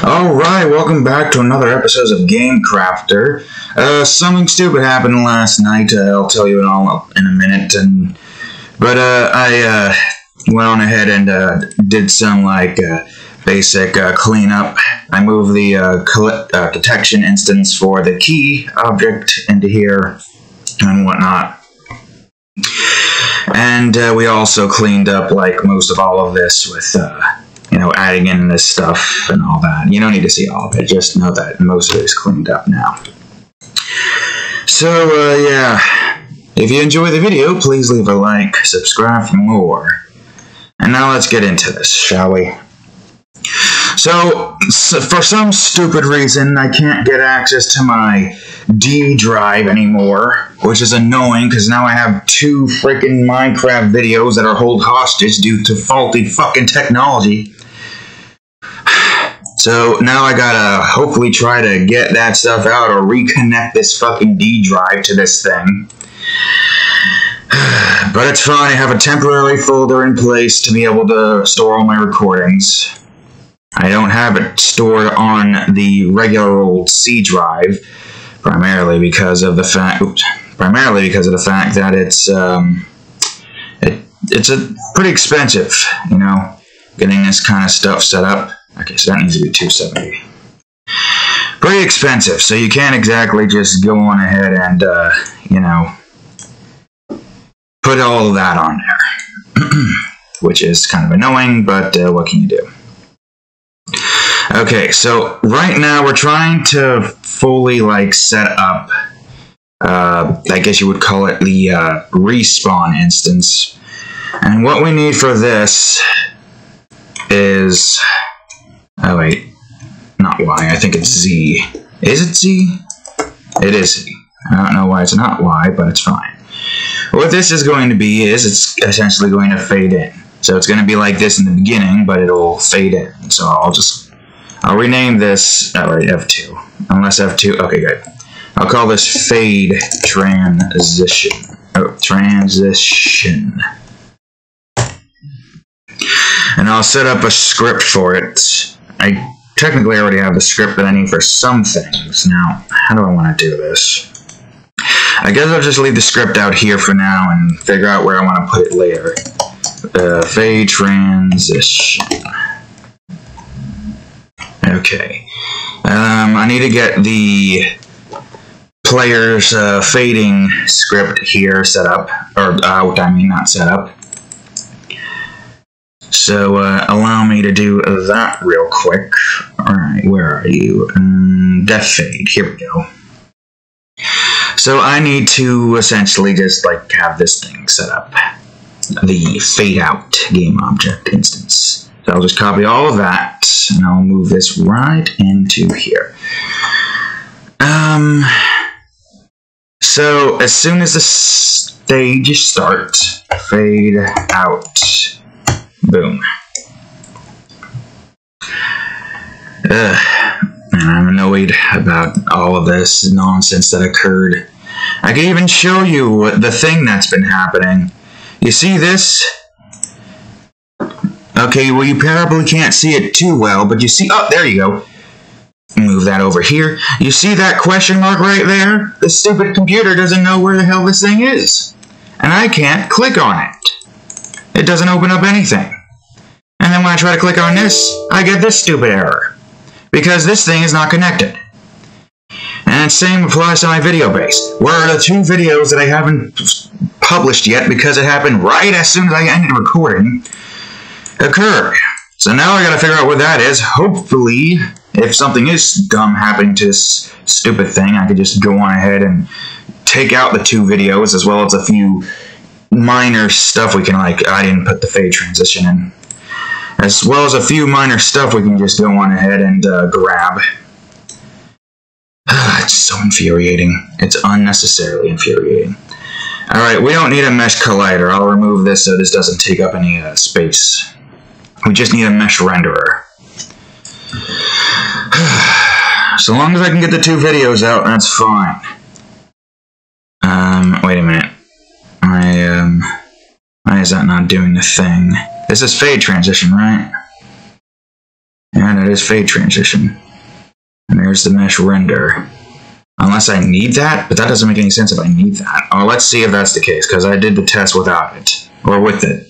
Alright, welcome back to another episode of Game Crafter. Something stupid happened last night. I'll tell you it all in a minute. But I went on ahead and did some basic cleanup. I moved the detection instance for the key object into here and whatnot. And we also cleaned up most of all of this with adding in this stuff and all that. You don't need to see all of it, just know that most of it is cleaned up now. So, yeah, if you enjoy the video, please leave a like, subscribe for more. And now let's get into this, shall we? So for some stupid reason, I can't get access to my D drive anymore, which is annoying because now I have 2 freaking Minecraft videos that are held hostage due to faulty fucking technology. So now I gotta hopefully try to get that stuff out or reconnect this fucking D drive to this thing. But it's fine, I have a temporary folder in place to be able to store all my recordings. I don't have it stored on the regular old C drive, primarily because of the fact that it's pretty expensive, getting this kind of stuff set up. Okay, so that needs to be 270. Pretty expensive, so you can't exactly just go on ahead and put all of that on there, which is kind of annoying, but what can you do? Okay, so right now we're trying to fully set up, I guess you would call it the respawn instance. And what we need for this is, oh wait, not Y, I think it's Z. Is it Z? It is Z. I don't know why it's not Y, but it's fine. What this is going to be is it's essentially going to fade in. So it's going to be like this in the beginning, but it'll fade in. So I'll rename this, alright, F2. Unless F2, okay, good. I'll call this Fade Transition. Oh, Transition. And I'll set up a script for it. I technically already have the script that I need for some things. Now, how do I want to do this? I guess I'll just leave the script out here for now and figure out where I want to put it later. Fade Transition. Okay. I need to get the player's fading script here set up. Or out, I mean, not set up. So, allow me to do that real quick. Alright, where are you? Death Fade, here we go. So I need to essentially just, have this thing set up. The Fade Out game object instance. So I'll just copy all of that, and I'll move this right into here. So as soon as the stage starts, fade out. Boom. Man, I'm annoyed about all of this nonsense that occurred. I can even show you the thing that's been happening. You see this? Okay, well you probably can't see it too well, but you see, oh, there you go. Move that over here. You see that question mark right there? The stupid computer doesn't know where the hell this thing is. And I can't click on it. It doesn't open up anything. And then when I try to click on this, I get this stupid error. Because this thing is not connected. And the same applies to my video base, where the 2 videos that I haven't published yet because it happened right as soon as I ended recording occurred. So now I gotta figure out what that is. Hopefully, if something is dumb happening to this stupid thing, I could just go on ahead and take out the 2 videos as well as a few minor stuff we can I didn't put the fade transition in. As well as a few minor stuff we can just go on ahead and grab. It's so infuriating. It's unnecessarily infuriating. Alright, we don't need a mesh collider. I'll remove this so this doesn't take up any space. We just need a mesh renderer. So long as I can get the 2 videos out, that's fine. Wait a minute. Why is that not doing the thing? This is fade transition, right? And it That is fade transition. And there's the mesh render. Unless I need that, but that doesn't make any sense if I need that. Oh, let's see if that's the case, because I did the test without it. Or with it.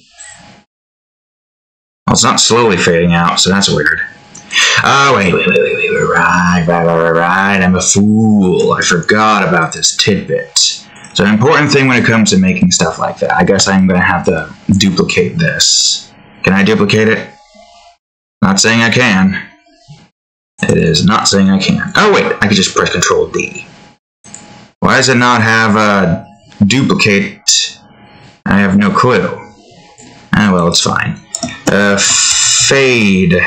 Well, it's not slowly fading out, so that's weird. Oh, wait, right, I'm a fool. I forgot about this tidbit. So an important thing when it comes to making stuff like that, I guess I'm going to have to duplicate this. Can I duplicate it? Not saying I can. It is not saying I can. Oh, wait, I can just press Control D. Why does it not have a duplicate? I have no clue. Ah, well, it's fine. Fade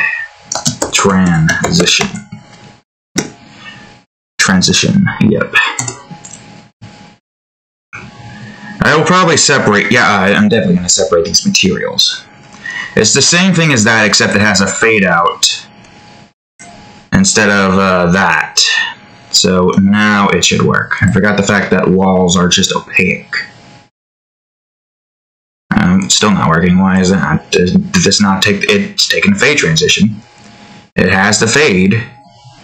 transition. Transition, yep. I will probably separate, yeah, I'm definitely going to separate these materials. It's the same thing as that, except it has a fade out instead of that. So now it should work. I forgot the fact that walls are just opaque. Still not working. Why is that? Did this not take... It's taking a fade transition. It has the fade.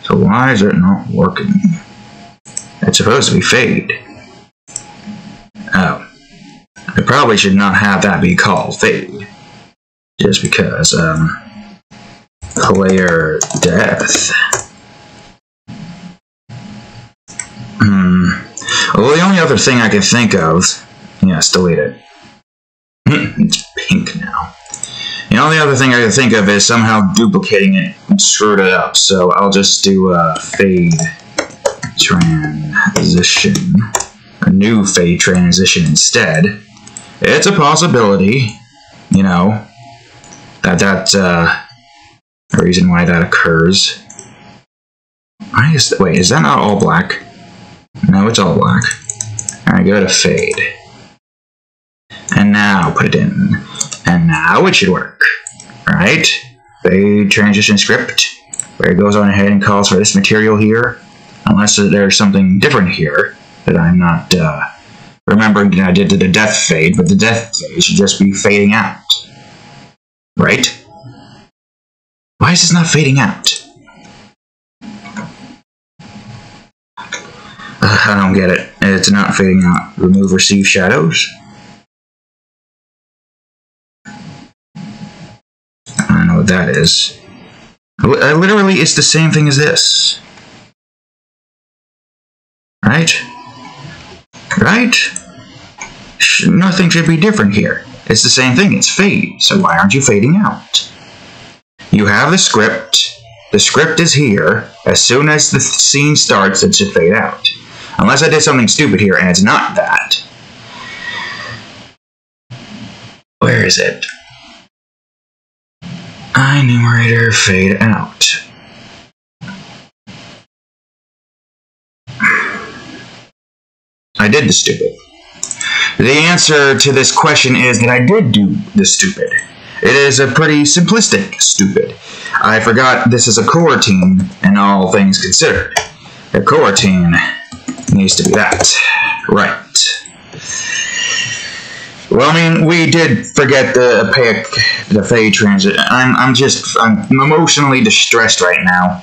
So why is it not working? It's supposed to be fade. Oh. I probably should not have that be called fade. Just because, player death. Well, the only other thing I can think of... Yes, delete it. It's pink now. The only other thing I can think of is somehow duplicating it and screwed it up. So I'll just do a fade transition. A new fade transition instead. It's a possibility, you know, that's a reason why that occurs. Wait, is that not all black? No, it's all black. Alright, go to fade. And now put it in. And now it should work. Right? Fade transition script. Where it goes on ahead and calls for this material here. Unless there's something different here that I'm not remembering that I did to the death fade, but the death fade should just be fading out. Right? Why is this not fading out? I don't get it. It's not fading out. Remove receive shadows. I don't know what that is. Literally, it's the same thing as this. Right? Right? Nothing should be different here. It's the same thing. It's fade. So why aren't you fading out? You have the script. The script is here. As soon as the scene starts, it should fade out. Unless I did something stupid here, and it's not that. Where is it? Enumerator fade out. I did the stupid. The answer to this question is that I did do the stupid. It is a pretty simplistic stupid. I forgot this is a coroutine, and all things considered. A coroutine needs to be that. Right. Well, I mean, we did forget the opaque, the fade transit. I'm emotionally distressed right now.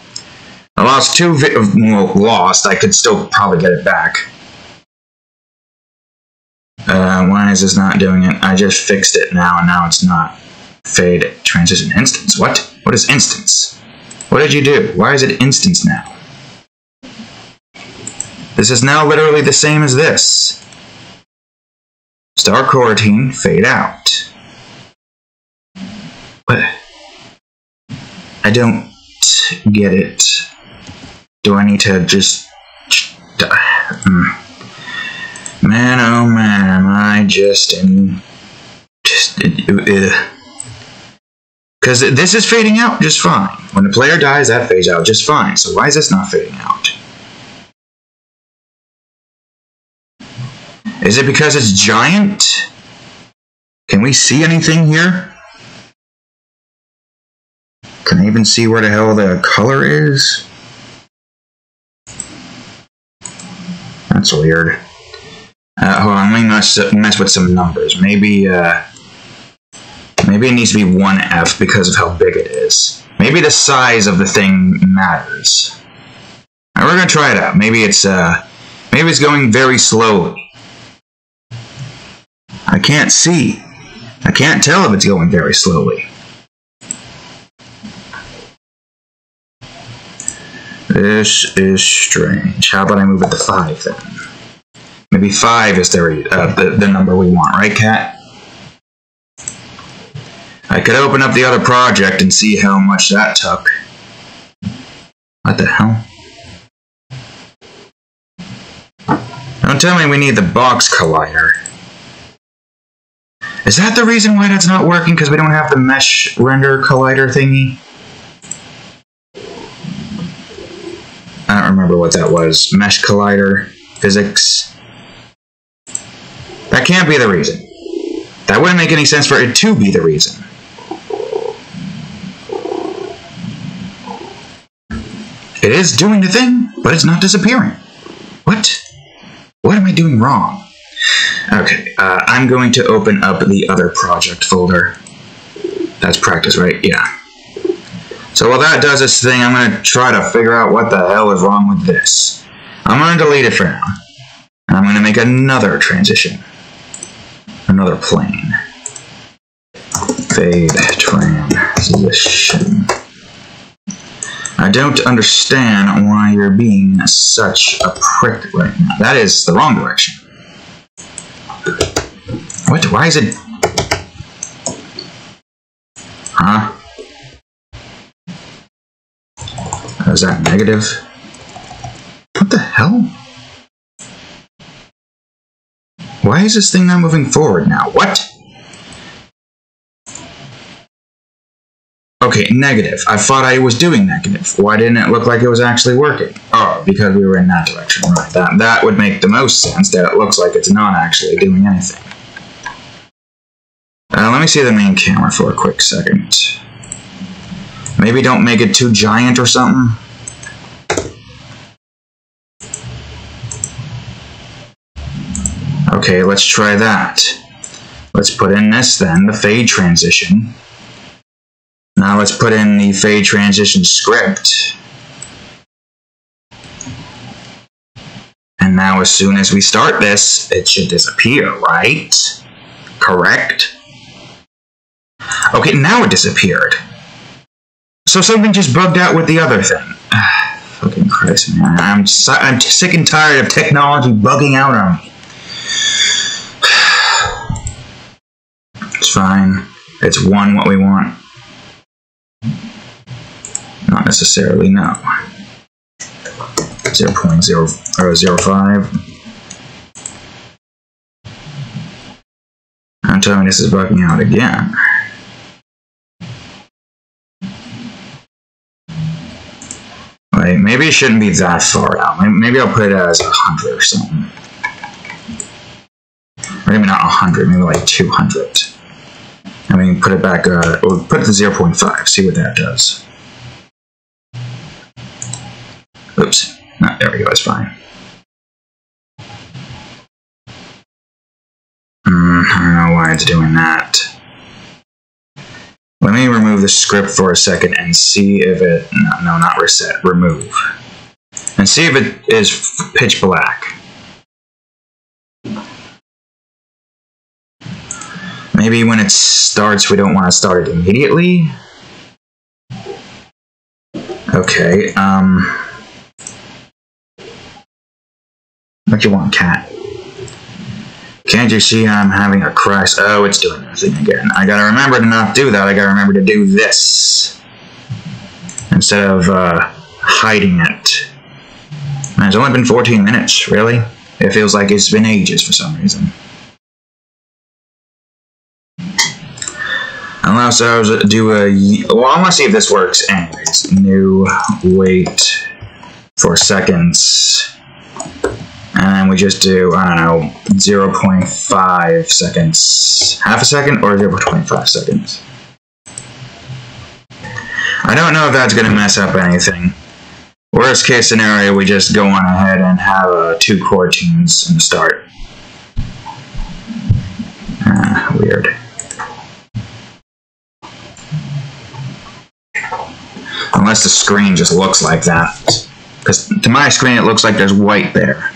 I lost lost. I could still probably get it back. Why is this not doing it? I just fixed it now, and now it's not. Fade transition instance. What? What is instance? What did you do? Why is it instance now? This is now literally the same as this. Start coroutine, fade out. What? I don't get it. Do I need to just... Man, oh man, am I just in... Because this is fading out just fine. When the player dies, that fades out just fine. So why is this not fading out? Is it because it's giant? Can we see anything here? Can I even see where the hell the color is? That's weird. Hold on, let me mess with some numbers. Maybe Maybe it needs to be 1F because of how big it is. Maybe the size of the thing matters. Alright, we're gonna try it out. Maybe it's going very slowly. I can't see. I can't tell if it's going very slowly. This is strange. How about I move it to 5 then? Maybe 5 is the number we want, right, Cat? I could open up the other project and see how much that took. What the hell? Don't tell me we need the box collider. Is that the reason why that's not working? Because we don't have the mesh render collider thingy? I don't remember what that was. Mesh collider, physics. That can't be the reason. That wouldn't make any sense for it to be the reason. It is doing the thing, but it's not disappearing. What? What am I doing wrong? Okay, I'm going to open up the other project folder. That's practice, right? Yeah. So while that does its thing, I'm going to try to figure out what the hell is wrong with this. I'm going to delete it for now. And I'm going to make another transition. Another plane. Fade transition. I don't understand why you're being such a prick right now. That is the wrong direction. What? Why is it... Huh? Is that negative? What the hell? Why is this thing not moving forward now? What? Okay, negative. I thought I was doing negative. Why didn't it look like it was actually working? Oh, because we were in that direction. Right. That would make the most sense, that it looks like it's not actually doing anything. Let me see the main camera for a quick second. Maybe don't make it too giant or something. Okay, let's try that. Let's put in this then, the fade transition. Now let's put in the fade transition script. And now as soon as we start this, it should disappear, right? Correct? Okay, now it disappeared. So something just bugged out with the other thing. Fucking Christ, man. I'm sick and tired of technology bugging out on me. It's fine. It's what we want. Not necessarily, no. 0.005. I'm telling you, this is bugging out again. Like, maybe it shouldn't be that far out. Maybe I'll put it as 100 or something. Or maybe not 100, maybe like 200. And we can put it back, we'll put it to 0.5, see what that does. Oops. No, there we go, it's fine. I don't know why it's doing that. Let me remove the script for a second and see if it... No, not reset. Remove. And see if it is pitch black. Maybe when it starts, we don't want to start it immediately. Okay, what do you want, Cat? Can't you see I'm having a crash? Oh, it's doing that thing again. I gotta remember to not do that. I gotta remember to do this. Instead of, hiding it. Man, it's only been 14 minutes, really? It feels like it's been ages for some reason. Unless I was do a... Well, I want to see if this works anyways. New wait for seconds. And we just do, I don't know, 0.5 seconds. Half a second or 0.5 seconds. I don't know if that's going to mess up anything. Worst case scenario, we just go on ahead and have 2 core teams and start. Weird. Unless the screen just looks like that. Because to my screen it looks like there's white there.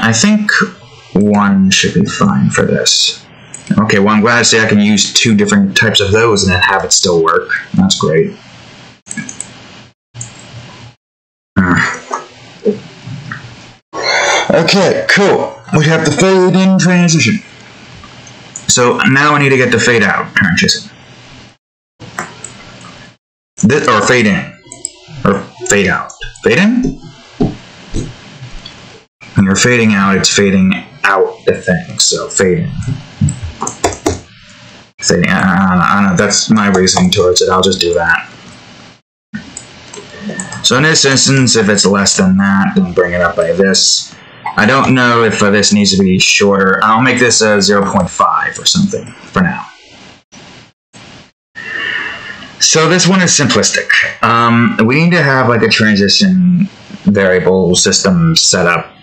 I think 1 should be fine for this. Okay, well I'm glad to say I can use 2 different types of those and then have it still work. That's great. Okay, cool. We have the fade in transition. So now I need to get the fade out transition. This, or fade in. Or fade out. Fade in? When you're fading out, it's fading out the thing. So fade in. Fading, I don't know, that's my reasoning towards it. I'll just do that. So in this instance, if it's less than that, then bring it up by this. I don't know if this needs to be shorter. I'll make this 0.5 or something for now. So this one is simplistic. We need to have like a transition variable system set up.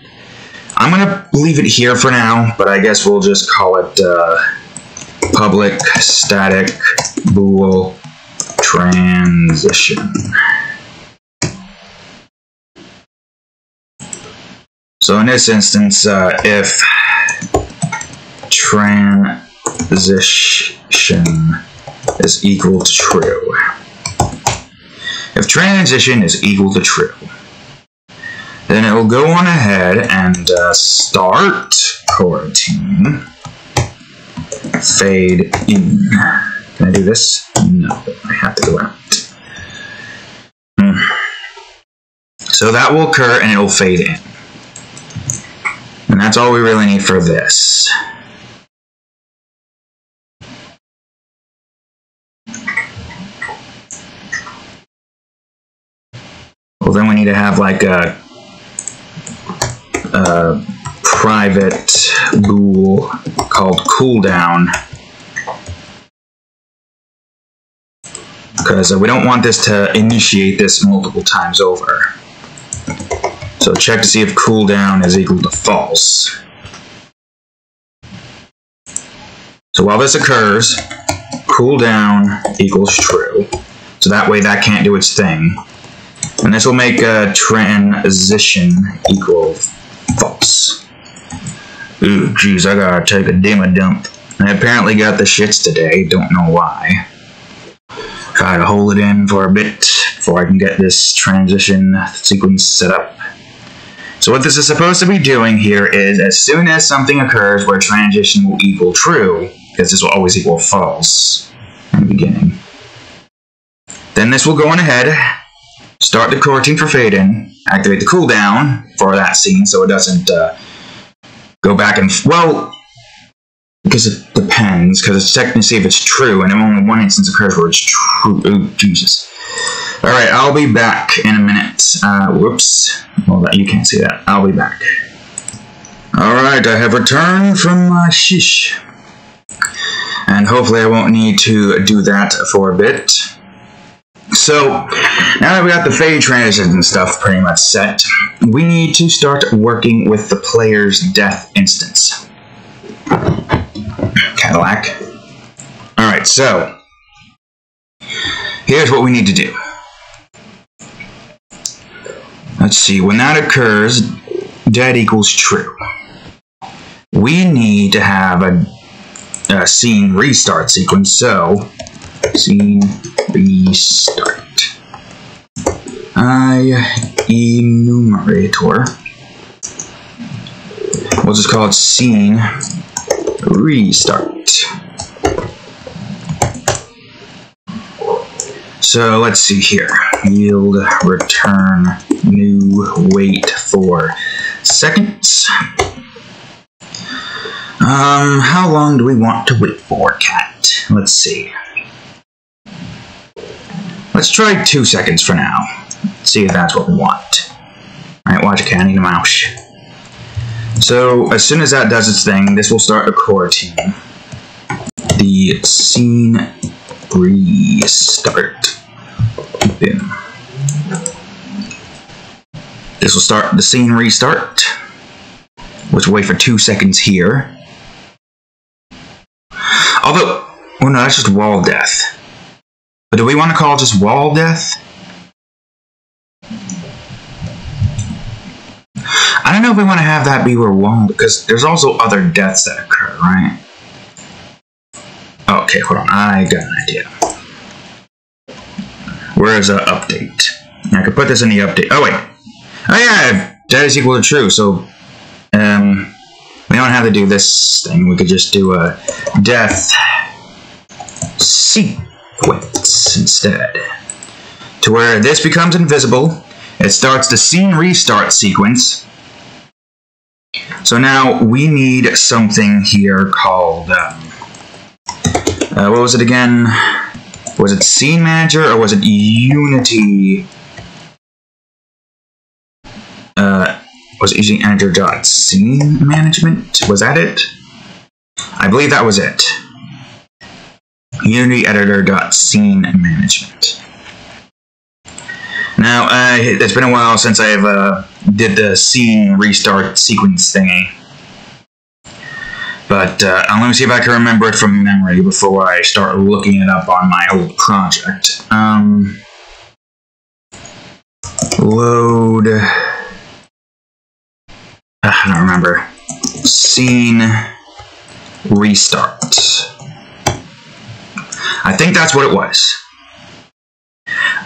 I'm going to leave it here for now, but I guess we'll just call it public static bool transition. So in this instance, if transition is equal to true. If transition is equal to true, then it will go on ahead and start coroutine fade in. Can I do this? No, I have to go out. So that will occur and it will fade in. And that's all we really need for this. Well, then we need to have like a private bool called cooldown, because we don't want this to initiate this multiple times over. So check to see if cooldown is equal to false. So while this occurs, cooldown equals true. So that way that can't do its thing. And this will make a transition equal false. Ooh, jeez, I gotta take a dump. I apparently got the shits today, don't know why. Try to hold it in for a bit before I can get this transition sequence set up. So what this is supposed to be doing here is, as soon as something occurs where transition will equal true, because this will always equal false in the beginning, then this will go on ahead, start the coroutine for fade in, activate the cooldown for that scene so it doesn't go back and, well, because it depends, because it's checking to see if it's true, and only one instance occurs where it's true. Oh, Jesus. Alright, I'll be back in a minute. Whoops. Well, you can't see that. I'll be back. Alright, I have returned from my shish. And hopefully I won't need to do that for a bit. So, now that we got the fade transitions and stuff pretty much set, we need to start working with the player's death instance. Cadillac. Alright, so, here's what we need to do. Let's see, when that occurs, dead equals true. We need to have a scene restart sequence, so scene restart. Enumerator. We'll just call it scene restart. So let's see here. Yield return new wait for seconds. How long do we want to wait for, cat? Let's see. Let's try 2 seconds for now. See if that's what we want. Alright, watch it, cat, I need a mouse. So, as soon as that does its thing, this will start a coroutine. The scene restart. Boom. This will start the scene restart, which will wait for 2 seconds here. Although, oh no, that's just wall death. But do we want to call it just wall death? I don't know if we want to have that be where wall, because there's also other deaths that occur, right? Okay, hold on, I got an idea. Where is the update? I could put this in the update. Oh wait. Oh yeah, dead is equal to true, so we don't have to do this thing. We could just do a death sequence instead. To where this becomes invisible. It starts the scene restart sequence. So now we need something here called, what was it again? Was it Scene Manager or was it Unity? Was it using Editor.Scene Management? Was that it? I believe that was it. Unity Editor.Scene Management. Now, it's been a while since I've did the scene restart sequence thingy. But let me see if I can remember it from memory before I start looking it up on my old project. Load. I don't remember. Scene restart. I think that's what it was.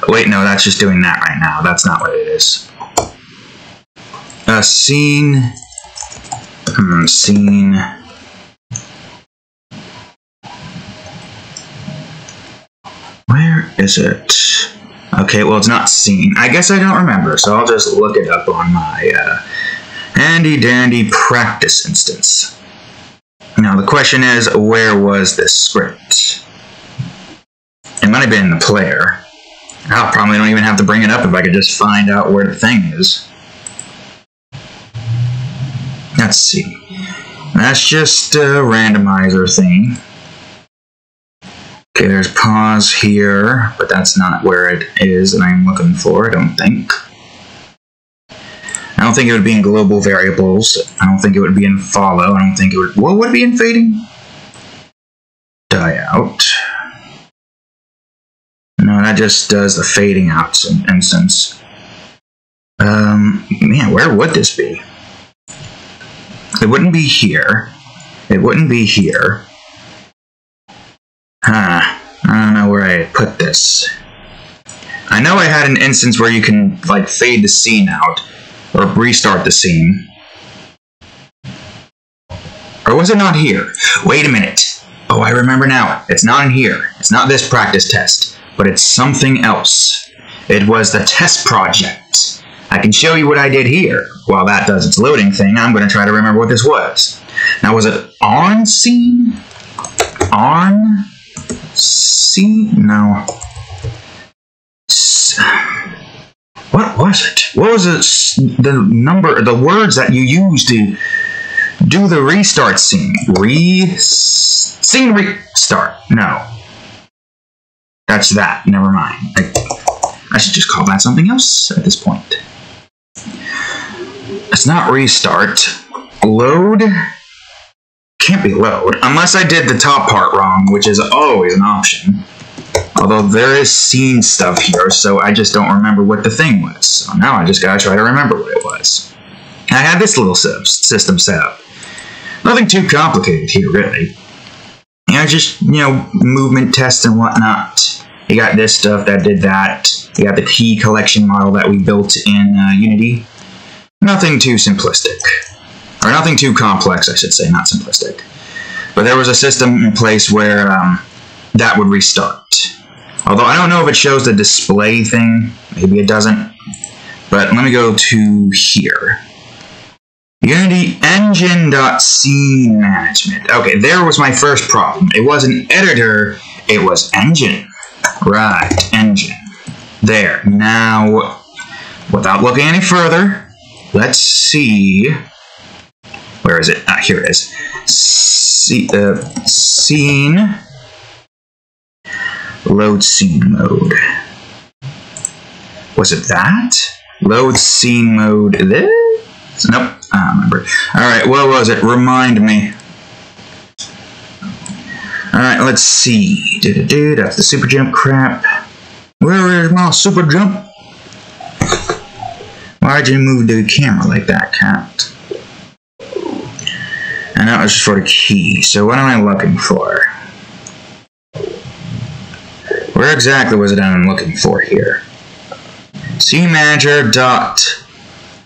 Wait, no, that's just doing that right now. That's not what it is. Scene. Scene. Where is it? Okay, well, it's not scene. I guess I don't remember, so I'll just look it up on my handy-dandy practice instance. Now, the question is, where was this script? It might have been in the player. I probably don't even have to bring it up if I could just find out where the thing is. Let's see. That's just a randomizer thing. Okay, there's pause here, but that's not where it is that I'm looking for, I don't think. I don't think it would be in global variables. I don't think it would be in follow. I don't think it would... What would it be in fading? Die out. No, that just does the fading out instance. Man, where would this be? It wouldn't be here. It wouldn't be here. I don't know where I put this. I know I had an instance where you can, like, fade the scene out. Or restart the scene. Or was it not here? Wait a minute. Oh, I remember now. It's not in here. It's not this practice test. But it's something else. It was the test project. I can show you what I did here. While that does its loading thing, I'm going to try to remember what this was. Now, was it on scene? On scene? No. What was it? What was it? The number, the words that you used to do the restart scene? Scene restart. No. That's that. Never mind. I should just call that something else at this point. It's not restart. Load? Can't be load. Unless I did the top part wrong, which is always an option. Although there is scene stuff here, so I just don't remember what the thing was. So now I just gotta try to remember what it was. I had this little system set up. Nothing too complicated here, really. You know, just, you know, movement tests and whatnot. You got this stuff that did that. You got the key collection model that we built in Unity. Nothing too simplistic. Or nothing too complex, I should say, not simplistic. But there was a system in place where that would restart. Although I don't know if it shows the display thing. Maybe it doesn't. But let me go to here. Unity engine.scene management. Okay, there was my first problem. It wasn't editor, it was engine. Right, engine. There. Now, without looking any further, let's see. Where is it? Ah, here it is. Scene. Load scene mode. Was it that? Load scene mode. This? Nope. I don't remember. Alright, what was it? Remind me. Alright, let's see. That's the super jump crap. Where is my super jump? Why'd you move the camera like that, cat? And that was just for the key. So what am I looking for? Where exactly was it I'm looking for here? Scene manager dot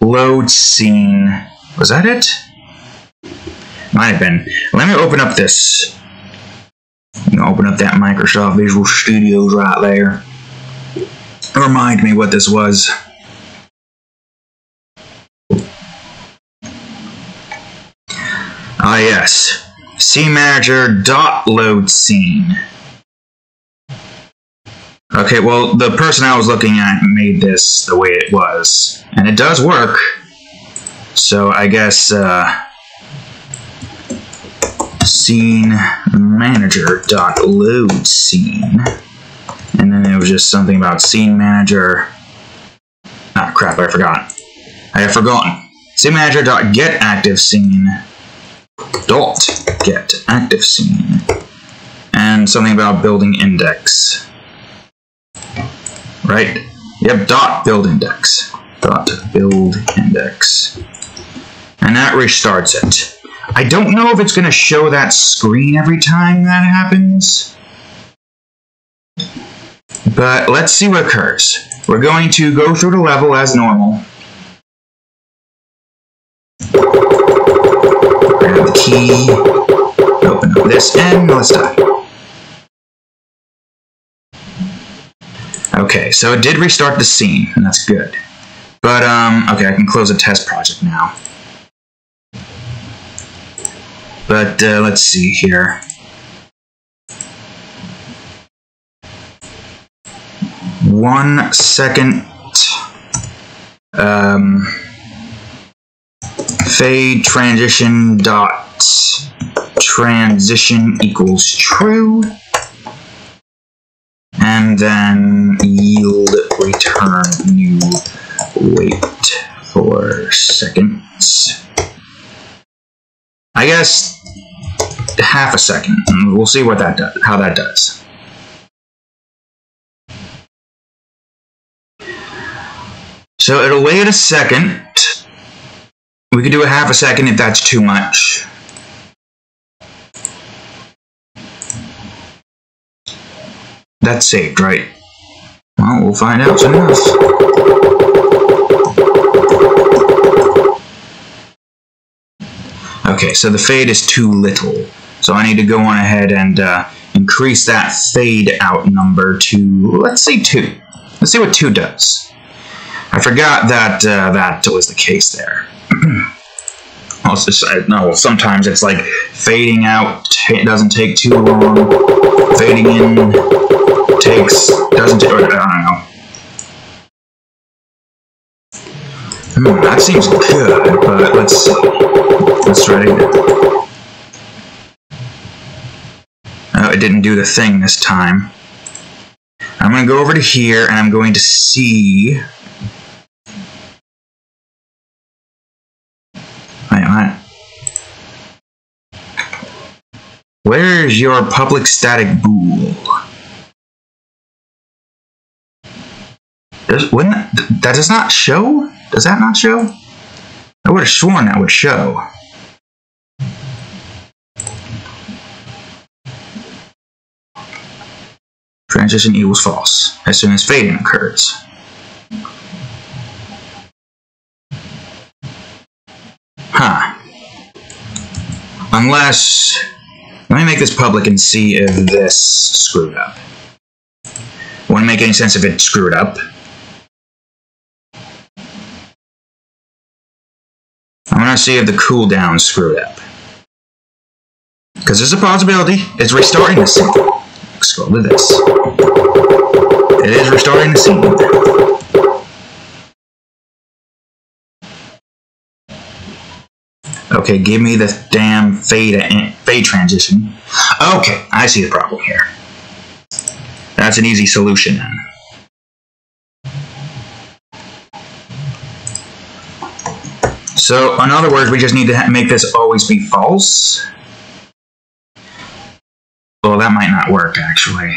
load scene. Was that it? Might have been. Let me open up this. I'm gonna open up that Microsoft Visual Studios right there. Remind me what this was. Ah yes. Scene manager dot load scene. Okay, well, the person I was looking at made this the way it was. And it does work. So, I guess, scene manager dot load scene. And then it was just something about scene manager. Ah, crap, I forgot. I have forgotten. Scene manager dot get active scene. Dot get active scene. And something about building index. Right? Yep, dot build index. Dot build index. And that restarts it. I don't know if it's going to show that screen every time that happens. But let's see what occurs. We're going to go through the level as normal. Grab the key. Open up this and let's die. Okay, so it did restart the scene, and that's good. But, okay, I can close a test project now. But, let's see here. One second. Fade transition dot transition equals true. And then yield return new wait 4 seconds. I guess half a second. We'll see what that does, how that does. So it'll wait a second. We could do a half a second if that's too much. That's saved, right? Well, we'll find out soon enough. Okay, so the fade is too little. So I need to go on ahead and increase that fade out number to, let's say 2. Let's see what 2 does. I forgot that that was the case there. No, sometimes it's like fading out doesn't take too long. Fading in doesn't take, I don't know. That seems good, but let's see. Let's try it again. Oh, it didn't do the thing this time. I'm going to go over to here, and I'm going to see... Wait, what? Where's your public static bool? That does not show? Does that not show? I would have sworn that would show. Transition equals false as soon as fading occurs. Huh. Unless... Let me make this public and see if this screwed up. Wouldn't make any sense if it screwed up. I'm gonna see if the cooldown screwed up. Because there's a possibility it's restarting the scene. Scroll to this. It is restarting the scene. Okay, give me the damn fade transition. Okay, I see the problem here. That's an easy solution then. So, in other words, we just need to make this always be false. Well, that work, actually?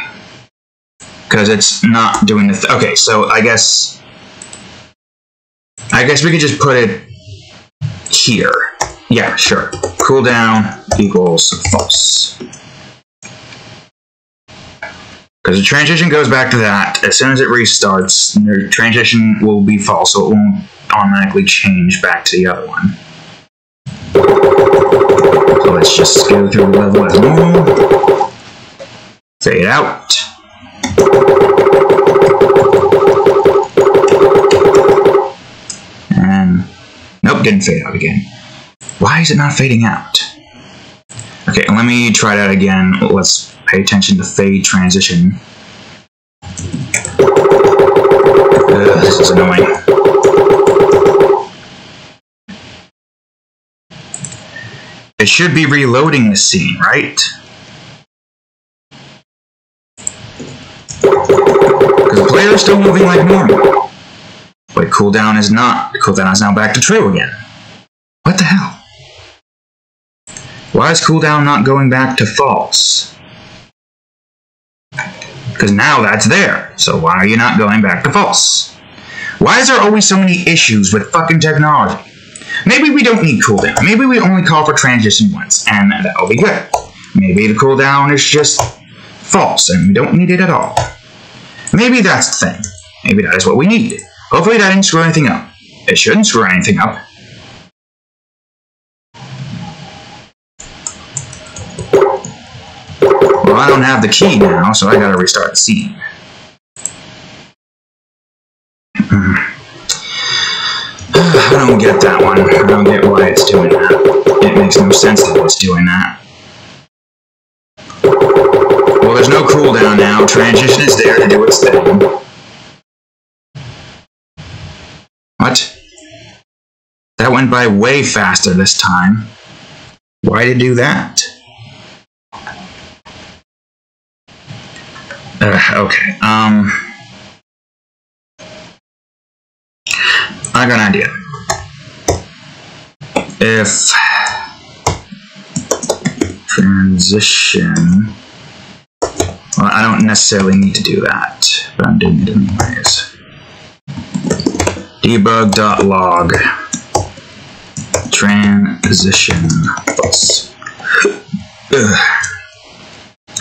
Because it's not doing the... okay, so I guess we could just put it here. Yeah, sure. Cooldown equals false. Because the transition goes back to that. As soon as it restarts, the transition will be false, so it won't automatically change back to the other one. So let's just go through the level as normal. Fade out. And nope, didn't fade out again. Why is it not fading out? Okay, let me try that again. Let's pay attention to fade transition. This is annoying. It should be reloading the scene, right? Because the player is still moving like normal. But cooldown is not. Cooldown is now back to true again. What the hell? Why is cooldown not going back to false? Because now that's there. So why are you not going back to false? Why is there always so many issues with fucking technology? Maybe we don't need cooldown. Maybe we only call for transition once, and that'll be good. Maybe the cooldown is just false, and we don't need it at all. Maybe that's the thing. Maybe that is what we need. Hopefully that didn't screw anything up. It shouldn't screw anything up. Well, I don't have the key now, so I gotta restart the scene. I don't get that one. I don't get why it's doing that. It makes no sense that it's doing that. Well, there's no cooldown now. Transition is there to do its thing. What? That went by way faster this time. Why did it do that? Okay, I got an idea. If transition, well, I don't necessarily need to do that, but I'm doing it anyways. Debug.log transition false.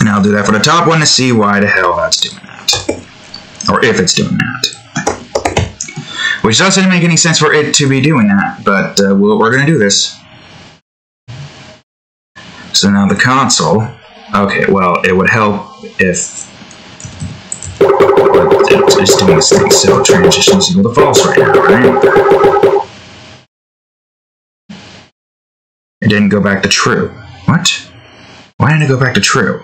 And I'll do that for the top one to see why the hell that's doing that. Or if it's doing that. Which doesn't make any sense for it to be doing that, but we're going to do this. So now the console. Okay, well, it would help if it's doing this thing. So transition is equal to false right now, right? It didn't go back to true. What? Why didn't it go back to true?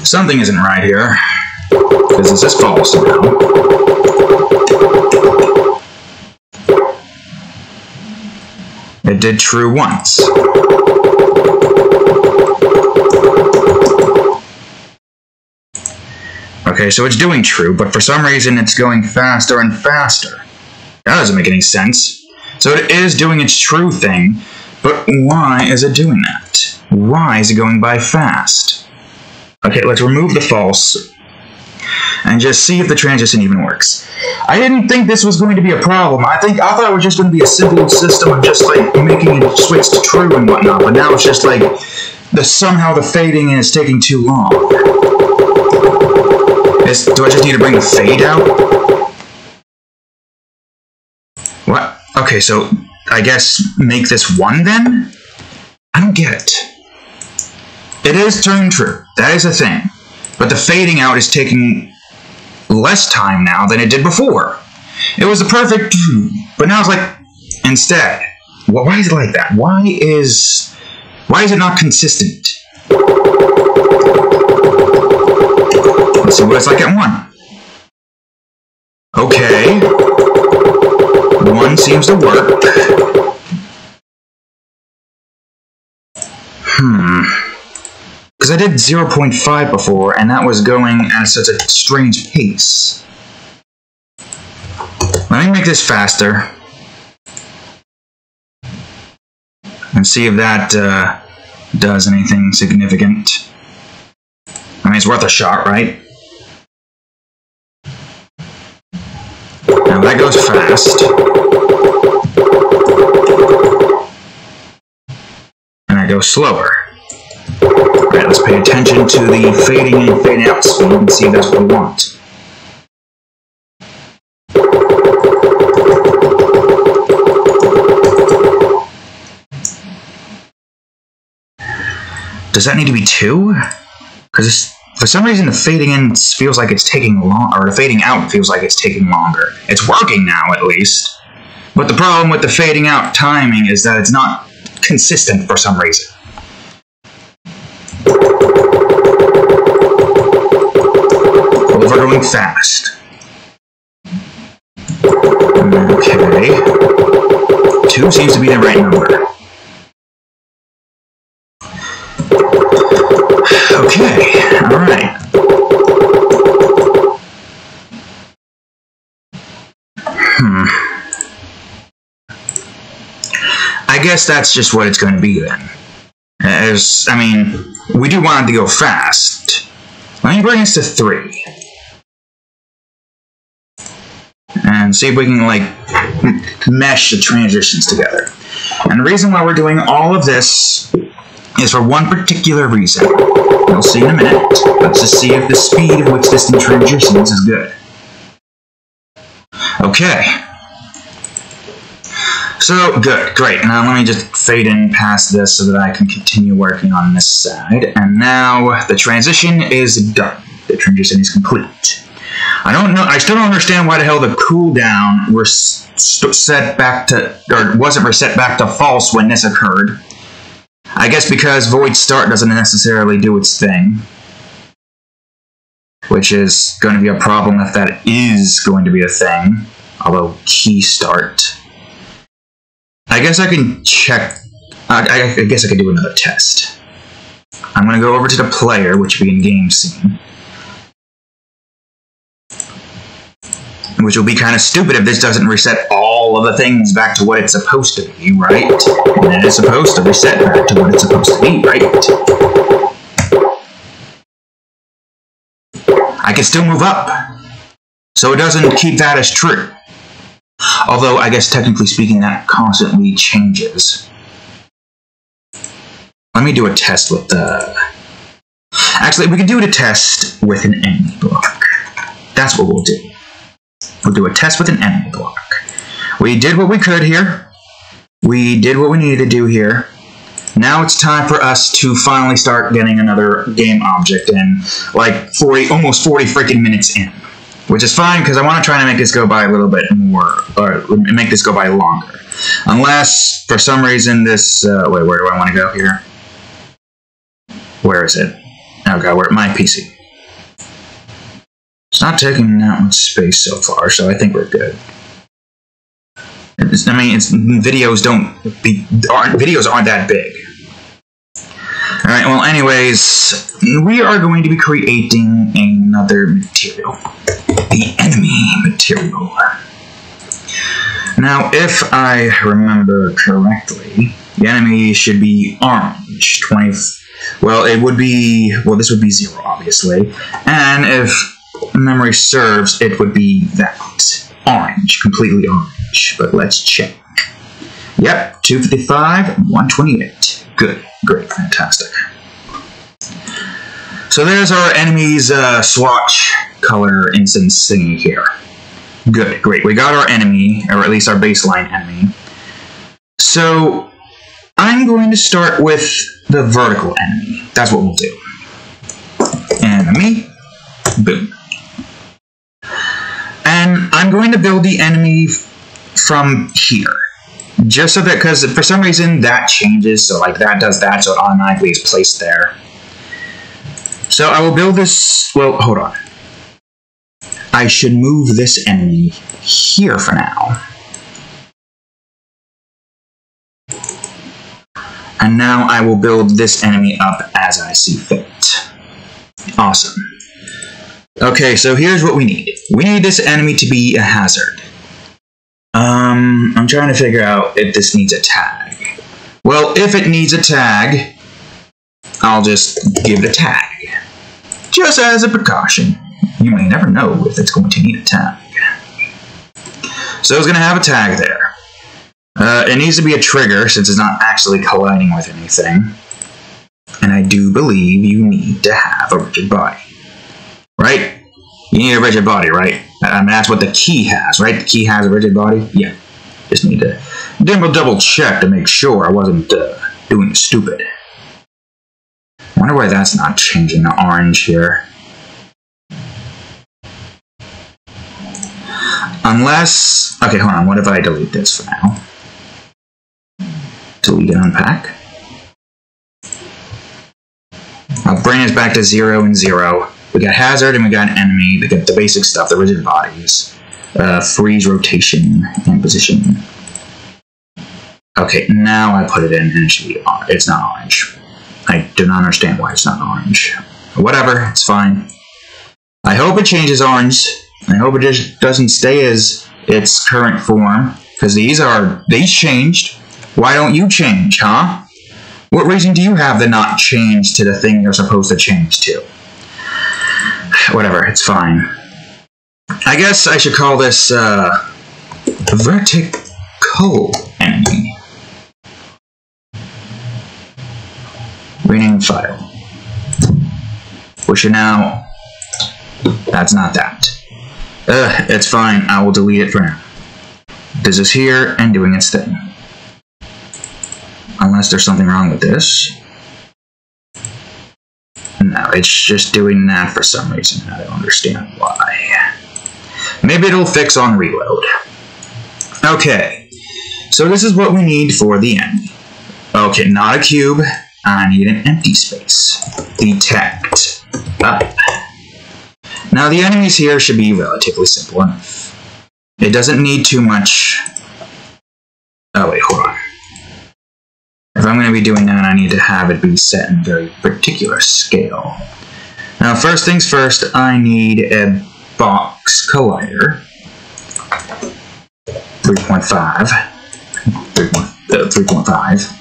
Something isn't right here. Because this is false now. It did true once. Okay, so it's doing true, but for some reason it's going faster and faster. That doesn't make any sense. So it is doing its true thing, but why is it doing that? Why is it going by fast? Okay, let's remove the false and just see if the transition even works. I didn't think this was going to be a problem. I thought it was just going to be a simple system of just like making it switch to true and whatnot, but now it's just like somehow the fading is taking too long. Do I just need to bring the fade out? What? Okay, so I guess make this 1 then? I don't get it. It is turning true. That is a thing. But the fading out is taking less time now than it did before. It was the perfect, but now it's like, instead. Why is it like that? Why is it not consistent? Let's see what it's like at 1. Okay. 1 seems to work. Because I did 0.5 before, and that was going at such a strange pace. Let me make this faster. And see if that does anything significant. I mean, it's worth a shot, right? Now that goes fast. And that goes slower. Alright, let's pay attention to the fading in and fading out speed and see if that's what we want. Does that need to be 2? Because for some reason the fading in feels like it's taking long, or the fading out feels like it's taking longer. It's working now, at least. But the problem with the fading out timing is that it's not consistent for some reason. Well, we're going fast. Okay. 2 seems to be the right number. Okay, alright. I guess that's just what it's going to be then. I mean, we do want it to go fast. Let me bring this to 3. And see if we can, like, mesh the transitions together. And the reason why we're doing all of this is for one particular reason. You'll see in a minute. Let's just see if the speed at which this thing transitions is good. Okay. So, good, great. Now let me just fade in past this so that I can continue working on this side. And now the transition is done. The transition is complete. I still don't understand why the hell the cooldown was set back to, or wasn't reset back to false when this occurred. I guess because Void Start doesn't necessarily do its thing. Which is going to be a problem if that is going to be a thing. Although, Key Start. I guess I can check. I guess I could do another test. I'm going to go over to the player, which will be in game scene. Which will be kind of stupid if this doesn't reset all of the things back to what it's supposed to be, right? And then it's supposed to reset back to what it's supposed to be, right? I can still move up. So it doesn't keep that as true. Although, I guess technically speaking, that constantly changes. Let me do a test with the... Actually, we can do a test with an enemy block. That's what we'll do. We'll do a test with an enemy block. We did what we could here. We did what we needed to do here. Now it's time for us to finally start getting another game object in, like almost 40 freaking minutes in. Which is fine, because I want to try to make this go by a little bit more, or make this go by longer. Unless, for some reason, this... wait, where do I want to go here? Where is it? Oh god, we're at my PC. It's not taking that much space so far, so I think we're good. I mean, videos aren't that big. Alright, well, anyways, we are going to be creating another material. The enemy material. Now, if I remember correctly, the enemy should be orange. 20. Well, it would be... Well, this would be 0, obviously. And if memory serves, it would be that. Orange. Completely orange. But let's check. Yep, 255, 128. Good. Great. Fantastic. So there's our enemy's swatch color instance thingy here. Good. Great. We got our enemy, or at least our baseline enemy. So I'm going to start with the vertical enemy. That's what we'll do. Enemy. Boom. And I'm going to build the enemy from here. Just so that, because for some reason that changes, so like that does that, so it automatically is placed there. So I will build this, well, hold on. I should move this enemy here for now. And now I will build this enemy up as I see fit. Awesome. Okay, so here's what we need. We need this enemy to be a hazard. I'm trying to figure out if this needs a tag. Well, if it needs a tag, I'll just give it a tag. Just as a precaution. You may never know if it's going to need a tag. So it's going to have a tag there. It needs to be a trigger since it's not actually colliding with anything. And I do believe you need to have a rigid body. Right? You need a rigid body, right? I mean, that's what the key has, right? The key has a rigid body? Yeah. Just need to double check to make sure I wasn't doing stupid. I wonder why that's not changing to orange here. Unless... Okay, hold on. What if I delete this for now? Delete and unpack. I'll bring us back to 0 and 0. We got hazard and we got enemy. We got the basic stuff, the rigid bodies. Freeze, rotation, and position. Okay, now I put it in and it's not orange. I do not understand why it's not orange. Whatever, it's fine. I hope it changes orange. I hope it just doesn't stay as its current form. Because these changed. Why don't you change, huh? What reason do you have to not change to the thing you're supposed to change to? Whatever, it's fine. I guess I should call this, vertical enemy. Rename file. We should now... That's not that. It's fine. I will delete it for now. This is here and doing its thing. Unless there's something wrong with this. No, it's just doing that for some reason. I don't understand why. Maybe it'll fix on reload. Okay. So this is what we need for the enemy. Okay, not a cube. I need an empty space. Detect. Up. Now the enemies here should be relatively simple enough. It doesn't need too much... Oh wait, hold on. If I'm going to be doing that, I need to have it be set in a very particular scale. Now first things first, I need a box collider. 3.5. 3.5.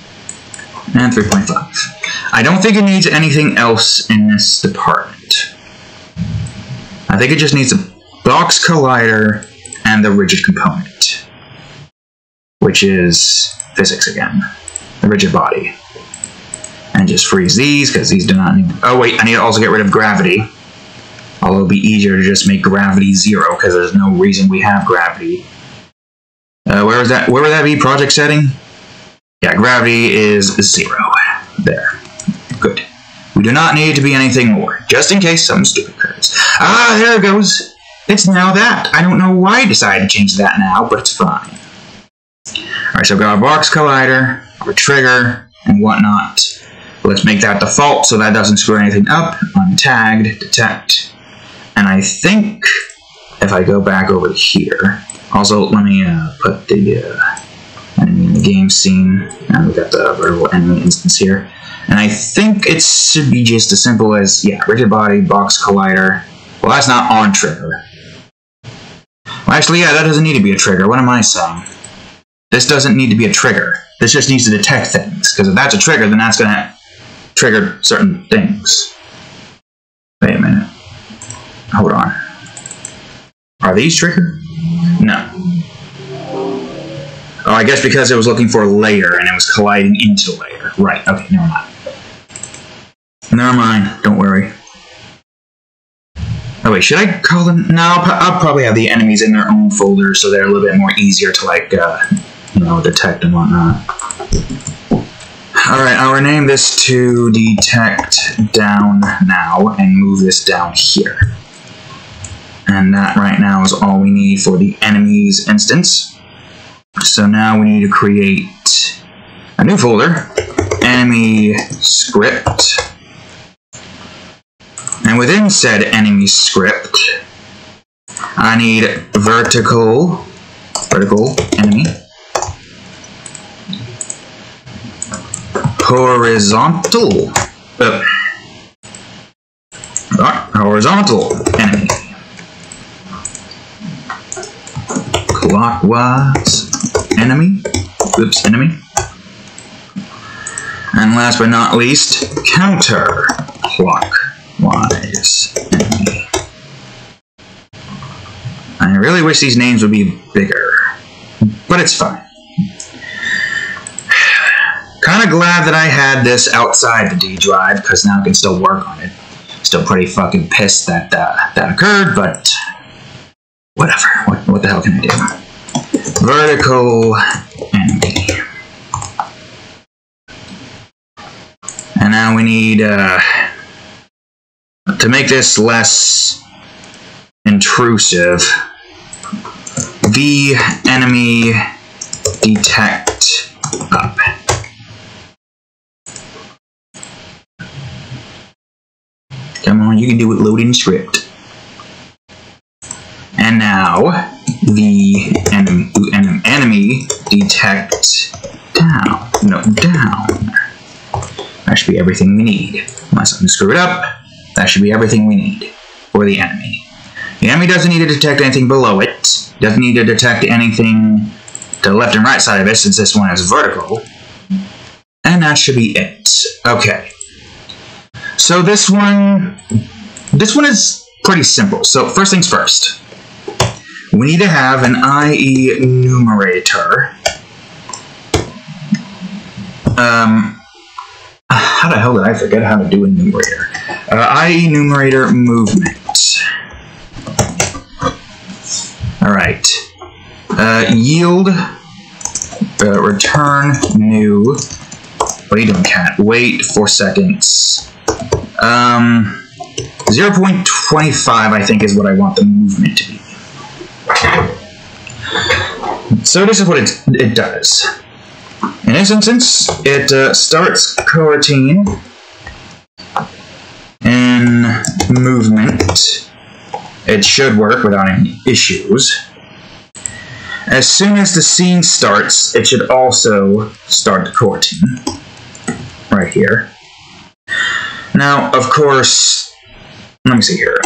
And 3.5. I don't think it needs anything else in this department. I think it just needs a box collider and the rigid component. Which is physics again. The rigid body. And just freeze these, because these do not need... Oh wait, I need to also get rid of gravity. Although it'll be easier to just make gravity 0, because there's no reason we have gravity. Where would that be? Project setting? Yeah, gravity is 0. There. Good. We do not need it to be anything more, just in case something stupid occurs. Ah, there it goes. It's now that. I don't know why I decided to change that now, but it's fine. Alright, so I've got a box collider, our trigger, and whatnot. Let's make that default so that doesn't screw anything up. Untagged, detect. And I think if I go back over here, also let me put the enemy in the game scene. And we got the vertical enemy instance here. And I think it should be just as simple as, yeah, rigid body, box collider. Well, that's not on trigger. Well, actually, yeah, that doesn't need to be a trigger. What am I saying? This doesn't need to be a trigger. This just needs to detect things. Because if that's a trigger, then that's going to trigger certain things. Wait a minute. Hold on. Are these triggered? No. Oh, I guess because it was looking for a layer and it was colliding into the layer. Right, okay, never mind. Never mind, don't worry. Oh wait, should I call them? No, I'll probably have the enemies in their own folder so they're a little bit more easier to, like, you know, detect and whatnot. Alright, I'll rename this to detect down now and move this down here. And that right now is all we need for the enemies instance. So now we need to create a new folder, enemy script. And within said enemy script, I need vertical enemy, horizontal enemy, clockwise enemy, And last but not least, counterclockwise enemy. I really wish these names would be bigger, but it's fine. Kind of glad that I had this outside the D drive, because now I can still work on it. Still pretty fucking pissed that that occurred, but whatever. What the hell can I do? Vertical enemy. And now we need, to make this less intrusive, the enemy detect up. Come on, you can do it, loading script. And now, the enemy detect down. No, down. That should be everything we need. Unless I'm screw it up, that should be everything we need for the enemy. The enemy doesn't need to detect anything below it. Doesn't need to detect anything to the left and right side of it, since this one is vertical. And that should be it. Okay. So this one is pretty simple. So first things first. We need to have an IE numerator. How the hell did I forget how to do a numerator? IE numerator movement. Alright. Yield, return new. What are you doing, cat? Wait 4 seconds. 0.25, I think, is what I want the movement to be. So this is what it does. In this instance, it starts coroutine in movement. It should work without any issues. As soon as the scene starts, it should also start the coroutine. Right here. Now, of course, let me see here.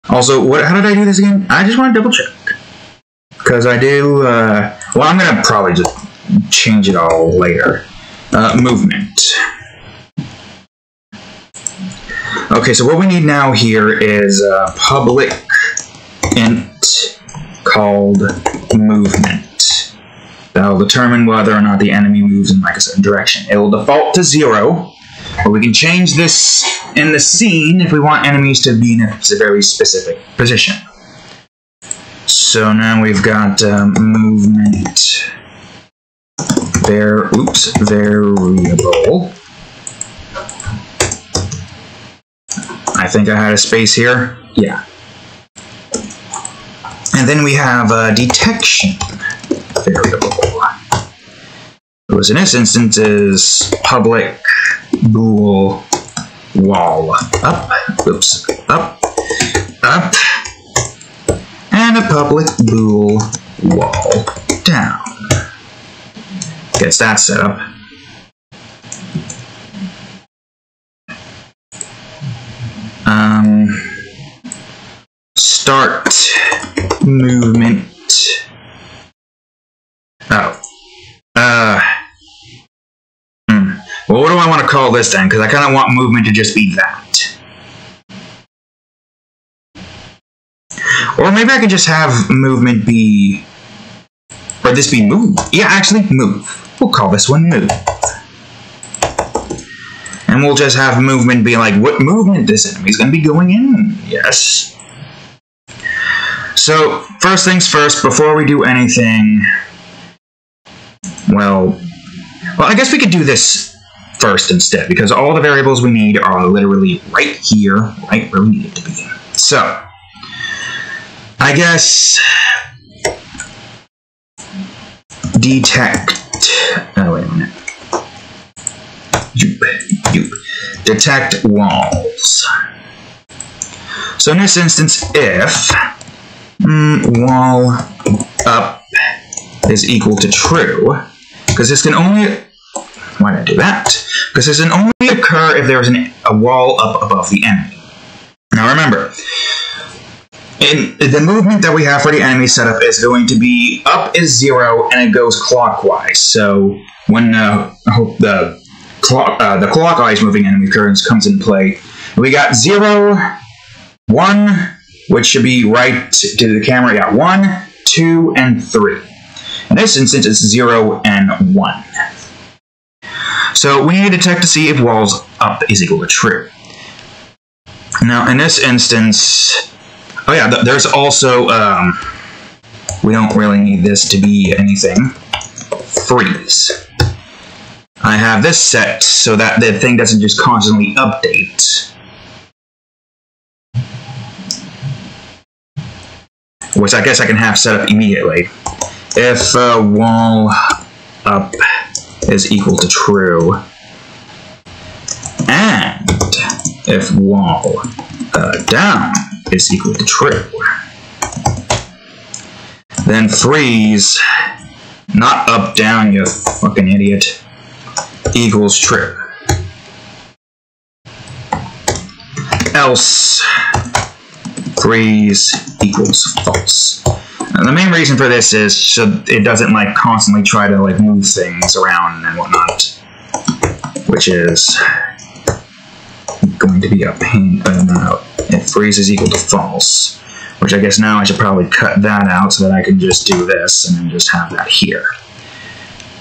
Also, how did I do this again? I just want to double check. Because I do, well, I'm going to probably just change it all later. Movement. Okay, so what we need now here is a public int called movement. That'll determine whether or not the enemy moves in like a certain direction. It will default to 0, but we can change this in the scene if we want enemies to be in a very specific position. So now we've got movement variable. I think I had a space here. Yeah. And then we have detection variable. Which in this instance is public bool wall up. Oops. Up. Up. And a public bool wall down. Gets that set up. Start movement. Oh. Well, what do I want to call this then? Because I kind of want movement to just be that. Or maybe I could just have movement be... Or this be move. Yeah, actually, move. We'll call this one move. And we'll just have movement be like, what movement this enemy's going to be going in? Yes. So, first things first, before we do anything... Well, I guess we could do this first instead, because all the variables we need are literally right here, right where we need it to be. So, I guess detect. Oh, wait a minute. Detect walls. So in this instance, if wall up is equal to true, because this can only. Why did I do that? Because this can only occur if there is a wall up above the enemy. Now remember, And the movement that we have for the enemy setup is going to be up is 0 and it goes clockwise. So when the clockwise moving enemy currents comes into play, we got 0, 1, which should be right to the camera. Yeah, 1, 2, and 3. In this instance, it's 0 and 1. So we need to detect to see if walls up is equal to true. Now, in this instance, oh yeah, there's also, we don't really need this to be anything. Freeze. I have this set so that the thing doesn't just constantly update. Which I guess I can have set up immediately. If wall up is equal to true, and if wall down is equal to true, then freeze, not up down, you fucking idiot, equals true. Else freeze equals false. And the main reason for this is so it doesn't like constantly try to like move things around and whatnot, which is going to be a pain. It freezes equal to false, which I guess now I should probably cut that out so that I can just do this and then just have that here.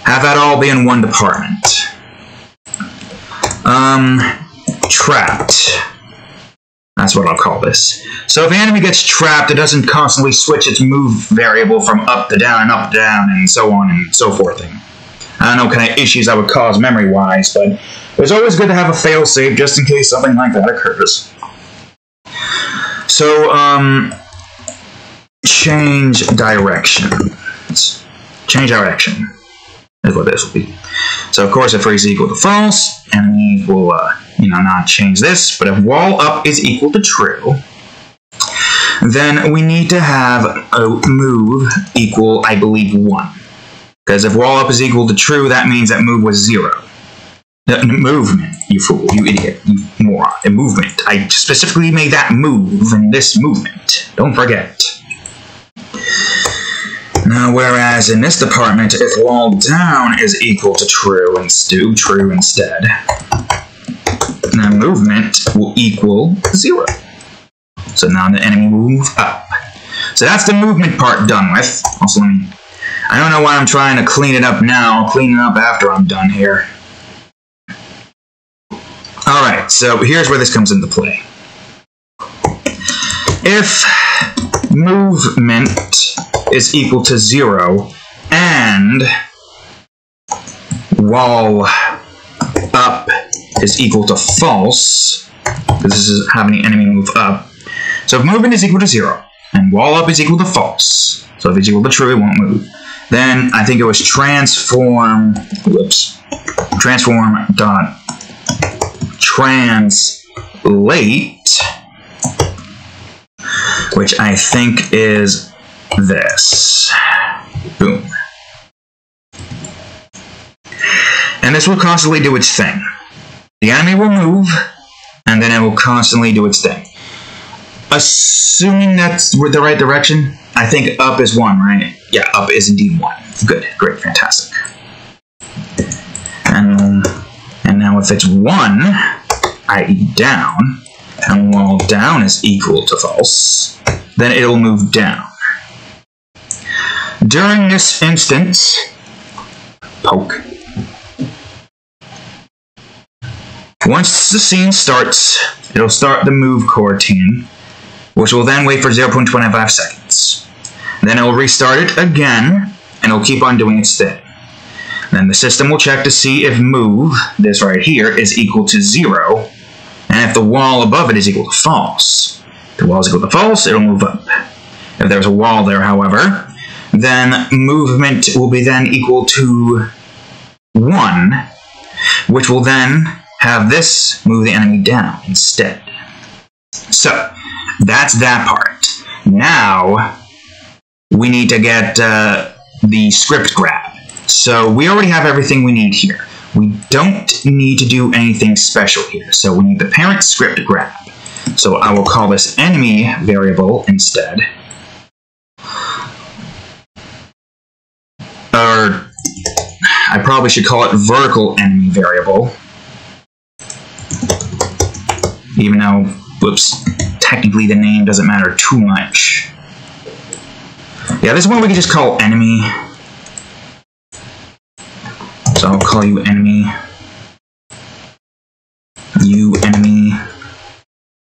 Have that all be in one department. Trapped. That's what I'll call this. So if the enemy gets trapped, it doesn't constantly switch its move variable from up to down and so on and so forth. I don't know what kind of issues that would cause memory-wise, but it's always good to have a fail-safe just in case something like that occurs. So, change direction. Change direction is what this will be. So, of course, if freeze is equal to false, enemy will, not change this. But if wall up is equal to true, then we need to have a move equal, I believe, 1. Because if wall up is equal to true, that means that move was 0. The movement, you fool, you idiot, you moron. The movement. I specifically made that move in this movement. Don't forget. Now, whereas in this department, if wall down is equal to true instead, then movement will equal 0. So now the enemy will move up. So that's the movement part done with. Also, I don't know why I'm trying to clean it up now. I'll clean it up after I'm done here. Alright, so here's where this comes into play. If movement is equal to 0 and wall up is equal to false, because this is having the enemy move up. So if movement is equal to 0 and wall up is equal to false, so if it's equal to true, it won't move. Then I think it was transform dot translate, which I think is this. Boom. And this will constantly do its thing. The enemy will move, and then it will constantly do its thing. Assuming that's the right direction, I think up is 1, right? Yeah, up is indeed 1. Good, great, fantastic. And now if it's 1, i.e. down, and wall down is equal to false, then it'll move down. During this instance, poke. Once the scene starts, it'll start the move coroutine, which will then wait for 0.25 seconds. Then it will restart it again, and it'll keep on doing its thing. Then the system will check to see if move, this right here, is equal to 0, and if the wall above it is equal to false. If the wall is equal to false, it'll move up. If there's a wall there, however, then movement will be then equal to 1, which will then have this move the enemy down instead. So, that's that part. Now, we need to get the script grab. So, we already have everything we need here. We don't need to do anything special here. So, we need the parent script grab. So I will call this enemy variable instead. Or I probably should call it vertical enemy variable. Even though, whoops, technically the name doesn't matter too much. Yeah, this one we can just call enemy. So I'll call you enemy. You enemy.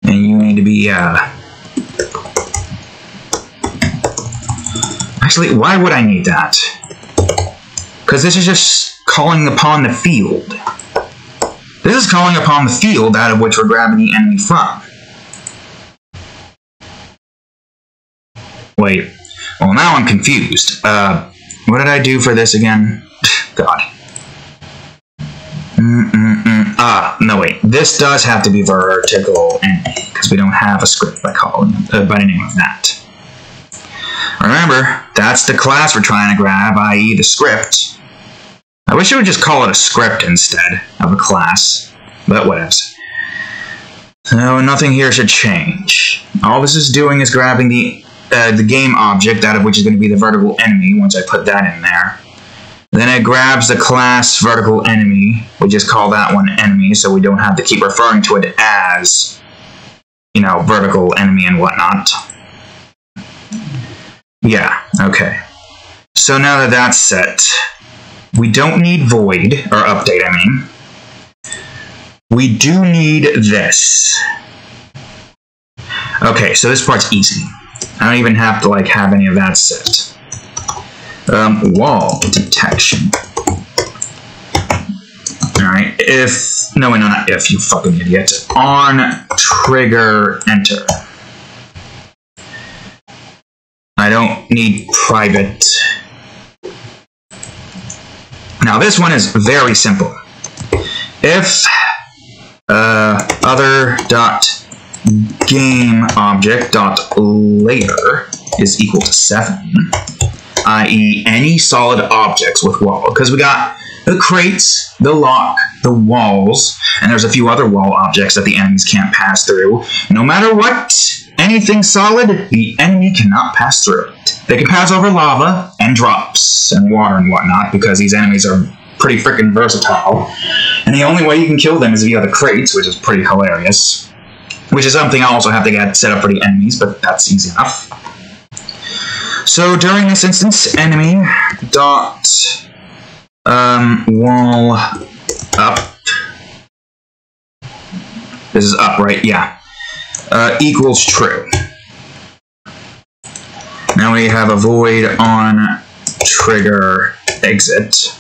And you need to be, Actually, why would I need that? Because this is just calling upon the field. This is calling upon the field out of which we're grabbing the enemy from. Wait. Well, now I'm confused. What did I do for this again? God. No wait. This does have to be vertical enemy, because we don't have a script by the name of that. Remember, that's the class we're trying to grab, i.e. the script. I wish I would just call it a script instead of a class, but whatevs. So nothing here should change. All this is doing is grabbing the game object, out of which is going to be the vertical enemy, once I put that in there. Then it grabs the class vertical enemy. We just call that one enemy, so we don't have to keep referring to it as, you know, vertical enemy and whatnot. Yeah, okay. So now that that's set, we don't need void, or update, I mean. We do need this. Okay, so this part's easy. I don't even have to, like, have any of that set. Wall detection. Alright, no, not if, you fucking idiot. On trigger enter. I don't need private. Now this one is very simple. If other.gameObject.layer is equal to 7, i.e. any solid objects with wall, because we got the crates, the lock, the walls, and there's a few other wall objects that the enemies can't pass through. No matter what, anything solid, the enemy cannot pass through it. They can pass over lava and drops and water and whatnot, because these enemies are pretty freaking versatile. And the only way you can kill them is via the crates, which is pretty hilarious. Which is something I also have to get set up for the enemies, but that's easy enough. So during this instance, enemy dot wall up. This is up, right? Yeah. Equals true. Now we have a void on trigger exit.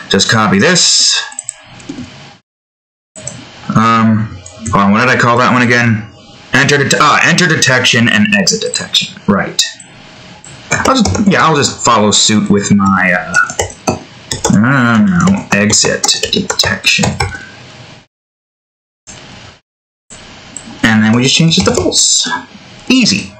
Just copy this. Hold on, what did I call that one again? Enter detection and exit detection. Right. I'll just follow suit with my exit detection. And then we just change it to false. Easy.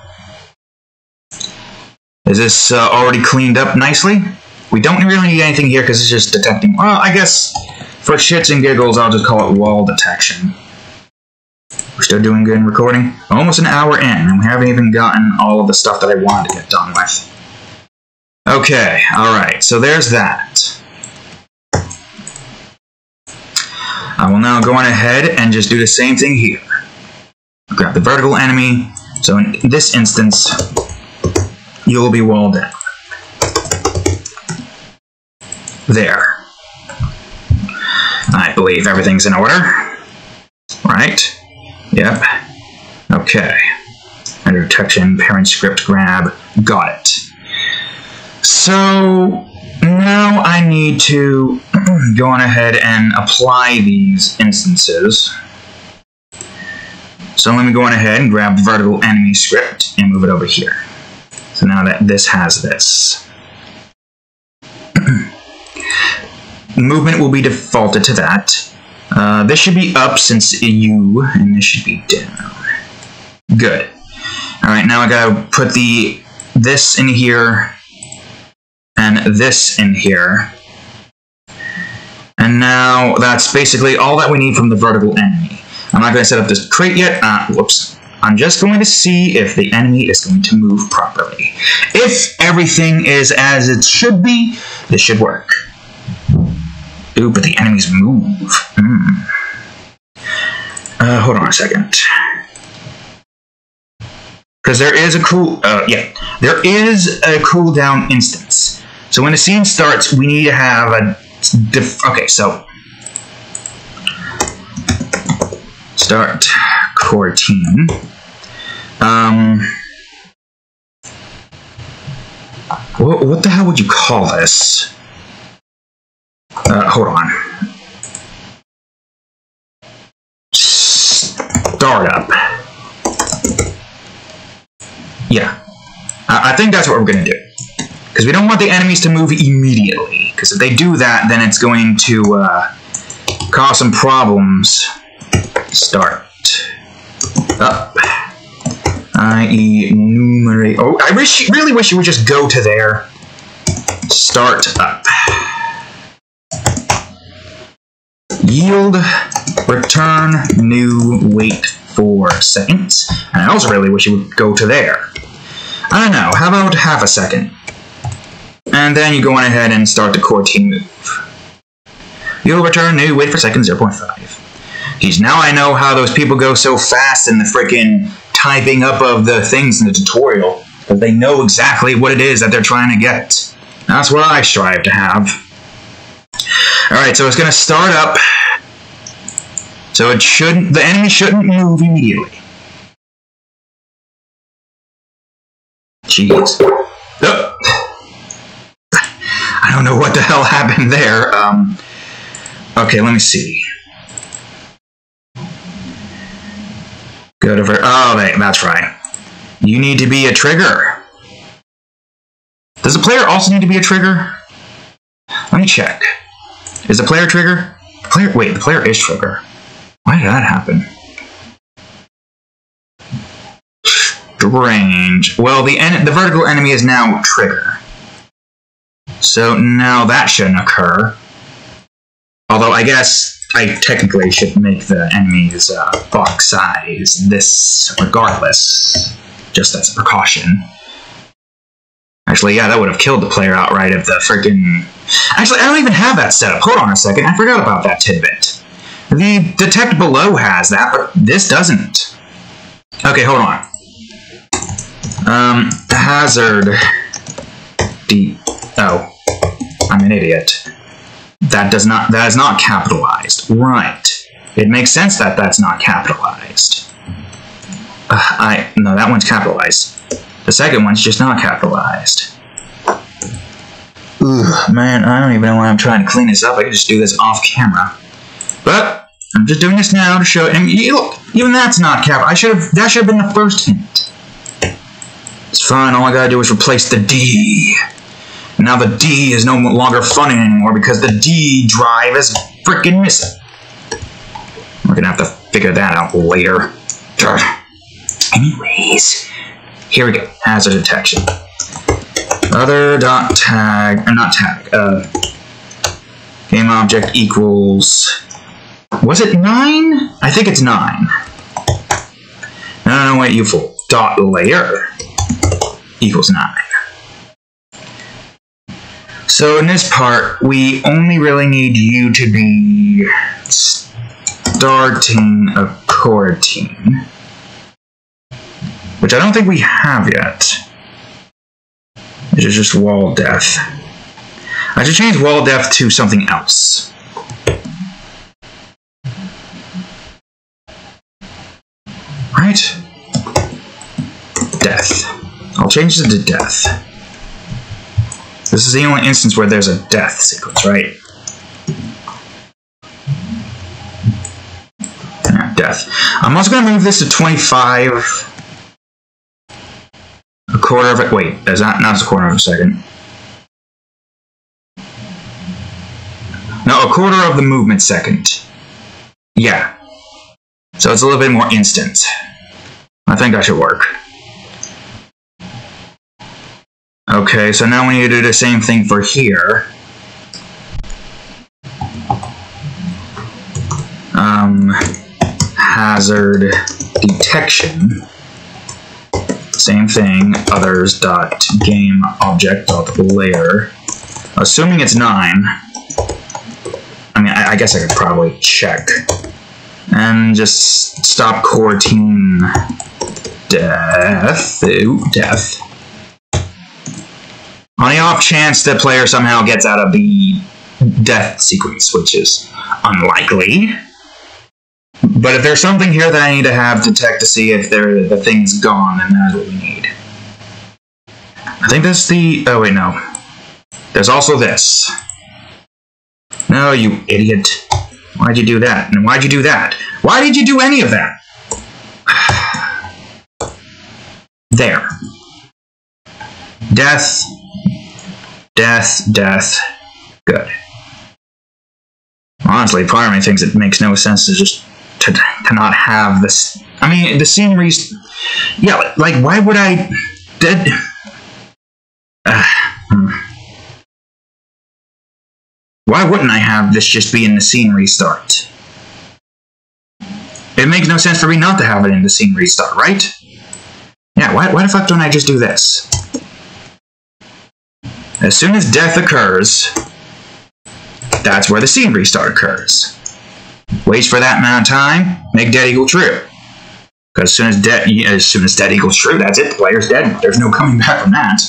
Is this already cleaned up nicely? We don't really need anything here because it's just detecting. Well, I guess for shits and giggles, I'll just call it wall detection. We're still doing good in recording. Almost an hour in, and we haven't even gotten all of the stuff that I wanted to get done with. Okay, alright, so there's that. I will now go on ahead and just do the same thing here. Grab the vertical enemy. So in this instance, you will be walled down. There. I believe everything's in order. Right. Yep. Okay. Under detection, parent script grab. Got it. So now I need to go on ahead and apply these instances. So let me go on ahead and grab the vertical enemy script and move it over here. So now that this has this. Movement will be defaulted to that. This should be up since U, and this should be down. Good. Alright, now I gotta put this in here, and this in here. And now that's basically all that we need from the vertical enemy. I'm not going to set up this crate yet. Whoops. I'm just going to see if the enemy is going to move properly. If everything is as it should be, this should work. Ooh, but the enemies move. Hold on a second. Because there is a there is a cooldown instance. So when the scene starts, we need to have a okay, so start core team. What the hell would you call this? Hold on. Startup. Yeah. I think that's what we're going to do. Because we don't want the enemies to move immediately. Because if they do that, then it's going to cause some problems. Start up. I.e. enumerate. Oh, I really wish you would just go to there. Start up. Yield. Return. New. Wait 4 seconds. And I also really wish you would go to there. I don't know. How about half a second? And then you go on ahead and start the core team move. Yield. Return. New. Wait for seconds. 0.5. Now I know how those people go so fast in the frickin' typing up of the things in the tutorial. Because they know exactly what it is that they're trying to get. That's what I strive to have. Alright, so it's going to start up. So it shouldn't, the enemy shouldn't move immediately. Jeez. Oh. I don't know what the hell happened there. Okay, let me see. Go to that's right. You need to be a trigger. Does the player also need to be a trigger? Let me check. Is the player trigger? Wait, the player is trigger. Why did that happen? Strange. Well, the vertical enemy is now trigger. So now that shouldn't occur. Although I guess I technically should make the enemy's box size this regardless, just as a precaution. Actually, yeah, that would have killed the player outright if the freaking... Actually, I don't even have that set up. Hold on a second, I forgot about that tidbit. The detect below has that, but this doesn't. Okay, hold on. Hazard... Oh, I'm an idiot. That is not capitalized. Right. It makes sense that that's not capitalized. No, that one's capitalized. The second one's just not capitalized. Ugh, man, I don't even know why I'm trying to clean this up. I could just do this off camera. But I'm just doing this now to show. And look, even that's not capitalized. That should have been the first hint. It's fine. All I gotta do is replace the D. Now the D is no longer funny anymore because the D drive is frickin' missing. We're gonna have to figure that out later. Anyways, here we go. Hazard detection. Other dot tag, or not tag. Game object equals. Was it 9? I think it's 9. No, wait, you fool. Dot layer equals 9. So in this part, we only really need you to be starting a core team, which I don't think we have yet. Which is just wall depth. I should change wall depth to something else. Right? Death. I'll change it to death. This is the only instance where there's a death sequence, right? Yeah, death. I'm also going to move this to 25. A quarter of it. Wait, is that not a quarter of a second? No, a quarter of the movement second. Yeah. So it's a little bit more instant. I think that should work. Okay, so now we need to do the same thing for here. hazard detection. Same thing, others.gameObject.layer. Assuming it's 9. I mean, I guess I could probably check. And just stop coroutine death. Ooh, death. On the off chance the player somehow gets out of the death sequence, which is unlikely. But if there's something here that I need to have detect to see if the thing's gone, then that's what we need. I think that's the... Oh, wait, no. There's also this. No, you idiot. Why'd you do that? And why'd you do that? Why did you do any of that? There. Death. Death. Death. Good. Honestly, part of me thinks it makes no sense to just... to not have this... I mean, the scene yeah, like, why would I... Why wouldn't I have this just be in the scene restart? It makes no sense for me not to have it in the scene restart, right? Yeah, why the fuck don't I just do this? As soon as death occurs, that's where the scene restart occurs. Waits for that amount of time, make dead equal true. Because as soon as dead equals true, that's it, the player's dead. There's no coming back from that.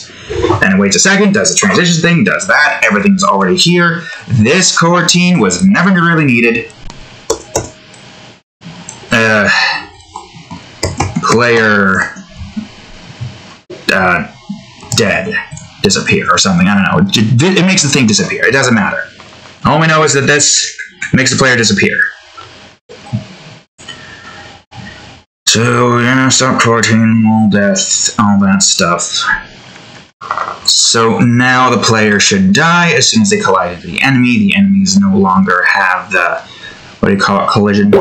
Then it waits a second, does the transition thing, does that, everything's already here. This coroutine was never really needed. Player dead, disappear or something, I don't know. It makes the thing disappear, it doesn't matter. All we know is that this makes the player disappear. So, stop coroutine, all death, all that stuff. So now the player should die as soon as they collide with the enemy. The enemies no longer have the, what do you call it, collision. But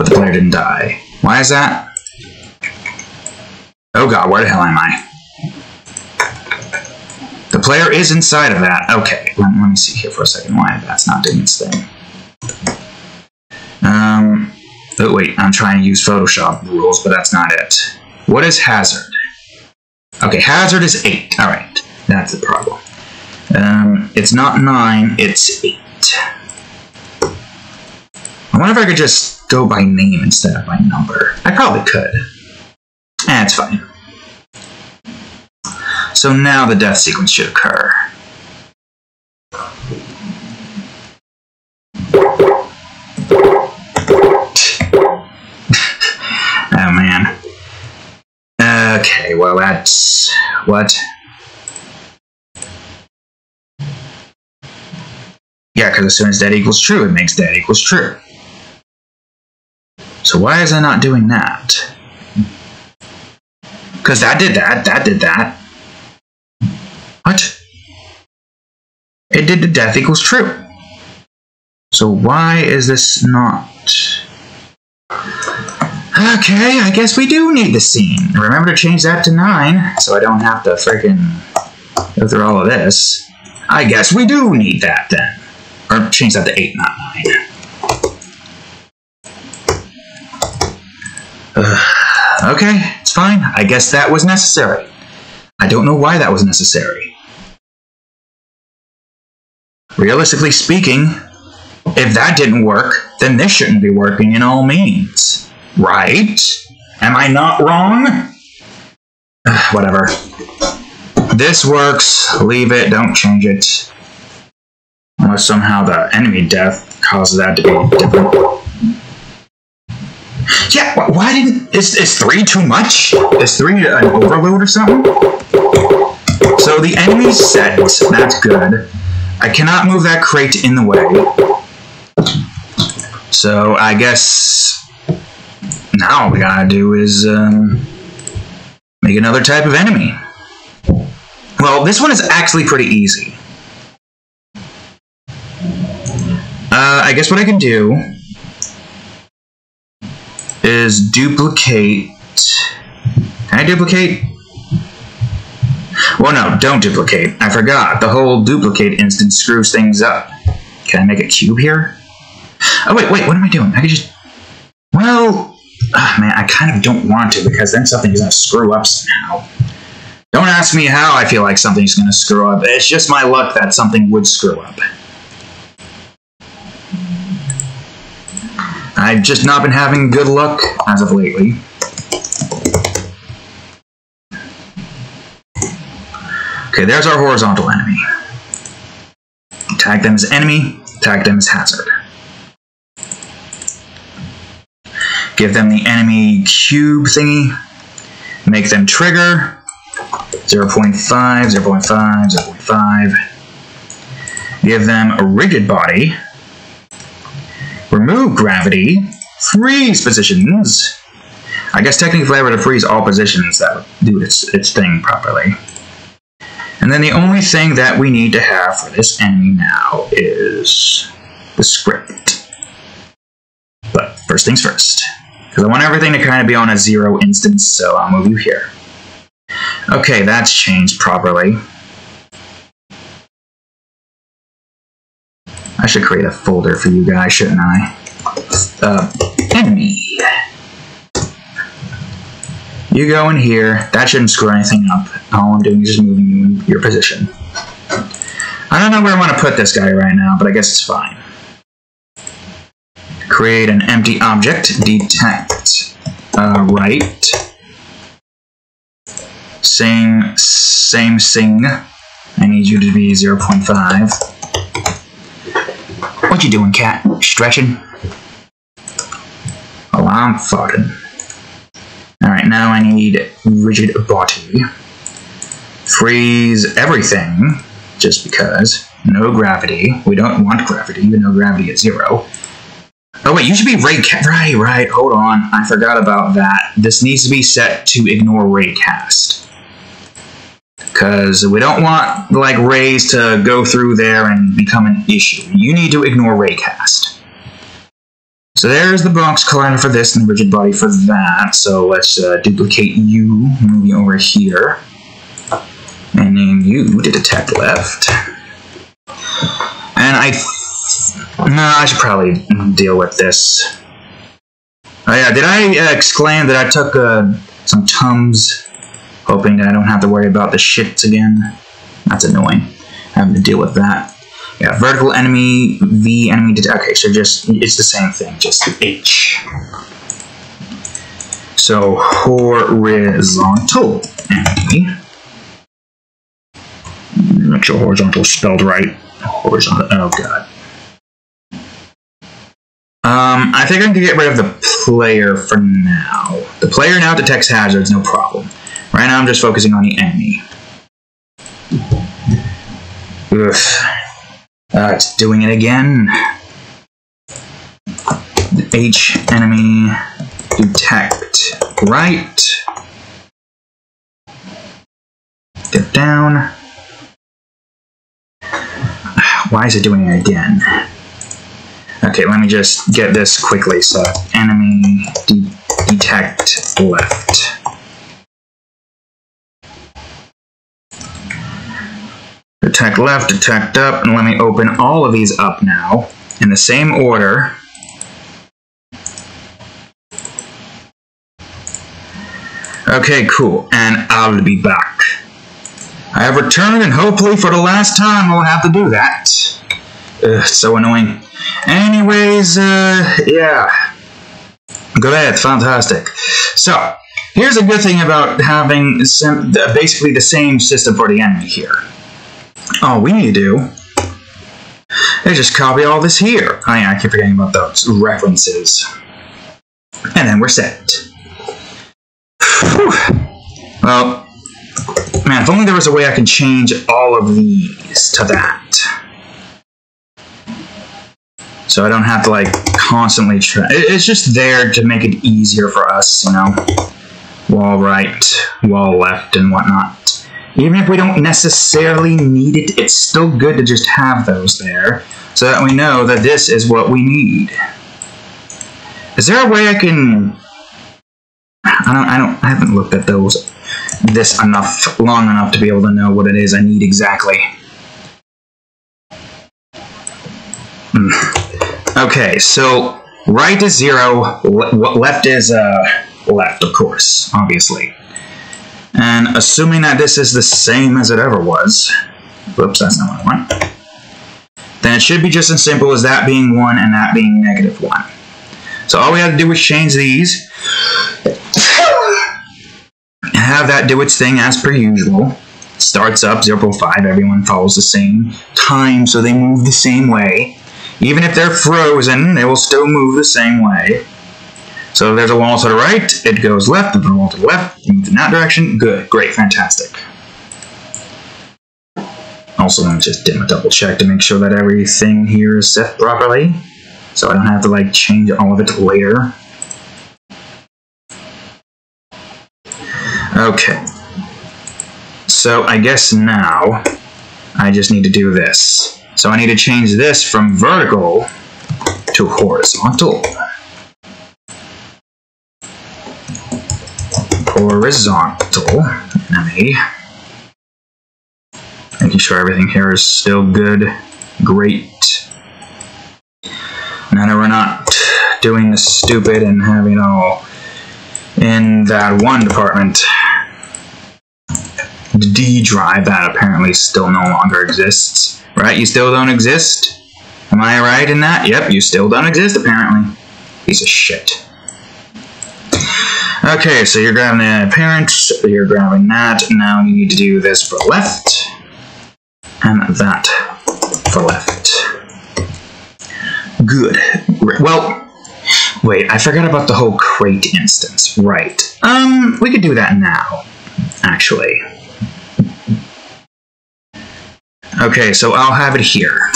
the player didn't die. Why is that? Oh god, where the hell am I? The player is inside of that. Okay, let me see here for a second why that's not doing its thing. Oh wait, I'm trying to use Photoshop rules, but that's not it. What is hazard? Okay, hazard is 8. Alright, that's the problem. It's not 9, it's 8. I wonder if I could just go by name instead of by number. I probably could. It's fine. So now the death sequence should occur. Oh man. Okay, well that's... what? Yeah, because as soon as dead equals true, it makes dead equals true. So why is I not doing that? Because that did that, that did that. What? It did the death equals true. So why is this not... Okay, I guess we do need the scene. Remember to change that to 9, so I don't have to freaking go through all of this. I guess we do need that then. Or change that to 8, not 9. Okay, it's fine. I guess that was necessary. I don't know why that was necessary. Realistically speaking, if that didn't work, then this shouldn't be working in all means. Right? Am I not wrong? Whatever. This works. Leave it. Don't change it. Unless somehow the enemy death causes that to be different. Yeah, why didn't... Is 3 too much? Is 3 an overload or something? So the enemy's set. That's good. I cannot move that crate in the way. So I guess... now all we gotta do is make another type of enemy. Well, this one is actually pretty easy. I guess what I can do is duplicate... Can I duplicate? Well, no, don't duplicate. I forgot. The whole duplicate instance screws things up. Can I make a cube here? Oh, wait, what am I doing? I could just... Well... man, I kind of don't want to, because then something is going to screw up somehow. Don't ask me how I feel like something's going to screw up. It's just my luck that something would screw up. I've just not been having good luck as of lately. Okay, there's our horizontal enemy. Tag them as enemy, tag them as hazard. Give them the enemy cube thingy. Make them trigger. 0.5, 0.5, 0.5. Give them a rigid body. Remove gravity. Freeze positions. I guess technically if I were to freeze all positions, that would do its thing properly. And then the only thing that we need to have for this enemy now is the script. But first things first. Because I want everything to kind of be on a 0 instance, so I'll move you here. Okay, that's changed properly. I should create a folder for you guys, shouldn't I? Enemy. You go in here. That shouldn't screw anything up. All I'm doing is just moving you in your position. I don't know where I want to put this guy right now, but I guess it's fine. Create an empty object. Detect right. Same sing. I need you to be 0.5. What you doing, cat? Stretching? Oh, I'm farting. Alright, now I need rigid body. Freeze everything, just because. No gravity. We don't want gravity, even though gravity is 0. Oh wait, you should be raycast. Right, hold on. I forgot about that. This needs to be set to ignore raycast. Because we don't want, like, rays to go through there and become an issue. You need to ignore raycast. So there's the box collider for this and the rigid body for that. So let's duplicate you, move you over here, and name you to detect left. And I should probably deal with this. Oh yeah, did I exclaim that I took some Tums, hoping that I don't have to worry about the shits again? That's annoying, having to deal with that. Yeah, vertical enemy, V enemy detect. Okay, so just, it's the same thing, just H. So, horizontal enemy. Make sure horizontal is spelled right. Horizontal, oh god. I think I can get rid of the player for now. The player now detects hazards, no problem. Right now I'm just focusing on the enemy. Ugh. It's doing it again. H enemy detect right. Get down. Why is it doing it again? Okay, let me just get this quickly. So enemy detect left. Detect left, detect up, and let me open all of these up now in the same order. Okay, cool, and I'll be back. I have returned, and hopefully for the last time I'll have to do that. Ugh, so annoying. Anyways, yeah. Great, fantastic. So, here's a good thing about having basically the same system for the enemy here. All we need to do is just copy all this here. I keep forgetting about those references. And then we're set. Whew. Well, man, if only there was a way I can change all of these to that. So I don't have to, like, constantly try. It's just there to make it easier for us, you know. Wall right, wall left, and whatnot. Even if we don't necessarily need it, it's still good to just have those there, so that we know that this is what we need. Is there a way I can... I haven't looked at those. this long enough to be able to know what it is I need exactly. Okay, so right is 0, left is left, of course, obviously. And assuming that this is the same as it ever was, whoops, that's not what I want, then it should be just as simple as that being 1 and that being -1. So all we have to do is change these, have that do its thing as per usual. Starts up 0.5, everyone follows the same time, so they move the same way. Even if they're frozen, they will still move the same way. So if there's a wall to the right, it goes left. If there's a wall to the left, it moves in that direction. Good, great, fantastic. Also, let me just double check to make sure that everything here is set properly, so I don't have to like change all of it later. Okay. So I guess now I just need to do this. So I need to change this from vertical to horizontal. Horizontal enemy. Making sure everything here is still good. Great. Now that we're not doing the stupid and having it all in that one department. The D drive that apparently still no longer exists. Right? You still don't exist? Am I right in that? Yep, you still don't exist apparently. Piece of shit. Okay, so you're grabbing the parent, you're grabbing that, now you need to do this for left, and that for left. Good. Well, wait, I forgot about the whole crate instance. Right. We could do that now, actually. Okay, so I'll have it here.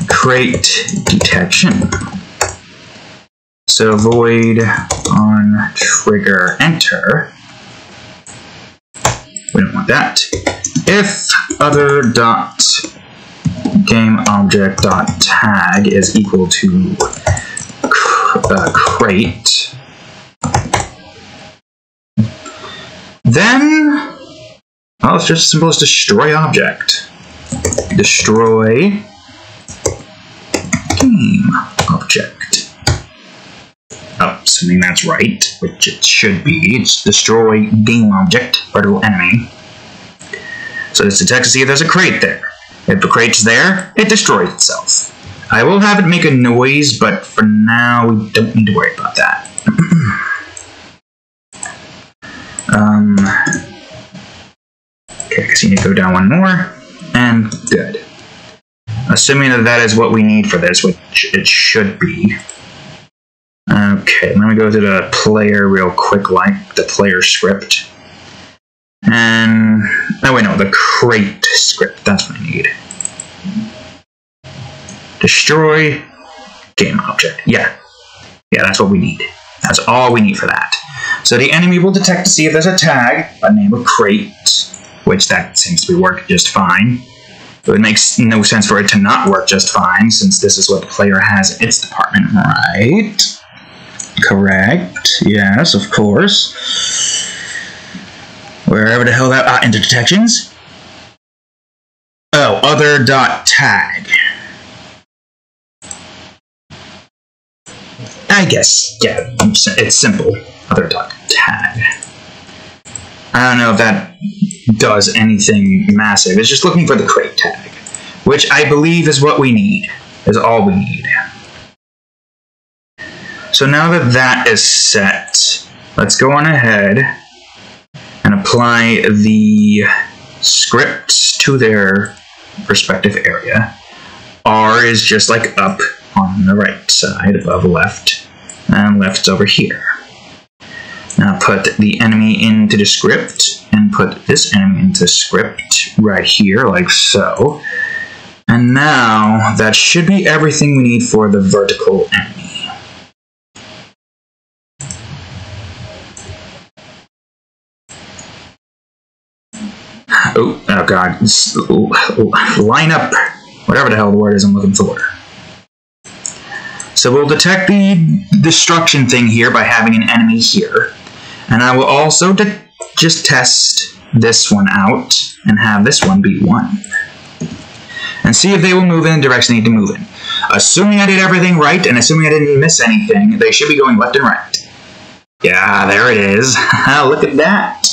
Crate detection. So void on trigger enter. We don't want that. If other dot game object dot tag is equal to crate, then it's just as simple as destroy object. Destroy game object. Assuming that's right, which it should be. It's destroy game object, vertical enemy. So this detects to see if there's a crate there. If the crate's there, it destroys itself. I will have it make a noise, but for now, we don't need to worry about that. Okay, I guess you need to go down one more, and good. Assuming that that is what we need for this, which it should be. Okay, let me go to the player real quick, like the player script. And, oh wait, no, the crate script, that's what I need. Destroy game object, yeah, that's what we need. That's all we need for that. So the enemy will detect to see if there's a tag by the name of crate, which that seems to be working just fine. It makes no sense for it to not work just fine, since this is what the player has in its department, right? Correct. Yes, of course. Wherever the hell that... into detections. Oh, other dot tag. I guess, yeah, it's simple. Other dot tag. I don't know if that does anything massive. It's just looking for the crate tag, which I believe is what we need. Is all we need. So now that that is set, let's go on ahead and apply the scripts to their respective area. R is just like up on the right side above left, and left's over here. Now put the enemy into the script, and put this enemy into the script right here, like so. And now that should be everything we need for the vertical enemy. Oh god, line up, whatever the hell the word is I'm looking for. So we'll detect the destruction thing here by having an enemy here. And I will also just test this one out and have this one be 1. And see if they will move in the direction they need to move in. Assuming I did everything right, and assuming I didn't miss anything, they should be going left and right. Yeah, there it is. Look at that.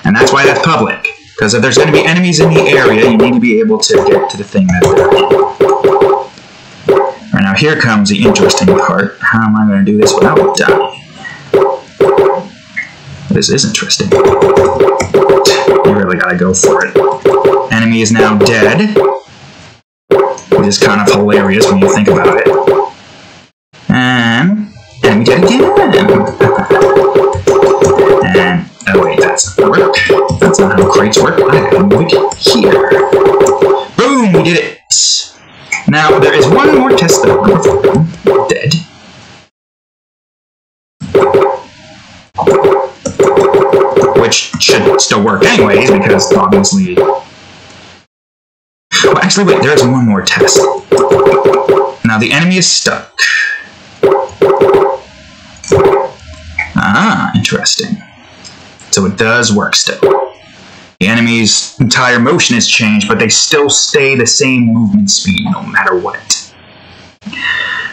And that's why that's public. Because if there's going to be enemies in the area, you need to be able to get to the thing that they're in. Alright, now here comes the interesting part. How am I going to do this without dying? This is interesting. You really gotta go for it. Enemy is now dead. Which is kind of hilarious when you think about it. And enemy dead again. And oh wait, that's not work. That's not how crates work. I gotta move it here. Boom! We did it. Now there is one more test that I want to perform. Dead. Which should still work anyways, because obviously... Well, actually, wait, there's one more test. Now, the enemy is stuck. Ah, interesting. So it does work still. The enemy's entire motion has changed, but they still stay the same movement speed no matter what.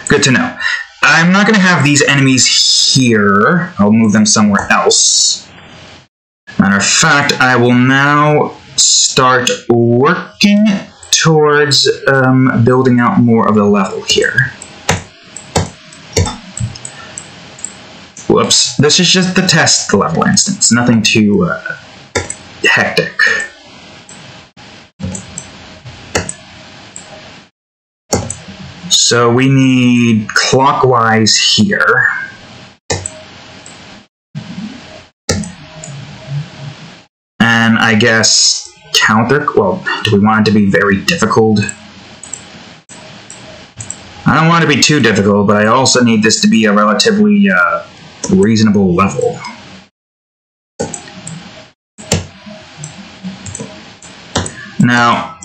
Good to know. I'm not going to have these enemies here. I'll move them somewhere else. Matter of fact, I will now start working towards building out more of the level here. Whoops. This is just the test level instance. Nothing too hectic. So we need clockwise here. And I guess counter... Well, do we want it to be very difficult? I don't want it to be too difficult, but I also need this to be a relatively reasonable level. Now,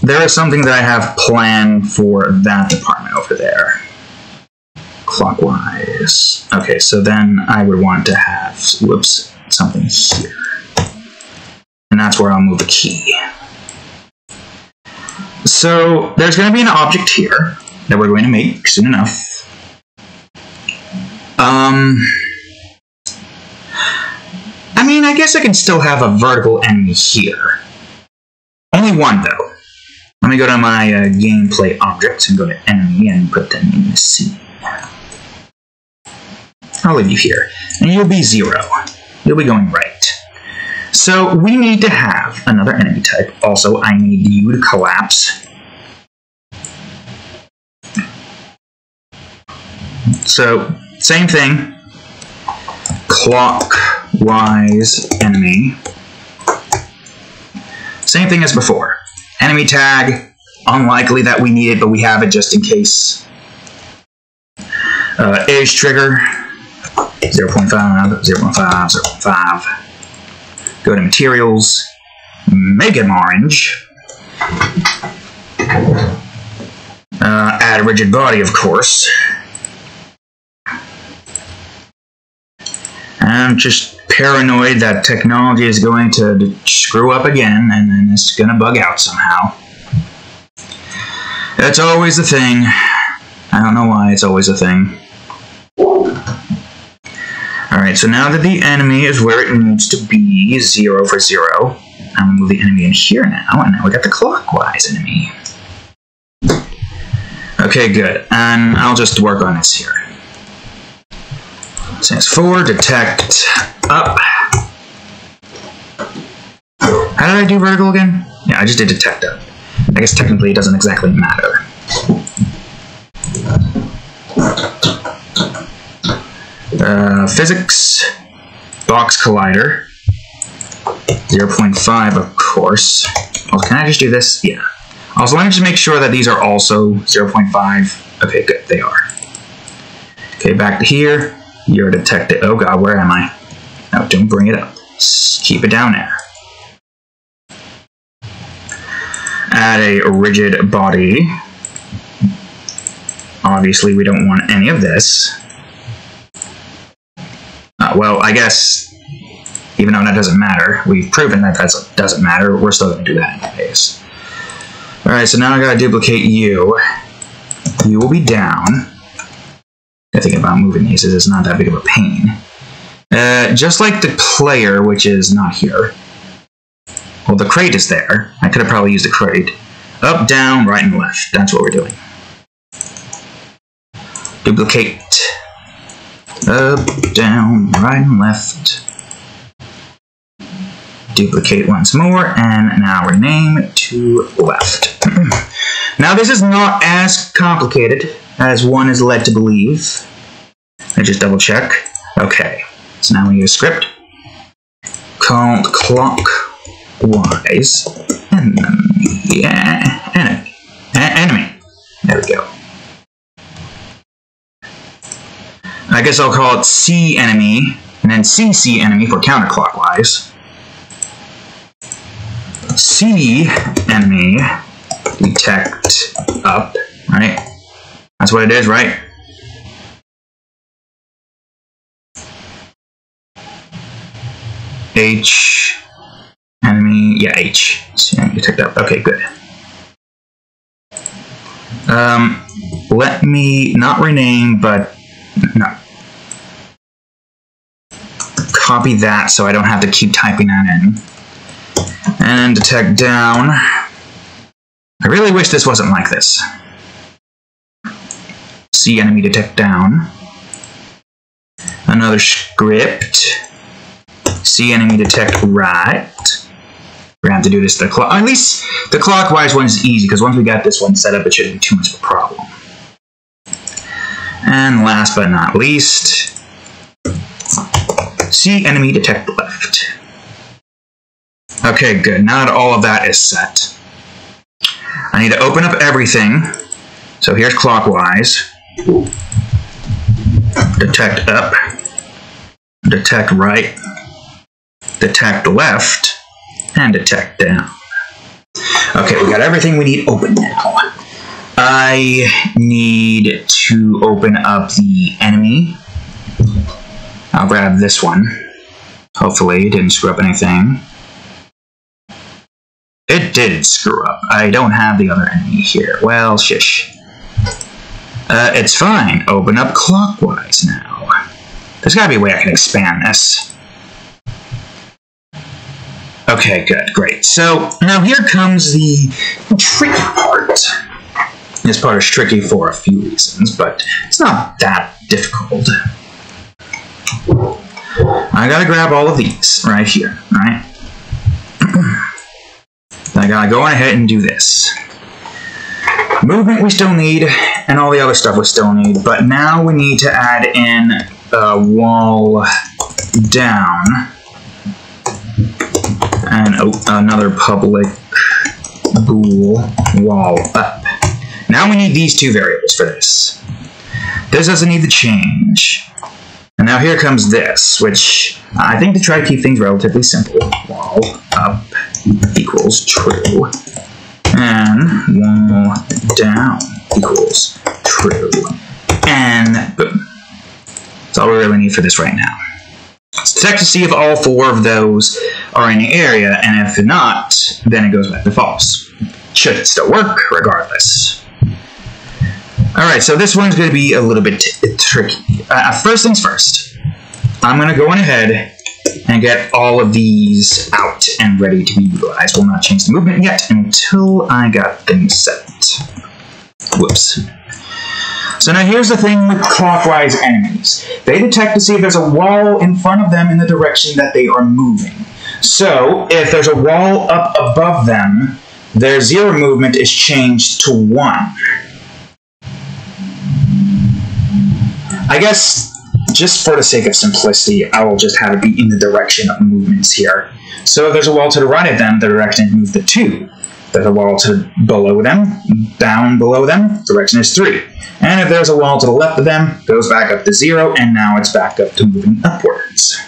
there is something that I have planned for that department over there. Clockwise. Okay, so then I would want to have, whoops, something here. And that's where I'll move a key. So there's going to be an object here that we're going to make soon enough. I mean, I guess I can still have a vertical enemy here. Only one, though. Let me go to my gameplay objects and go to enemy and put them in the scene. I'll leave you here. And you'll be 0. You'll be going right. So we need to have another enemy type. Also, I need you to collapse. So, same thing. Clockwise enemy. Same thing as before. Enemy tag. Unlikely that we need it, but we have it just in case. Age trigger. 0.5, 0.5, 0.5. Go to materials, make them orange. Add a rigid body, of course. I'm just paranoid that technology is going to screw up again, and then it's going to bug out somehow. That's always the thing. I don't know why it's always a thing. Alright, so now that the enemy is where it needs to be, 0 for 0, I'm going to move the enemy in here now, and now we got the clockwise enemy. Okay, good. And I'll just work on this here. Stands 4, detect, up. How did I do vertical again? Yeah, I just did detect up. I guess technically it doesn't exactly matter. Physics, box collider, 0.5 of course. Oh, can I just do this? Yeah. Also, let me just make sure that these are also 0.5. Okay, good, they are. Okay, back to here. You're detected. Oh god, where am I? No, don't bring it up. Just keep it down there. Add a rigid body. Obviously, we don't want any of this. Well, I guess... Even though that doesn't matter. We've proven that that doesn't matter. We're still going to do that anyways. Alright, so now I gotta duplicate you. You will be down. I think about moving these, it's not that big of a pain. Just like the player, which is not here. Well, the crate is there. I could have probably used the crate. Up, down, right, and left. That's what we're doing. Duplicate. Up, down, right, and left. Duplicate once more, and now rename to left. Now this is not as complicated as one is led to believe. I just double check. Okay, so now we use a script called clockwise enemy. There we go. I guess I'll call it C enemy, and then CC enemy for counterclockwise. C enemy detect up, right? That's what it is, right? H enemy, yeah, H. C enemy detect up. Okay, good. Let me not rename, but no. Copy that so I don't have to keep typing that in. And detect down. I really wish this wasn't like this. C enemy detect down. Another script. C enemy detect right. We're gonna have to do this at least the clockwise one is easy, because once we got this one set up, it shouldn't be too much of a problem. And last but not least, C enemy detect left. Okay, good. Now that all of that is set, I need to open up everything. So here's clockwise. Detect up. Detect right. Detect left. And detect down. Okay, we got everything we need open now. I need to open up the enemy. I'll grab this one. Hopefully it didn't screw up anything. It did screw up. I don't have the other enemy here. Well, shish. It's fine. Open up clockwise now. There's gotta be a way I can expand this. Okay, good, great. So, now here comes the tricky part. This part is tricky for a few reasons, but it's not that difficult. I gotta grab all of these right here, right? I gotta go on ahead and do this. Movement we still need, and all the other stuff we still need, but now we need to add in a wall down, and another public bool wall up. Now we need these two variables for this. This doesn't need to change. And now here comes this, which I think to try to keep things relatively simple. Wall up equals true. And wall down equals true. And boom. That's all we really need for this right now. Let's check to see if all four of those are in the area, and if not, then it goes back to false. Should it still work, regardless. Alright, so this one's going to be a little bit tricky. First things first, I'm going to go on ahead and get all of these out and ready to be utilized. We'll not change the movement yet until I got things set. Whoops. So now here's the thing with clockwise enemies. They detect to see if there's a wall in front of them in the direction that they are moving. So if there's a wall up above them, their 0 movement is changed to 1. I guess, just for the sake of simplicity, I will just have it be in the direction of movements here. So if there's a wall to the right of them, the direction is move to 2. If there's a wall to below them, down below them, direction is 3. And if there's a wall to the left of them, it goes back up to 0, and now it's back up to moving upwards.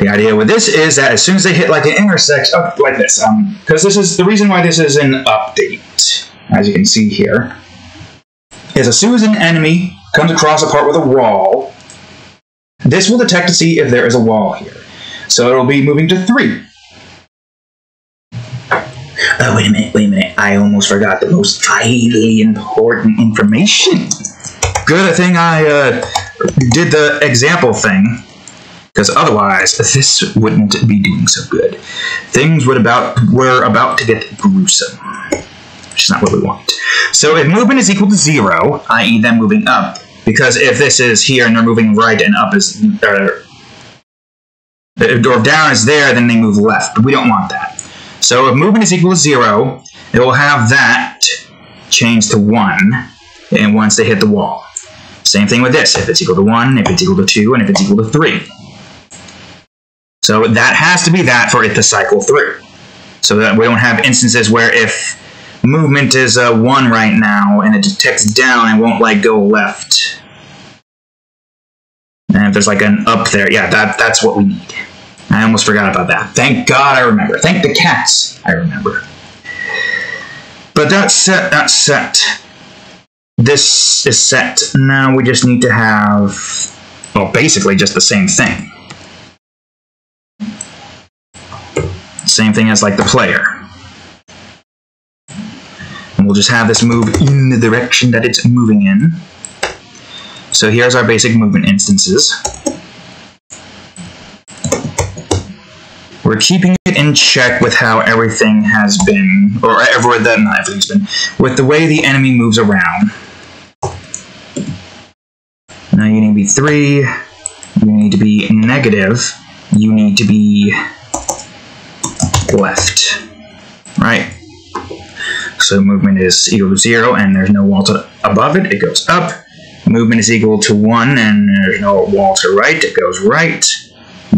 The idea with this is that as soon as they hit like an intersection, like this, because this is the reason why this is an update, as you can see here, is as soon as an enemy comes across a part with a wall, This will detect to see if there is a wall here. So it'll be moving to 3. Oh, wait a minute. I almost forgot the most vitally important information. Good thing I did the example thing, because otherwise this wouldn't be doing so good. Things were about to get gruesome, which is not what we want. So if movement is equal to 0, i.e. them moving up, because if this is here and they're moving right and up is, or down is there, then they move left, but we don't want that. So if movement is equal to 0, it will have that change to 1, and once they hit the wall. Same thing with this, if it's equal to 1, if it's equal to 2, and if it's equal to 3. So that has to be that for it to cycle through. So that we don't have instances where if movement is 1 right now, and it detects down, it won't like go left. And if there's like an up there, yeah, that's what we need. I almost forgot about that. Thank God I remember. Thank the cats I remember. But that's set. This is set. Now we just need to have, well, basically just the same thing. Same thing as like the player. And we'll just have this move in the direction that it's moving in. So here's our basic movement instances. We're keeping it in check with how everything has been, or not everything's been, with the way the enemy moves around. Now you need to be 3, you need to be negative, you need to be left, right? So movement is equal to 0 and there's no wall to above it, it goes up. Movement is equal to 1 and there's no wall to right, it goes right.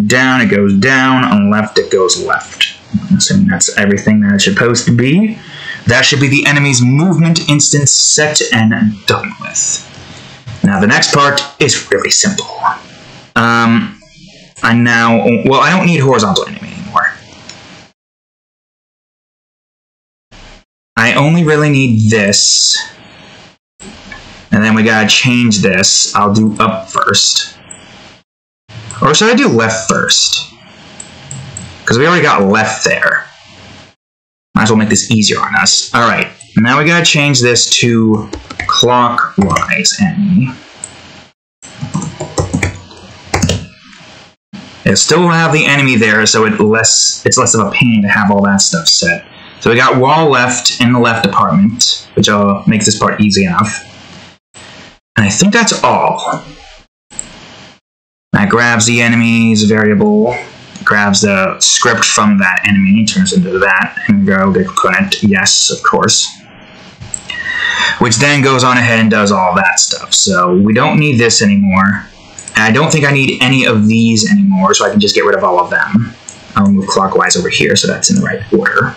Down, it goes down, on left, it goes left. Assuming that's everything that it's supposed to be. That should be the enemy's movement instance set and done with. Now the next part is really simple. I don't need horizontal enemy anymore. I only really need this. And then we gotta change this. I'll do up first. Or should I do left first? Because we already got left there. Might as well make this easier on us. Alright, now we gotta change this to clockwise enemy. It still will have the enemy there, so it's less of a pain to have all that stuff set. So we got wall left in the left department, which makes this part easy enough. And I think that's all. That grabs the enemy's variable, grabs the script from that enemy, turns into that, and go to connect, yes, of course. Which then goes on ahead and does all that stuff. So we don't need this anymore. And I don't think I need any of these anymore, so I can just get rid of all of them. I'll move clockwise over here, so that's in the right order.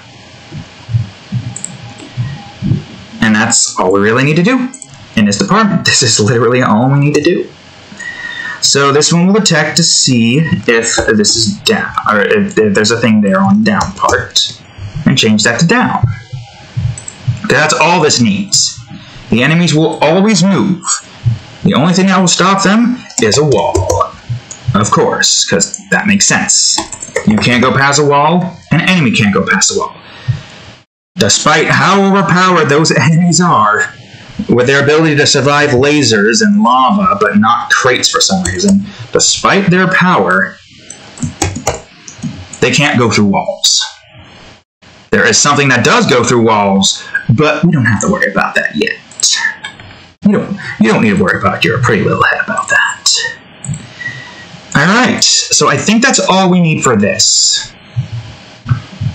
And that's all we really need to do in this department. This is literally all we need to do. So this one will detect to see if this is down, or if there's a thing there on down part, and change that to down. That's all this needs. The enemies will always move. The only thing that will stop them is a wall. Of course, because that makes sense. You can't go past a wall, an enemy can't go past a wall. Despite how overpowered those enemies are, with their ability to survive lasers and lava, but not crates for some reason, despite their power, they can't go through walls. There is something that does go through walls, but we don't have to worry about that yet. You don't need to worry about your pretty little head about that. Alright, so I think that's all we need for this.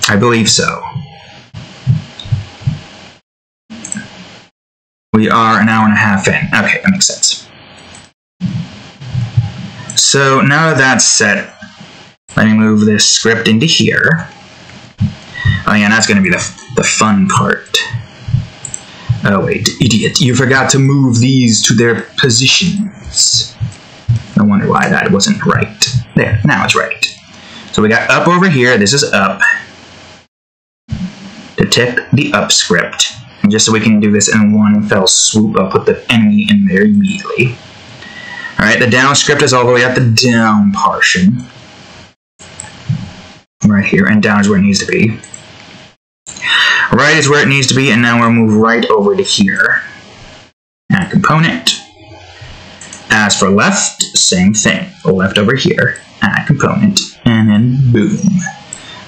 I believe so. We are an hour and a half in. Okay, that makes sense. So now that that's set, let me move this script into here. Oh yeah, that's going to be the fun part. Oh wait, idiot, you forgot to move these to their positions. I wonder why that wasn't right. There, now it's right. So we got up over here, this is up. Detect the up script. And just so we can do this in one fell swoop, I'll put the enemy in there immediately. Alright, the down script is all the way at the down portion. Right here, and down is where it needs to be. Right is where it needs to be, and now we'll move right over to here. Add component. As for left, same thing. Left over here, add component, and then boom.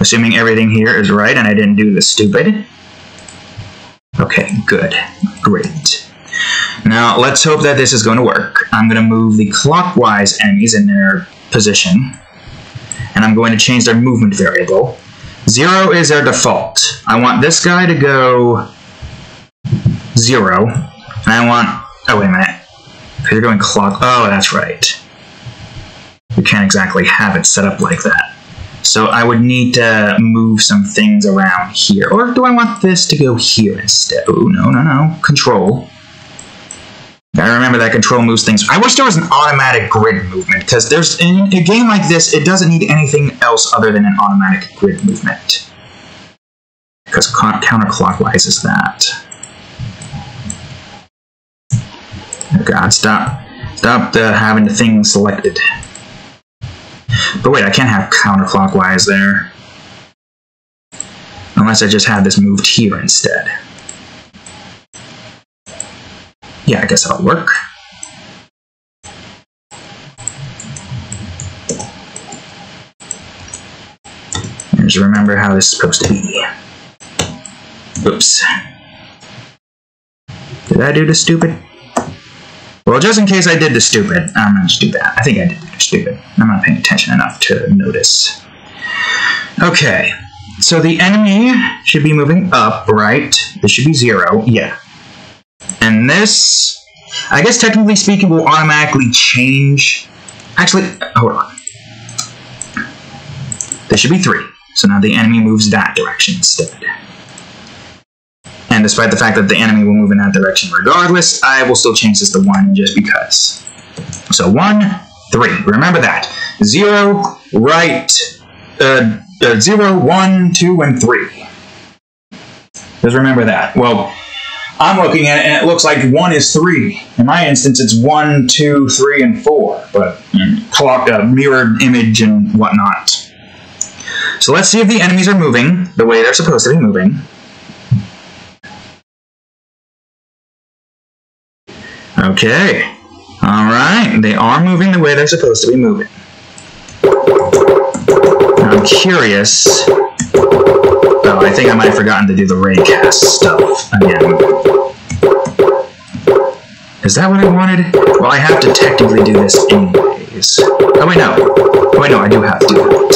Assuming everything here is right and I didn't do the stupid. Okay, good. Great. Now, let's hope that this is going to work. I'm going to move the clockwise enemies in their position, and I'm going to change their movement variable. 0 is their default. I want this guy to go 0, and I want... Oh, wait a minute. Because you're going clock... Oh, that's right. You can't exactly have it set up like that. So I would need to move some things around here. Or do I want this to go here instead? Oh, no, no, no. Control. Gotta remember that control moves things. I wish there was an automatic grid movement, because there's in a game like this, it doesn't need anything else other than an automatic grid movement. Because counterclockwise is that. Oh god, stop having the thing selected. But wait, I can't have counterclockwise there. Unless I just have this moved here instead. Yeah, I guess that'll work. Just remember how this is supposed to be. Oops. Did I do the stupid? Well, just in case I did the stupid, I'm going to just do that. I think I did the stupid. I'm not paying attention enough to notice. Okay, so the enemy should be moving up, right? This should be 0, yeah. And this, I guess technically speaking, will automatically change. Actually, hold on. This should be 3. So now the enemy moves that direction instead. And despite the fact that the enemy will move in that direction regardless, I will still change this to 1 just because. So 1, 3. Remember that. 0, right, 0, 1, 2, and 3. Just remember that. Well, I'm looking at it and it looks like 1 is 3. In my instance, it's 1, 2, 3, and 4. But clock a mirrored image and whatnot. So let's see if the enemies are moving the way they're supposed to be moving. Okay. Alright, they are moving the way they're supposed to be moving. I'm curious. Oh, I think I might have forgotten to do the raycast stuff again. Is that what I wanted? Well, I have to technically do this anyways. Oh, wait, no. Oh, wait, no, I do have to do that.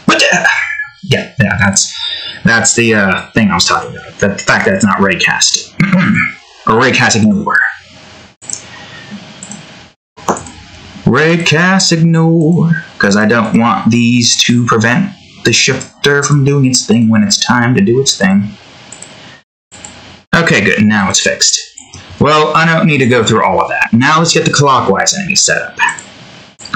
But, yeah, that's the thing I was talking about. The fact that it's not raycast. Or raycast ignore. Raycast ignore, because I don't want these to prevent the shifter from doing its thing when it's time to do its thing. Okay, good. Now it's fixed. Well, I don't need to go through all of that. Now let's get the clockwise enemies set up.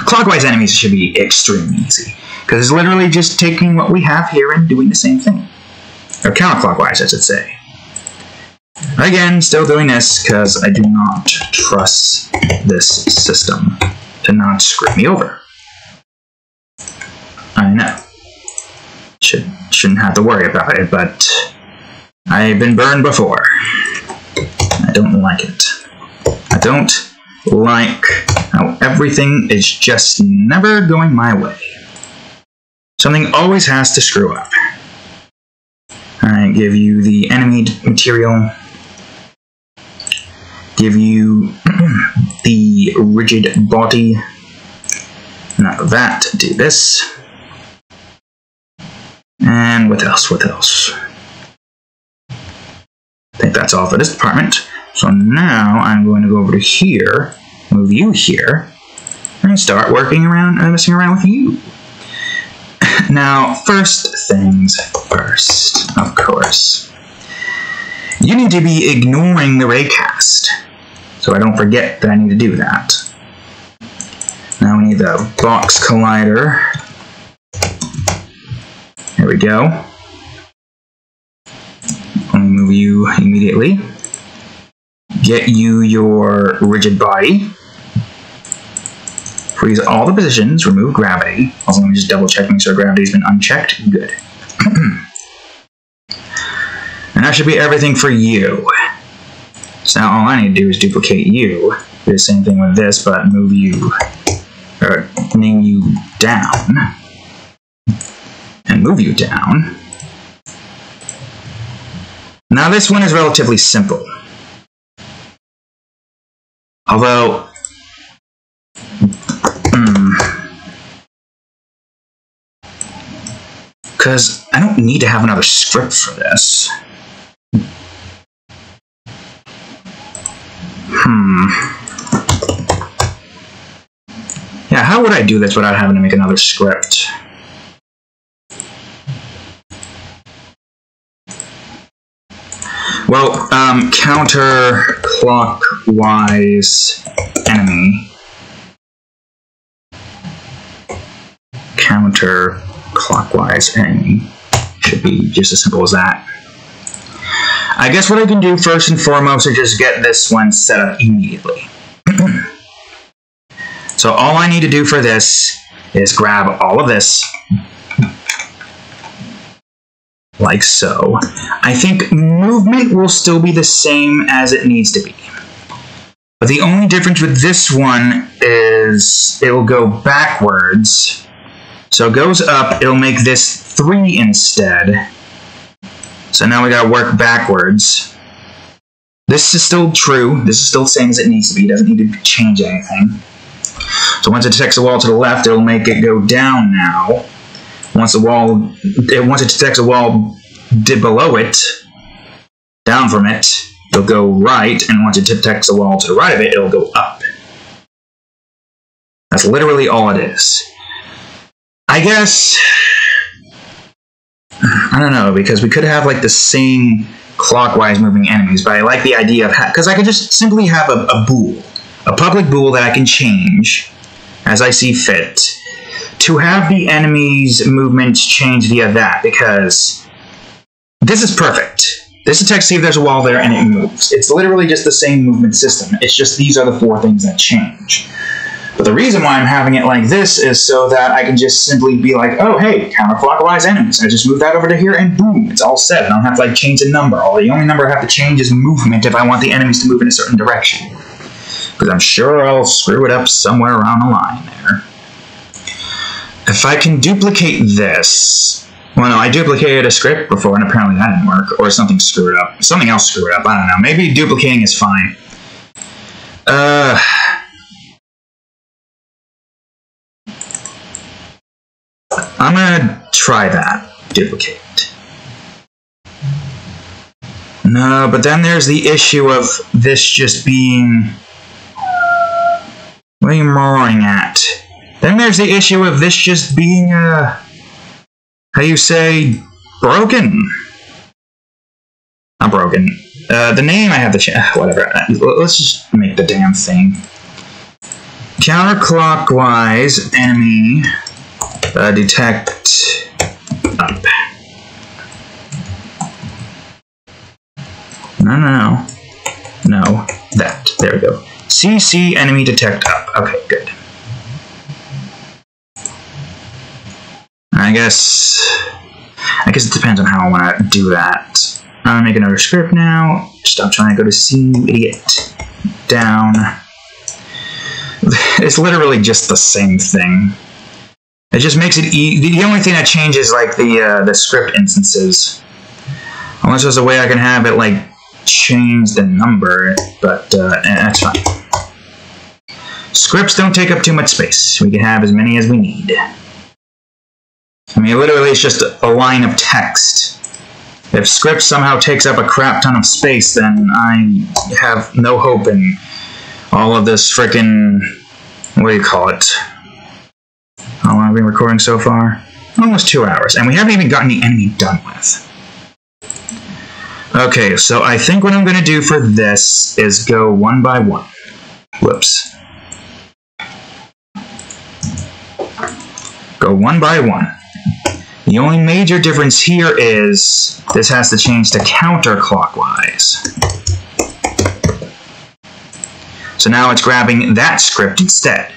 Clockwise enemies should be extremely easy, because it's literally just taking what we have here and doing the same thing. Or counterclockwise, I should say. Again, still doing this because I do not trust this system to not screw me over. I know. Shouldn't have to worry about it, but I've been burned before. I don't like it. I don't like how everything is just never going my way. Something always has to screw up. Alright, give you the enemy material. Give you the rigid body. Now that, do this. And what else? What else? I think that's all for this department. So now I'm going to go over to here, move you here, and start working around and messing around with you. Now, first things first, of course. You need to be ignoring the raycast, so I don't forget that I need to do that. Now we need the box collider. There we go. Let me move Move you immediately. Get you your rigid body. Freeze all the positions. Remove gravity. Also, let me just double check, make sure gravity's been unchecked. Good. And that should be everything for you. So now all I need to do is duplicate you. Do the same thing with this, but move you, or bring you down. And move you down. Now this one is relatively simple. Although, because I don't need to have another script for this. Yeah, how would I do this without having to make another script? Well, counterclockwise enemy. Counterclockwise enemy. Should be just as simple as that. I guess what I can do first and foremost is just get this one set up immediately. So all I need to do for this is grab all of this, like so. I think movement will still be the same as it needs to be. But the only difference with this one is it will go backwards. So it goes up, it'll make this 3 instead. So now we gotta work backwards. This is still true. This is still the same as it needs to be. It doesn't need to change anything. So once it detects a wall to the left, it'll make it go down now. Once it detects a wall below it, down from it, it'll go right, and once it detects a wall to the right of it, it'll go up. That's literally all it is. I guess, I don't know, because we could have like the same clockwise moving enemies, but I like the idea of, because I could just simply have a bool, a public bool that I can change as I see fit, to have the enemy's movements change via that, because this is perfect. This detects see if there's a wall there and it moves. It's literally just the same movement system. It's just these are the 4 things that change. But the reason why I'm having it like this is so that I can just simply be like, oh, hey, counterclockwise enemies. I just move that over to here and boom, it's all set. I don't have to like change a number. The only number I have to change is movement if I want the enemies to move in a certain direction. Because I'm sure I'll screw it up somewhere around the line there. If I can duplicate this... Well, no, I duplicated a script before and apparently that didn't work. Or something screwed up. Something else screwed up. I don't know. Maybe duplicating is fine. I'm gonna try that. Duplicate. No, but then there's the issue of this just being... What are you roaring at? Then there's the issue of this just being, how you say, broken. Not broken. The name I have to change. Whatever. Let's just make the damn thing. Counterclockwise enemy detect up. No. No, that. There we go. CC enemy detect up. Okay, good. I guess it depends on how I want to do that. I'm gonna make another script now. Stop trying to go to C, you idiot. Down. It's literally just the same thing. It just makes it the only thing that changes like the script instances. Unless there's a way I can have it like change the number, but that's fine. Scripts don't take up too much space. We can have as many as we need. I mean, literally it's just a line of text. If script somehow takes up a crap ton of space, then I have no hope in all of this frickin', what do you call it? How long have we been recording so far? Almost 2 hours, and we haven't even gotten the enemy done with. Okay, so I think what I'm going to do for this is go one by one. Whoops. Go one by one. The only major difference here is this has to change to counterclockwise. So now it's grabbing that script instead.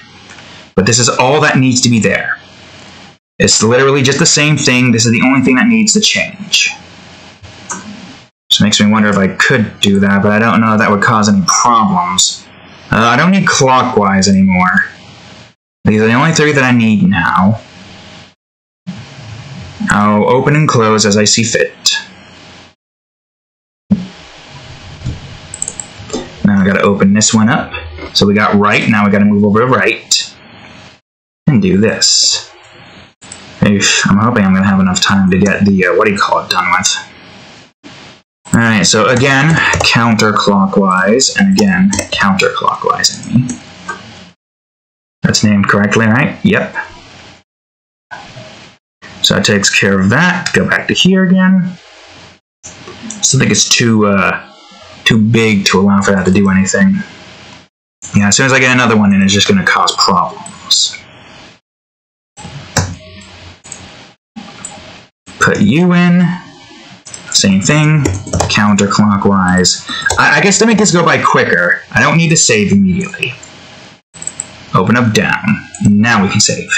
But this is all that needs to be there. It's literally just the same thing. This is the only thing that needs to change. Which makes me wonder if I could do that, but I don't know if that would cause any problems. I don't need clockwise anymore. These are the only three that I need now. I'll open and close as I see fit. Now I gotta open this one up. So we got right, now we gotta move over to right. And do this. I'm hoping I'm gonna have enough time to get the, done with. Alright, so again, counterclockwise, and again, counterclockwise enemy. That's named correctly, right? Yep. So that takes care of that. Go back to here again. Still think it's too big to allow for that to do anything. Yeah, as soon as I get another one in, it's just going to cause problems. Put you in. Same thing. Counterclockwise. I guess to make this go by quicker, I don't need to save immediately. Open up down. Now we can save.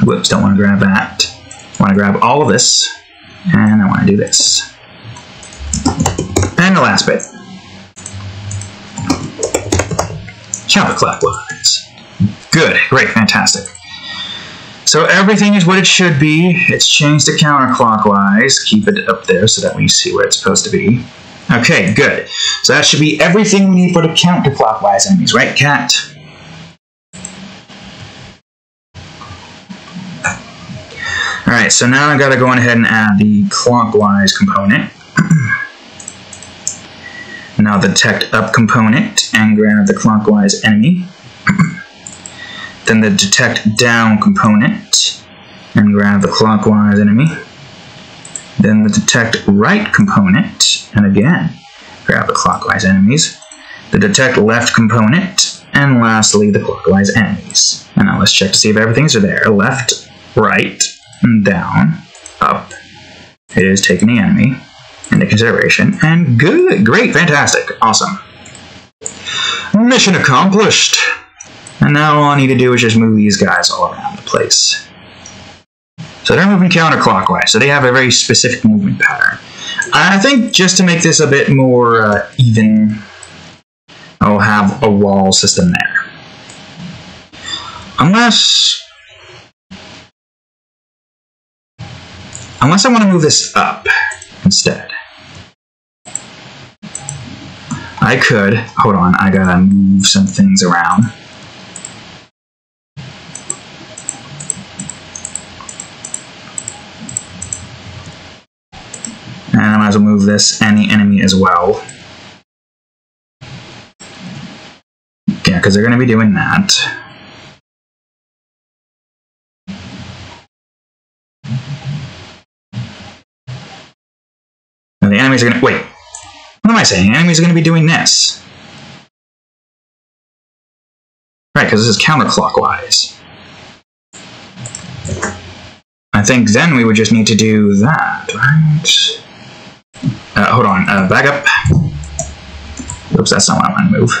Whoops, don't want to grab that. I want to grab all of this, and I want to do this. And the last bit. Counterclockwise. Good, great, fantastic. So everything is what it should be. It's changed to counterclockwise. Keep it up there so that we see where it's supposed to be. Okay, good. So that should be everything we need for the counterclockwise enemies, right, Cat? Alright, so now I've got to go on ahead and add the clockwise component. Now the detect up component and grab the clockwise enemy. Then the detect down component and grab the clockwise enemy. Then the detect right component and again grab the clockwise enemies. The detect left component and lastly the clockwise enemies. And now let's check to see if everything's there. Left, right, and down, up. It is taking the enemy into consideration, and good, great, fantastic, awesome. Mission accomplished. And now all I need to do is just move these guys all around the place. So they're moving counterclockwise, so they have a very specific movement pattern. I think just to make this a bit more even, I'll have a wall system there. Unless I want to move this up instead. I could. Hold on, I gotta move some things around. And I might as well move this and the enemy as well. Yeah, because they're going to be doing that. And the enemies are going to... Wait. What am I saying? The enemies are going to be doing this. Right, because this is counterclockwise. I think then we would just need to do that, right? Hold on, back up. Oops, that's not what I want to move.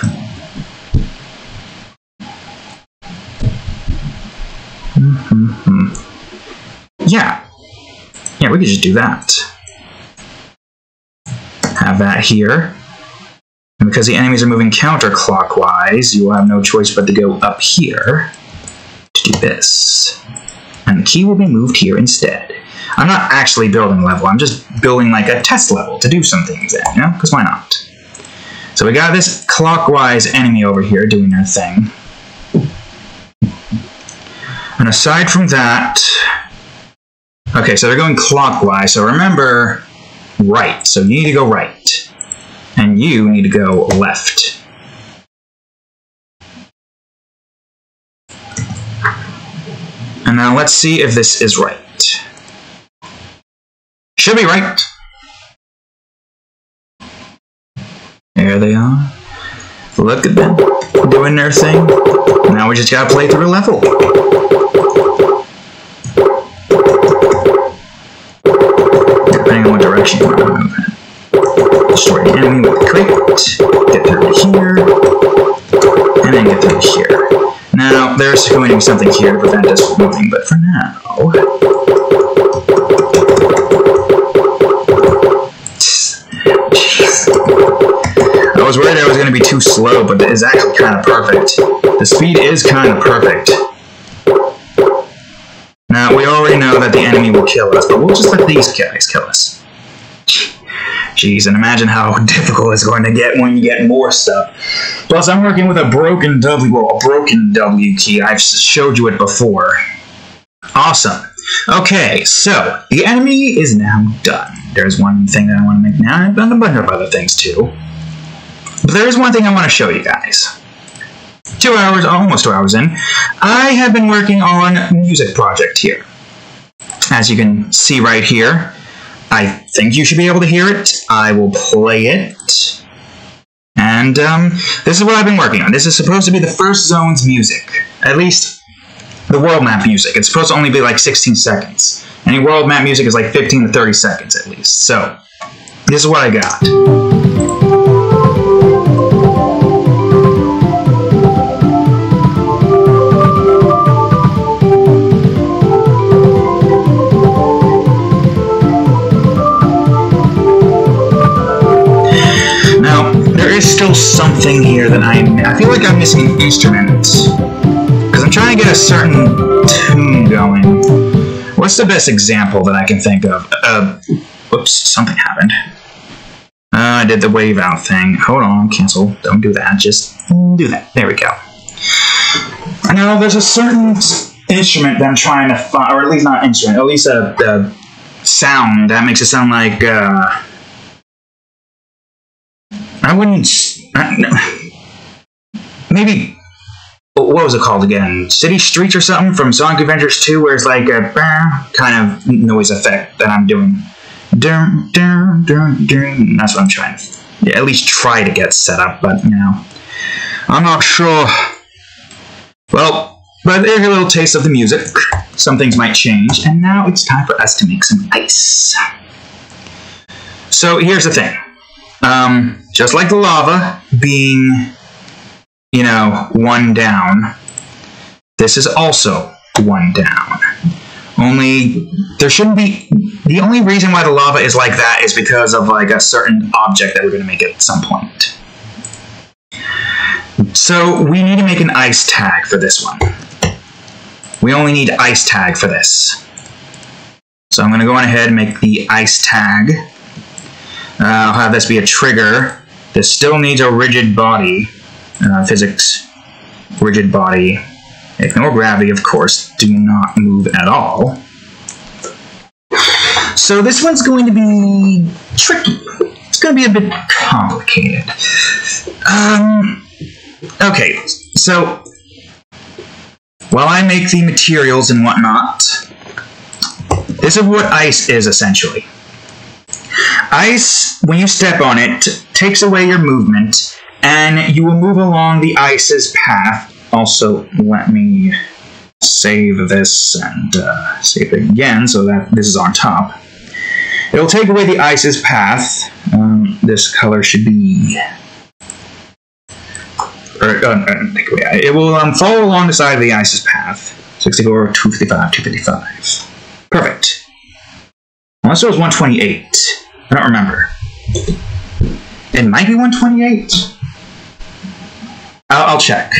Yeah. Yeah, we could just do that. Have that here. And because the enemies are moving counterclockwise, you will have no choice but to go up here to do this. And the key will be moved here instead. I'm not actually building a level, I'm just building like a test level to do some things in, you know? Because why not? So we got this clockwise enemy over here doing their thing. And aside from that... Okay, so they're going clockwise, so remember right. So you need to go right. And you need to go left. And now let's see if this is right. Should be right. There they are. Look at them doing their thing. Now we just gotta play through a level. direction you want to move in. Destroy the enemy with a crate, get through to here, and then get through to here. Now, there's going to be something here to prevent us from moving, but for now... Jeez. I was worried I was going to be too slow, but it is actually kind of perfect. The speed is kind of perfect. Now, we already know that the enemy will kill us, but we'll just let these guys kill us. Jeez, and imagine how difficult it's going to get when you get more stuff. Plus, I'm working with a broken W key. I've showed you it before. Awesome. Okay, so the enemy is now done. There's one thing that I want to make now. I've done a bunch of other things too. But there is one thing I want to show you guys. 2 hours, almost 2 hours in, I have been working on a music project here. As you can see right here, I think you should be able to hear it. I will play it. And this is what I've been working on. This is supposed to be the first zone's music. At least the world map music. It's supposed to only be like 16 seconds. Any world map music is like 15 to 30 seconds at least. So, this is what I got. Still something here that I feel like I'm missing an instrument, because I'm trying to get a certain tune going. What's the best example that I can think of? Whoops, something happened. I did the wave out thing. Hold on, cancel. Don't do that. Just do that. There we go. I know there's a certain instrument that I'm trying to find, or at least not instrument, at least a sound that makes it sound like I wouldn't... maybe... What was it called again? City Streets or something from Sonic Adventures 2, where it's like a kind of noise effect that I'm doing. That's what I'm trying to... Yeah, at least try to get set up, but, you know... I'm not sure. Well, but there's a little taste of the music. Some things might change, and now it's time for us to make some ice. So, here's the thing. Just like the lava being, you know, one down, this is also one down. Only, there shouldn't be, the only reason why the lava is like that is because of, like, a certain object that we're going to make at some point. So, we need to make an ice tag for this one. We only need ice tag for this. So I'm going to go on ahead and make the ice tag. I'll have this be a trigger. This still needs a rigid body. Physics. Rigid body. Ignore gravity, of course. Do not move at all. So this one's going to be tricky. It's going to be a bit complicated. Okay, so while I make the materials and whatnot, this is what ice is essentially. Ice, when you step on it, takes away your movement, and you will move along the ice's path. Also, let me save this and save it again so that this is on top. It'll take away the ice's path. This color should be... it will follow along the side of the ice's path. 64, 255, 255. Perfect. Unless it was 128. I don't remember. It might be 128. I'll check.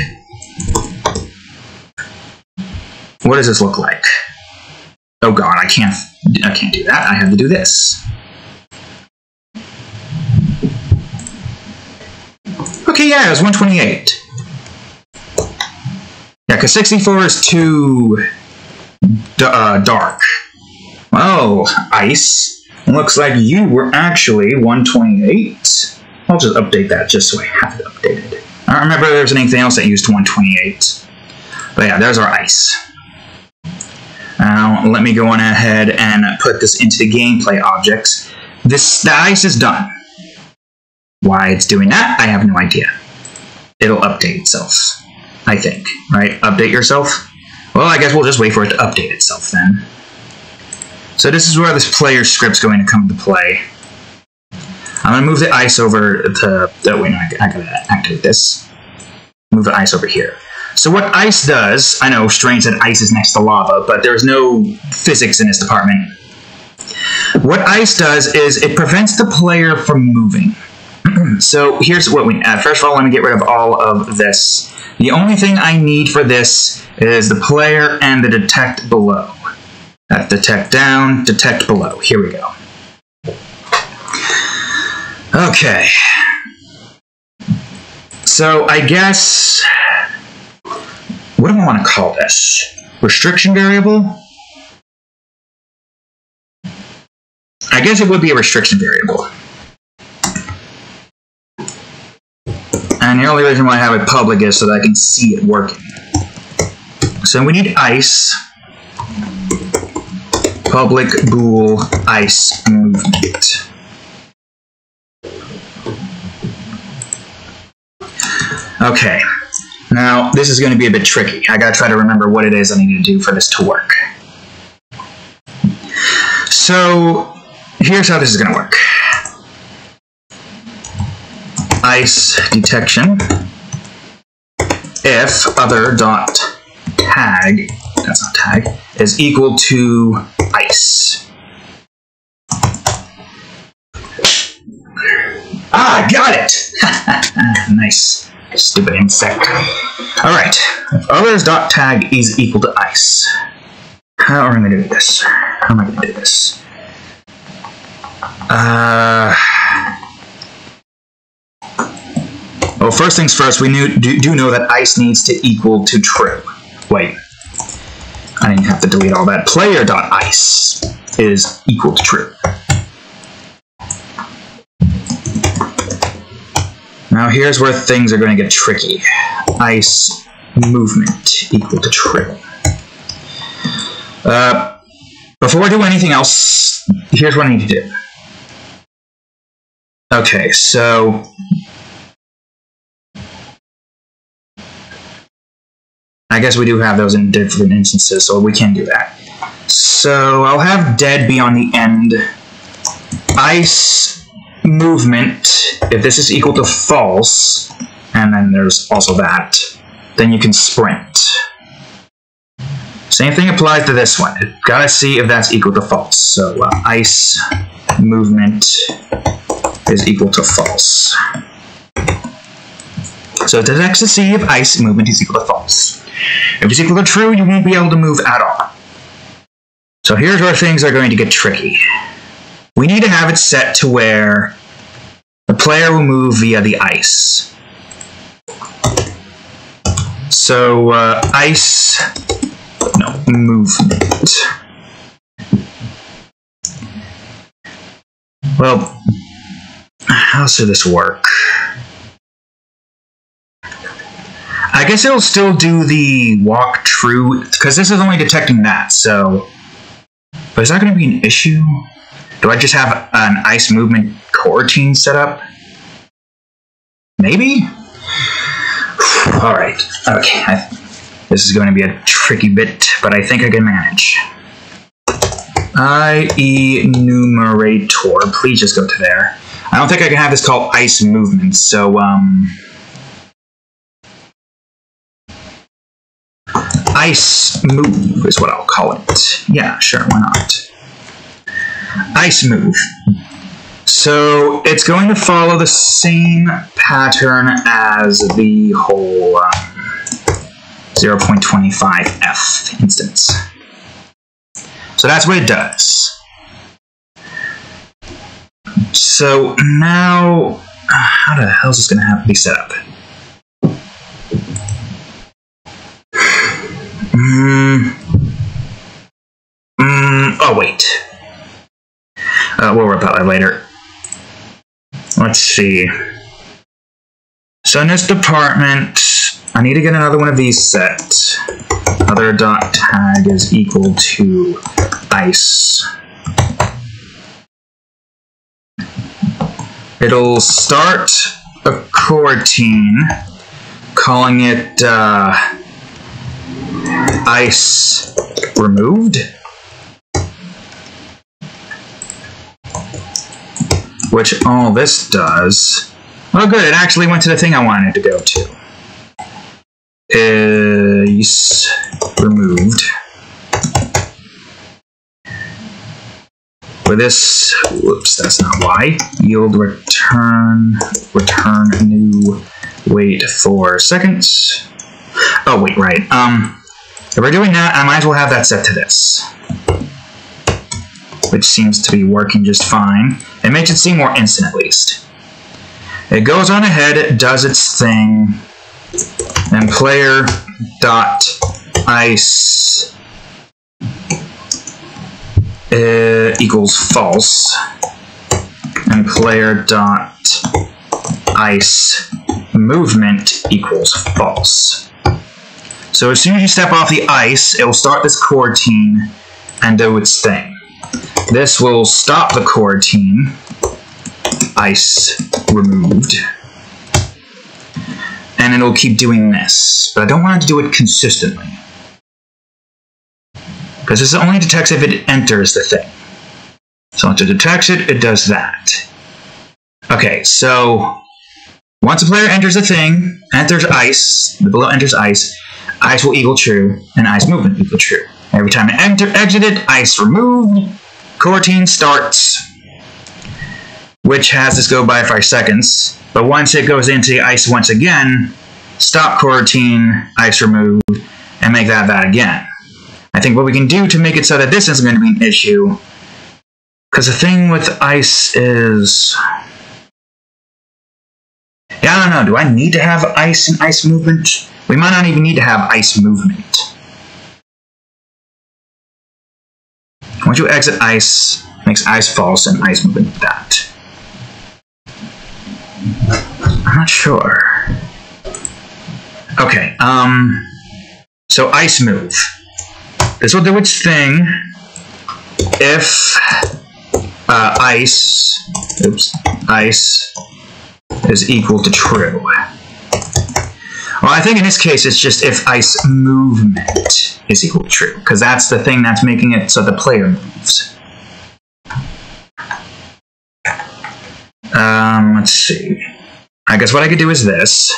What does this look like? Oh god, I can't do that. I have to do this. Okay, yeah, it was 128. Yeah, because 64 is too dark. Oh, ice. Looks like you were actually 128. I'll just update that just so I have it updated. I don't remember if there was anything else that used 128. But yeah, there's our ice. Now, let me go on ahead and put this into the gameplay objects. The ice is done. Why it's doing that, I have no idea. It'll update itself, I think. Right? Update yourself? Well, I guess we'll just wait for it to update itself then. So this is where this player script's going to come into play. I'm going to move the ice over to... Oh, wait, no, I got to activate this. Move the ice over here. So what ice does... I know Strange said ice is next to lava, but there's no physics in this department. What ice does is it prevents the player from moving. So here's what we need. First of all, let me get rid of all of this. The only thing I need for this is the player and the detect below. That's detect down, detect below. Here we go. Okay. So I guess... What do I want to call this? Restriction variable? I guess it would be a restriction variable. And the only reason why I have it public is so that I can see it working. So we need ice. Public bool ice movement. Okay. Now, this is going to be a bit tricky. I gotta try to remember what it is I need to do for this to work. So, here's how this is going to work. Ice detection if other dot tag, that's not tag, is equal to ice. Ah, got it! Nice. Stupid insect. Alright. If others dot tag is equal to ice. How am I going to do this? How am I going to do this? Well, first things first, we do know that ice needs to equal to true. Wait. I didn't have to delete all that. Player.ice is equal to true. Now here's where things are going to get tricky. Ice movement equal to true. Before I do anything else, here's what I need to do. Okay, so... I guess we do have those in different instances, so we can do that. So I'll have dead be on the end. Ice movement, if this is equal to false, and then there's also that, then you can sprint. Same thing applies to this one. You've got to see if that's equal to false. So ice movement is equal to false. So it detects to see if ice movement is equal to false. If it's equal to true, you won't be able to move at all. So here's where things are going to get tricky. We need to have it set to where the player will move via the ice. So ice, no, movement. Well, how should this work? I guess it'll still do the walk true, because this is only detecting that, so... But is that going to be an issue? Do I just have an ice movement coroutine set up? Maybe? Alright, okay. This is going to be a tricky bit, but I think I can manage. Enumerator, please just go to there. I don't think I can have this called ice movement, so, ice move is what I'll call it. Yeah, sure, why not? Ice move. So it's going to follow the same pattern as the whole 0.25f instance. So that's what it does. So now, how the hell is this going to have to be set up? Oh, wait. We'll worry about that later. Let's see. So in this department, I need to get another one of these set. Other dot tag is equal to ice. It'll start a coroutine, calling it ice removed. which all this does... Oh good, it actually went to the thing I wanted it to go to. Is removed. For this, whoops, that's not why. Yield return new, wait 4 seconds. Oh wait, right. If we're doing that, I might as well have that set to this, which seems to be working just fine. It makes it seem more instant at least. It goes on ahead, it does its thing, and player dot ice equals false, and player dot ice movement equals false. So as soon as you step off the ice, it will start this coroutine and do its thing. This will stop the coroutine, ice removed, and it'll keep doing this, but I don't want it to do it consistently, because this only detects if it enters the thing. So once it detects it, it does that. Okay, so once a player enters a thing, enters ice, the below enters ice, ice will equal true, and ice movement equal true. Every time it exited, ice removed, coroutine starts, which has this go by 5 seconds, but once it goes into the ice once again, stop coroutine, ice removed, and make that again. I think what we can do to make it so that this isn't going to be an issue, because the thing with ice is... Yeah, I don't know, do I need to have ice and ice movement? We might not even need to have ice movement. Once you exit ice, makes ice false and ice movement that. I'm not sure. Okay, so ice move. This will do its thing if ice is equal to true. Well, I think in this case it's just if ice movement is equal to true, because that's the thing that's making it so the player moves. Let's see. I guess what I could do is this.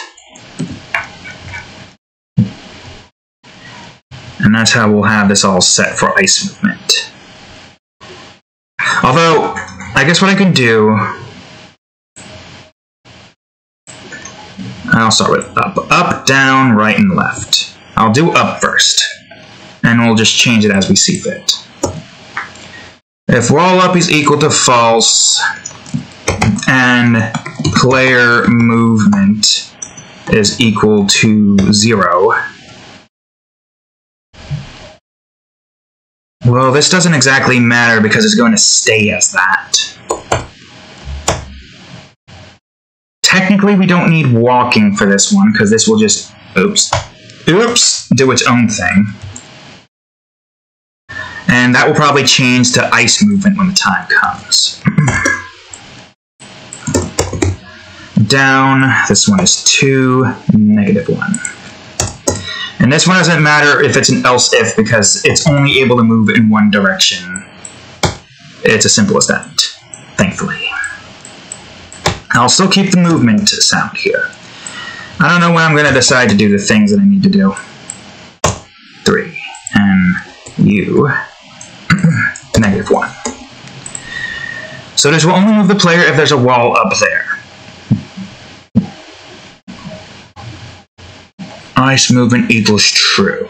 And that's how we'll have this all set for ice movement. Although, I guess what I could do... I'll start with up, down, right, and left. I'll do up first, and we'll just change it as we see fit. If roll up is equal to false, and player movement is equal to 0, well, this doesn't exactly matter because it's going to stay as that. Technically, we don't need walking for this one, because this will just, do its own thing. And that will probably change to ice movement when the time comes. Down, this one is 2, -1. And this one doesn't matter if it's an else if, because it's only able to move in one direction. It's as simple as that, thankfully. I'll still keep the movement sound here. I don't know when I'm going to decide to do the things that I need to do. 3. And you. -1. So this will only move the player if there's a wall up there. Ice movement equals true.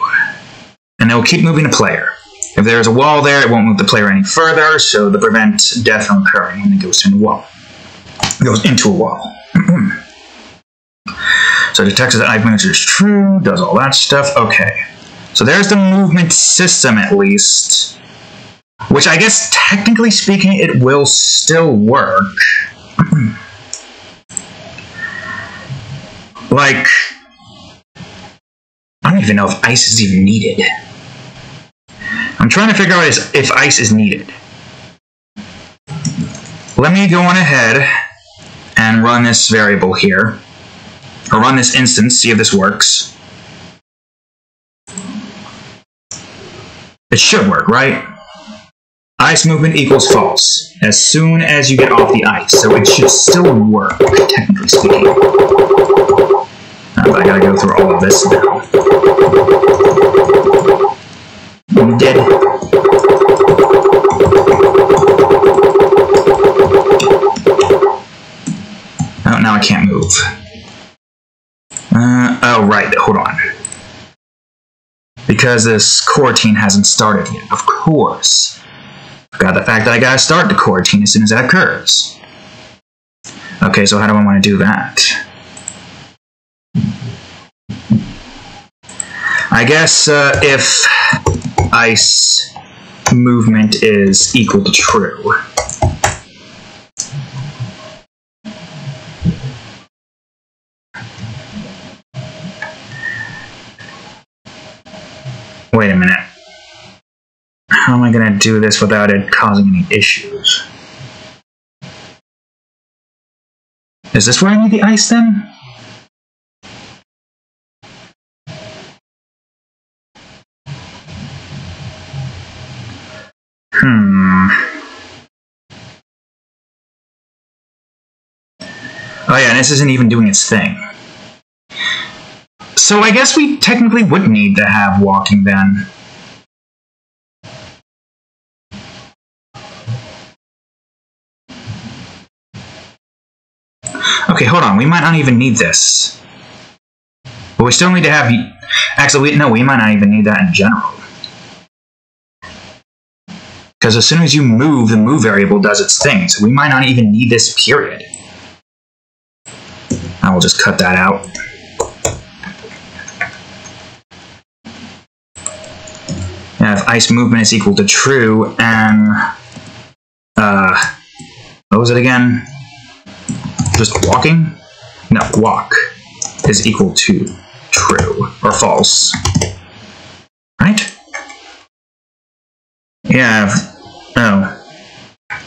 And it will keep moving the player. If there's a wall there, it won't move the player any further, so to prevent death from occurring when it goes in the wall. Goes into a wall. So detects that ice movement is true, does all that stuff. Okay. So there's the movement system at least. Which I guess, technically speaking, it will still work. Like, I don't even know if ice is even needed. I'm trying to figure out if ice is needed. Let me go on ahead and run this variable here, or run this instance, see if this works. It should work, right? ice movement equals false as soon as you get off the ice, so it should still work, technically speaking. But I gotta go through all of this now. I'm dead. Oh, now I can't move. Oh, right, hold on. Because this coroutine hasn't started yet, of course. Forgot the fact that I gotta start the coroutine as soon as that occurs. Okay, so how do I want to do that? I guess if ice movement is equal to true. Wait a minute. How am I going to do this without it causing any issues? Is this where I need the ice then? Oh yeah, and this isn't even doing its thing. So I guess we technically would need to have walking then. Okay, hold on. We might not even need this. But we still need to have... Actually, no, we might not even need that in general. Because as soon as you move, the move variable does its thing. So we might not even need this period. I will just cut that out. Yeah, if ice movement is equal to true, and... what was it again? Just walking? No, walk is equal to true, or false. Right? Yeah, oh.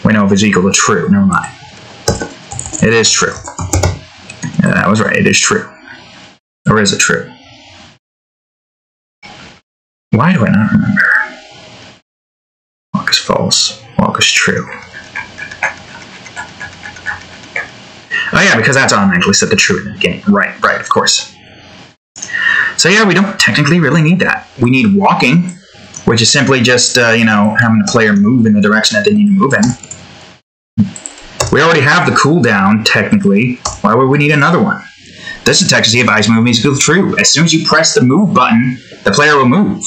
Wait, no, if it's equal to true, never mind. It is true. Yeah, that was right, it is true. Or is it true? Why do I not remember? Walk is false, walk is true. Oh yeah, because that's automatically set the true in the beginning. Right, right, of course. So yeah, we don't technically really need that. We need walking, which is simply just, you know, having the player move in the direction that they need to move in. We already have the cooldown, technically. Why would we need another one? This is to see if ice movement is equal to true. As soon as you press the move button, the player will move.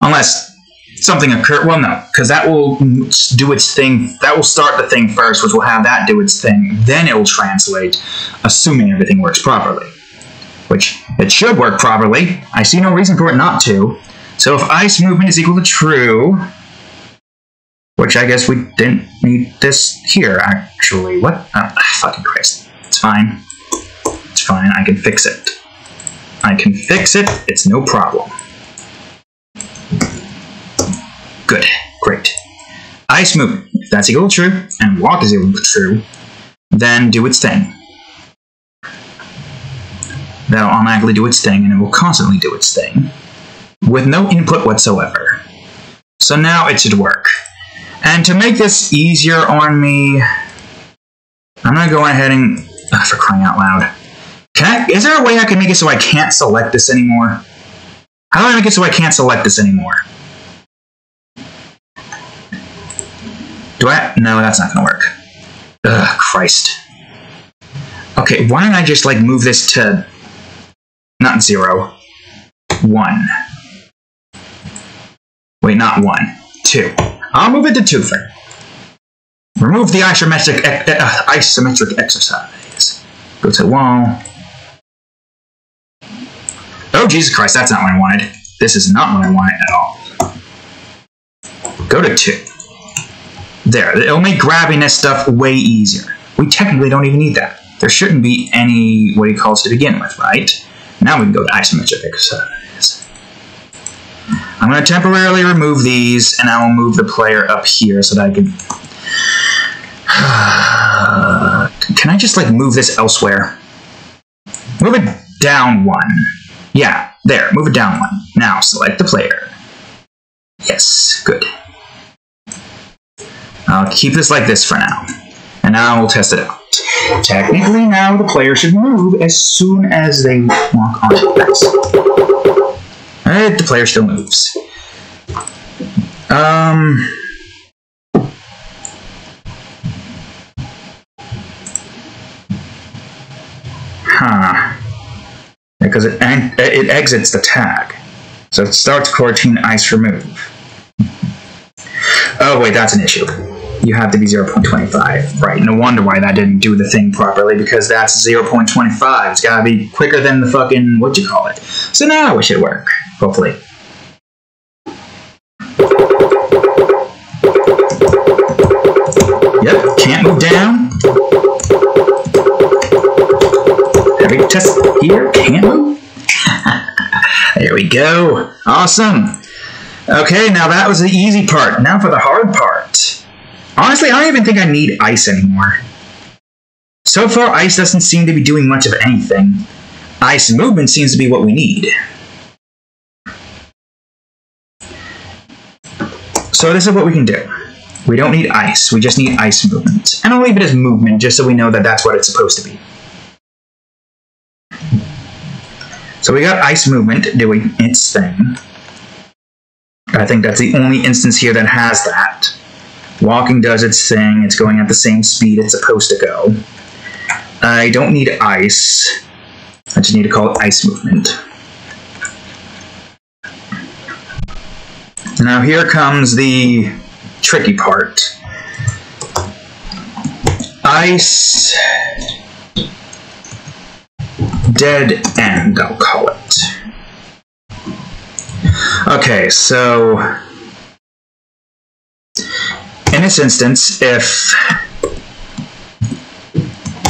Unless something occurs. Well, no, because that will do its thing. That will start the thing first, which will have that do its thing. Then it will translate, assuming everything works properly. Which, it should work properly. I see no reason for it not to. So if ice movement is equal to true, which I guess we didn't need this here, actually. What? Oh, fucking Christ. It's fine. It's fine. I can fix it. I can fix it. It's no problem. Good. Great. Ice movement. If that's equal to true, and walk is equal to true, then do its thing. That'll automatically do its thing, and it will constantly do its thing, with no input whatsoever. So now it should work. And to make this easier on me, I'm going to go ahead and... for crying out loud. Is there a way I can make it so I can't select this anymore? How do I make it so I can't select this anymore? Do I? No, that's not going to work. Ugh, Christ. Okay, why don't I just, like, move this to... Not 0. 1. Wait, not 1. 2. I'll move it to 2 for... Remove the isometric exercise. Go to wall. Oh, Jesus Christ, that's not what I wanted. This is not what I wanted at all. Go to 2. There, it'll make grabbing this stuff way easier. We technically don't even need that. There shouldn't be any, what he calls to begin with, right? Now we can go to isometric exercise. I'm going to temporarily remove these, and I will move the player up here so that I can... Can I just, like, move this elsewhere? Move it down 1. Yeah, there, move it down 1. Now, select the player. Yes, good. I'll keep this like this for now. And now we'll test it out. Technically now the player should move as soon as they walk onto this. Alright, the player still moves. Because it exits the tag. So it starts quarantine ice remove. Oh wait, that's an issue. You have to be 0.25. Right, no wonder why that didn't do the thing properly, because that's 0.25. It's gotta be quicker than the fucking, what you call it. So now it should work, hopefully. Yep, can't move down. Every test here, can't move. There we go. Awesome. Okay, now that was the easy part. Now for the hard part. Honestly, I don't even think I need ice anymore. So far, ice doesn't seem to be doing much of anything. Ice movement seems to be what we need. So this is what we can do. We don't need ice, we just need ice movement. And I'll leave it as movement, just so we know that that's what it's supposed to be. So we got ice movement doing its thing. I think that's the only instance here that has that. Walking does its thing, it's going at the same speed it's supposed to go. I don't need ice, I just need to call it ice movement. Now here comes the tricky part. Ice dead end, I'll call it. Okay, so in this instance, if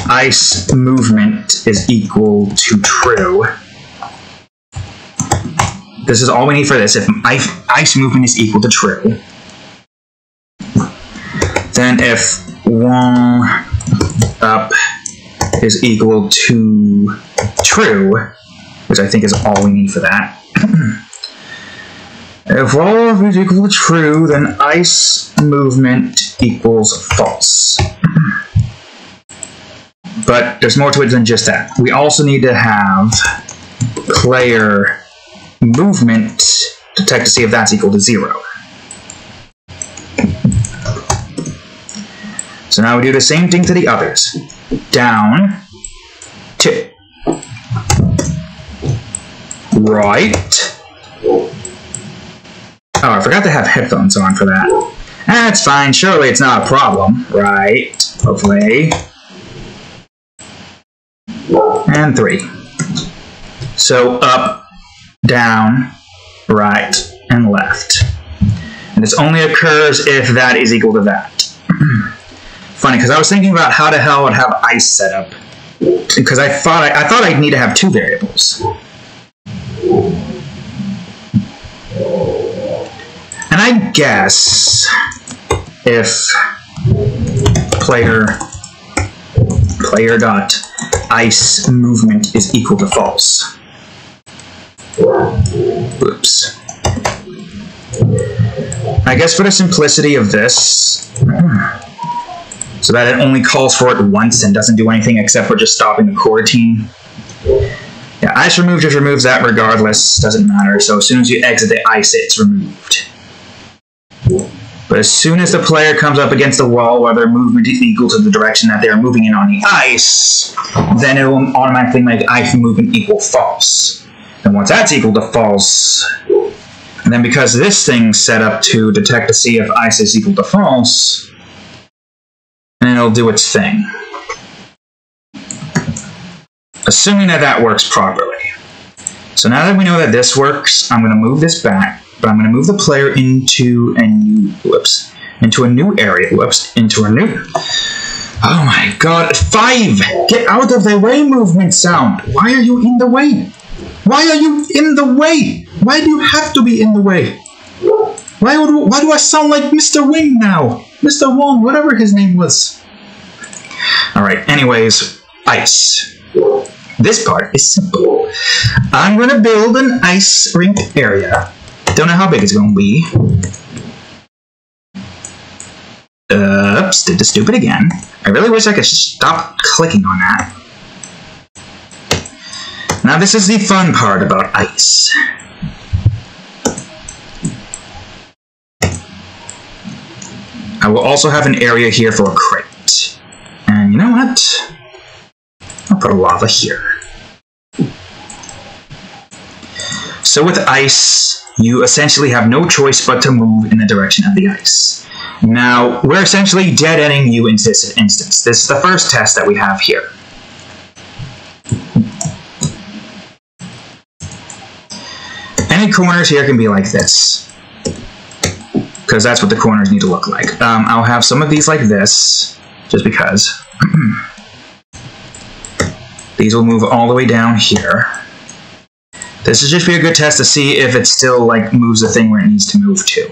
ice movement is equal to true, this is all we need for this. If ice movement is equal to true, then if wall up is equal to true, which I think is all we need for that. If wall up is equal to true, then ice movement equals false. But there's more to it than just that. We also need to have player movement to check to see if that's equal to 0. So now we do the same thing to the others. Down, 2. Right. Oh, I forgot to have headphones on for that. That's fine, surely it's not a problem. Right, hopefully. And 3. So up, down, right, and left. And this only occurs if that is equal to that. Funny, because I was thinking about how the hell I'd have ice set up. Because I thought I'd need to have 2 variables. And I guess if player dot ice movement is equal to false. Oops. I guess for the simplicity of this, so that it only calls for it once and doesn't do anything except for just stopping the coroutine. Yeah, ice remove just removes that regardless, doesn't matter. So as soon as you exit the ice, it's removed. But as soon as the player comes up against the wall where their movement is equal to the direction that they are moving in on the ice, then it will automatically make ice movement equal false. And once that's equal to false, and then because this thing's set up to detect to see if ice is equal to false, and it'll do its thing. Assuming that that works properly. So now that we know that this works, I'm going to move this back, but I'm going to move the player into a new, into a new area, into a new. Oh my god, 5! Get out of the way, movement sound! Why are you in the way? Why are you in the way? Why do you have to be in the way? Why do I sound like Mr. Wing now? Mr. Wong, whatever his name was. Alright, anyways, ice. This part is simple. I'm going to build an ice rink area. Don't know how big it's going to be. Whoops, did the stupid again. I really wish I could stop clicking on that. Now this is the fun part about ice. I will also have an area here for a crate. And you know what? I'll put a lava here. So with ice, you essentially have no choice but to move in the direction of the ice. Now, we're essentially dead-ending you in this instance. This is the first test that we have here. Any corners here can be like this, because that's what the corners need to look like. I'll have some of these like this, just because. These will move all the way down here. This is just be a good test to see if it still like moves the thing where it needs to move to.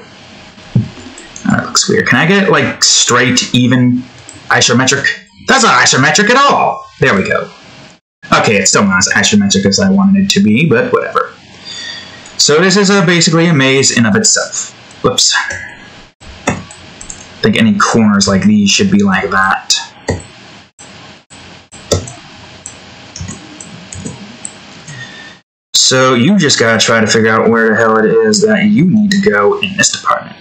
That looks weird. Can I get it like straight, even, isometric? That's not isometric at all! There we go. Okay, it's still not as isometric as I wanted it to be, but whatever. So this is basically a maze in of itself. Whoops. I think any corners like these should be like that. So you just gotta try to figure out where the hell it is that you need to go in this department.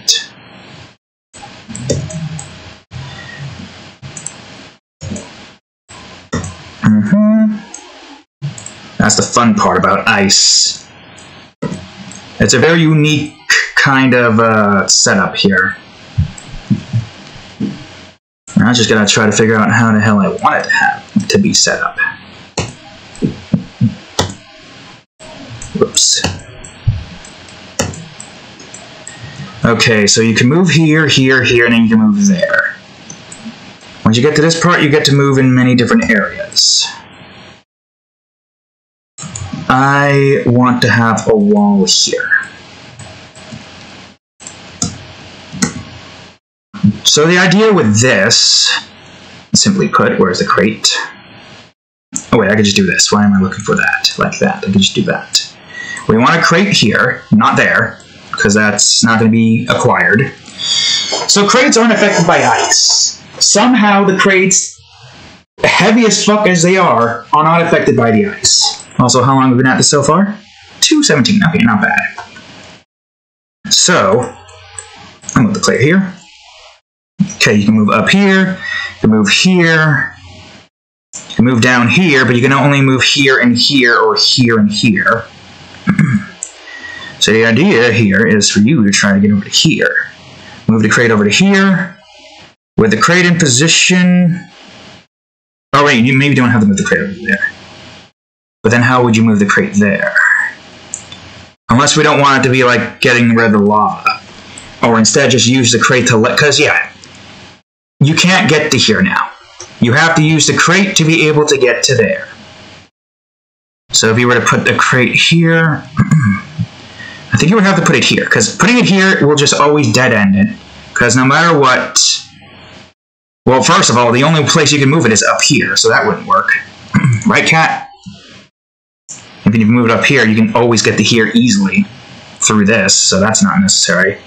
That's the fun part about ice. It's a very unique kind of setup here. I just gotta try to figure out how the hell I want it to be set up. Whoops. Okay, so you can move here, here, here, and then you can move there. Once you get to this part, you get to move in many different areas. I want to have a wall here. So the idea with this, simply put, where's the crate? Oh wait, I could just do this. Why am I looking for that? Like that. I could just do that. We want a crate here, not there, because that's not going to be acquired. So crates aren't affected by ice. Somehow the crates, heavy as fuck as they are not affected by the ice. Also, how long have we been at this so far? 2:17. Okay, not bad. So, I'll move the crate here. Okay, you can move up here, you can move here, you can move down here, but you can only move here and here, or here and here. So the idea here is for you to try to get over to here. Move the crate over to here. With the crate in position... Oh wait, you maybe don't have to move the crate over there. But then how would you move the crate there? Unless we don't want it to be like getting rid of the lava. Or instead just use the crate to let... Because yeah, you can't get to here now. You have to use the crate to be able to get to there. So if you were to put the crate here... I think you would have to put it here, because putting it here will just always dead-end it. Because no matter what... Well, first of all, the only place you can move it is up here, so that wouldn't work. Right, Cat? If you move it up here, you can always get to here easily through this, so that's not necessary.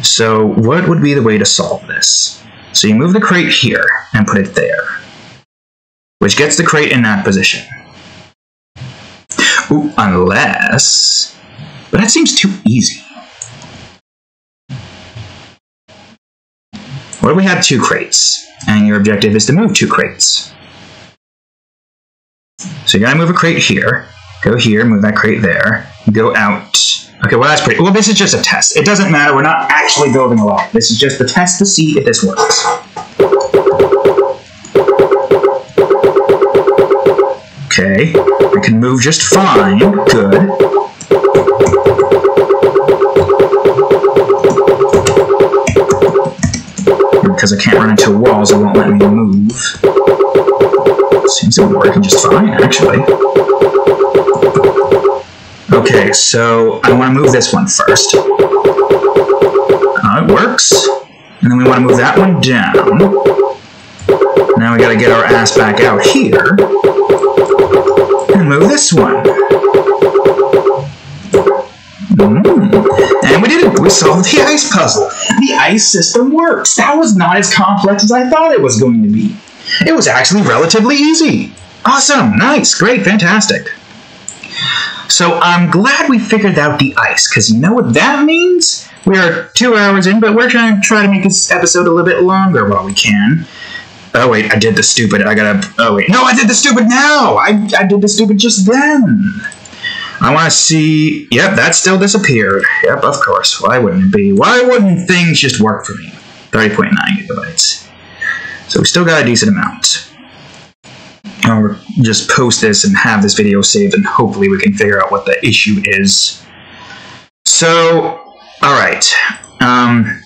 So what would be the way to solve this? So you move the crate here and put it there, which gets the crate in that position. Ooh, unless... But that seems too easy. What if we had 2 crates, and your objective is to move 2 crates? So you gotta move a crate here, go here, move that crate there, go out. Okay, well that's pretty... Well, this is just a test. It doesn't matter, we're not actually building a lot. This is just a test to see if this works. Okay, I can move just fine. Good. Because I can't run into walls, it won't let me move. Seems to be working just fine, actually. Okay, so I want to move this one first. It works. And then we want to move that one down. Now we gotta get our ass back out here. And move this one. And we did it. We solved the ice puzzle. The ice system works. That was not as complex as I thought it was going to be. It was actually relatively easy. Awesome. Nice. Great. Fantastic. So I'm glad we figured out the ice, because you know what that means? We are 2 hours in, but we're trying to make this episode a little bit longer while we can. Oh, wait. I did the stupid. Oh, wait. No, I did the stupid now. I did the stupid just then. I want to see... Yep, that still disappeared. Yep, of course. Why wouldn't it be? Why wouldn't things just work for me? 30.9 gigabytes. So we still got a decent amount. I'll just post this and have this video saved, and hopefully we can figure out what the issue is. So, alright. I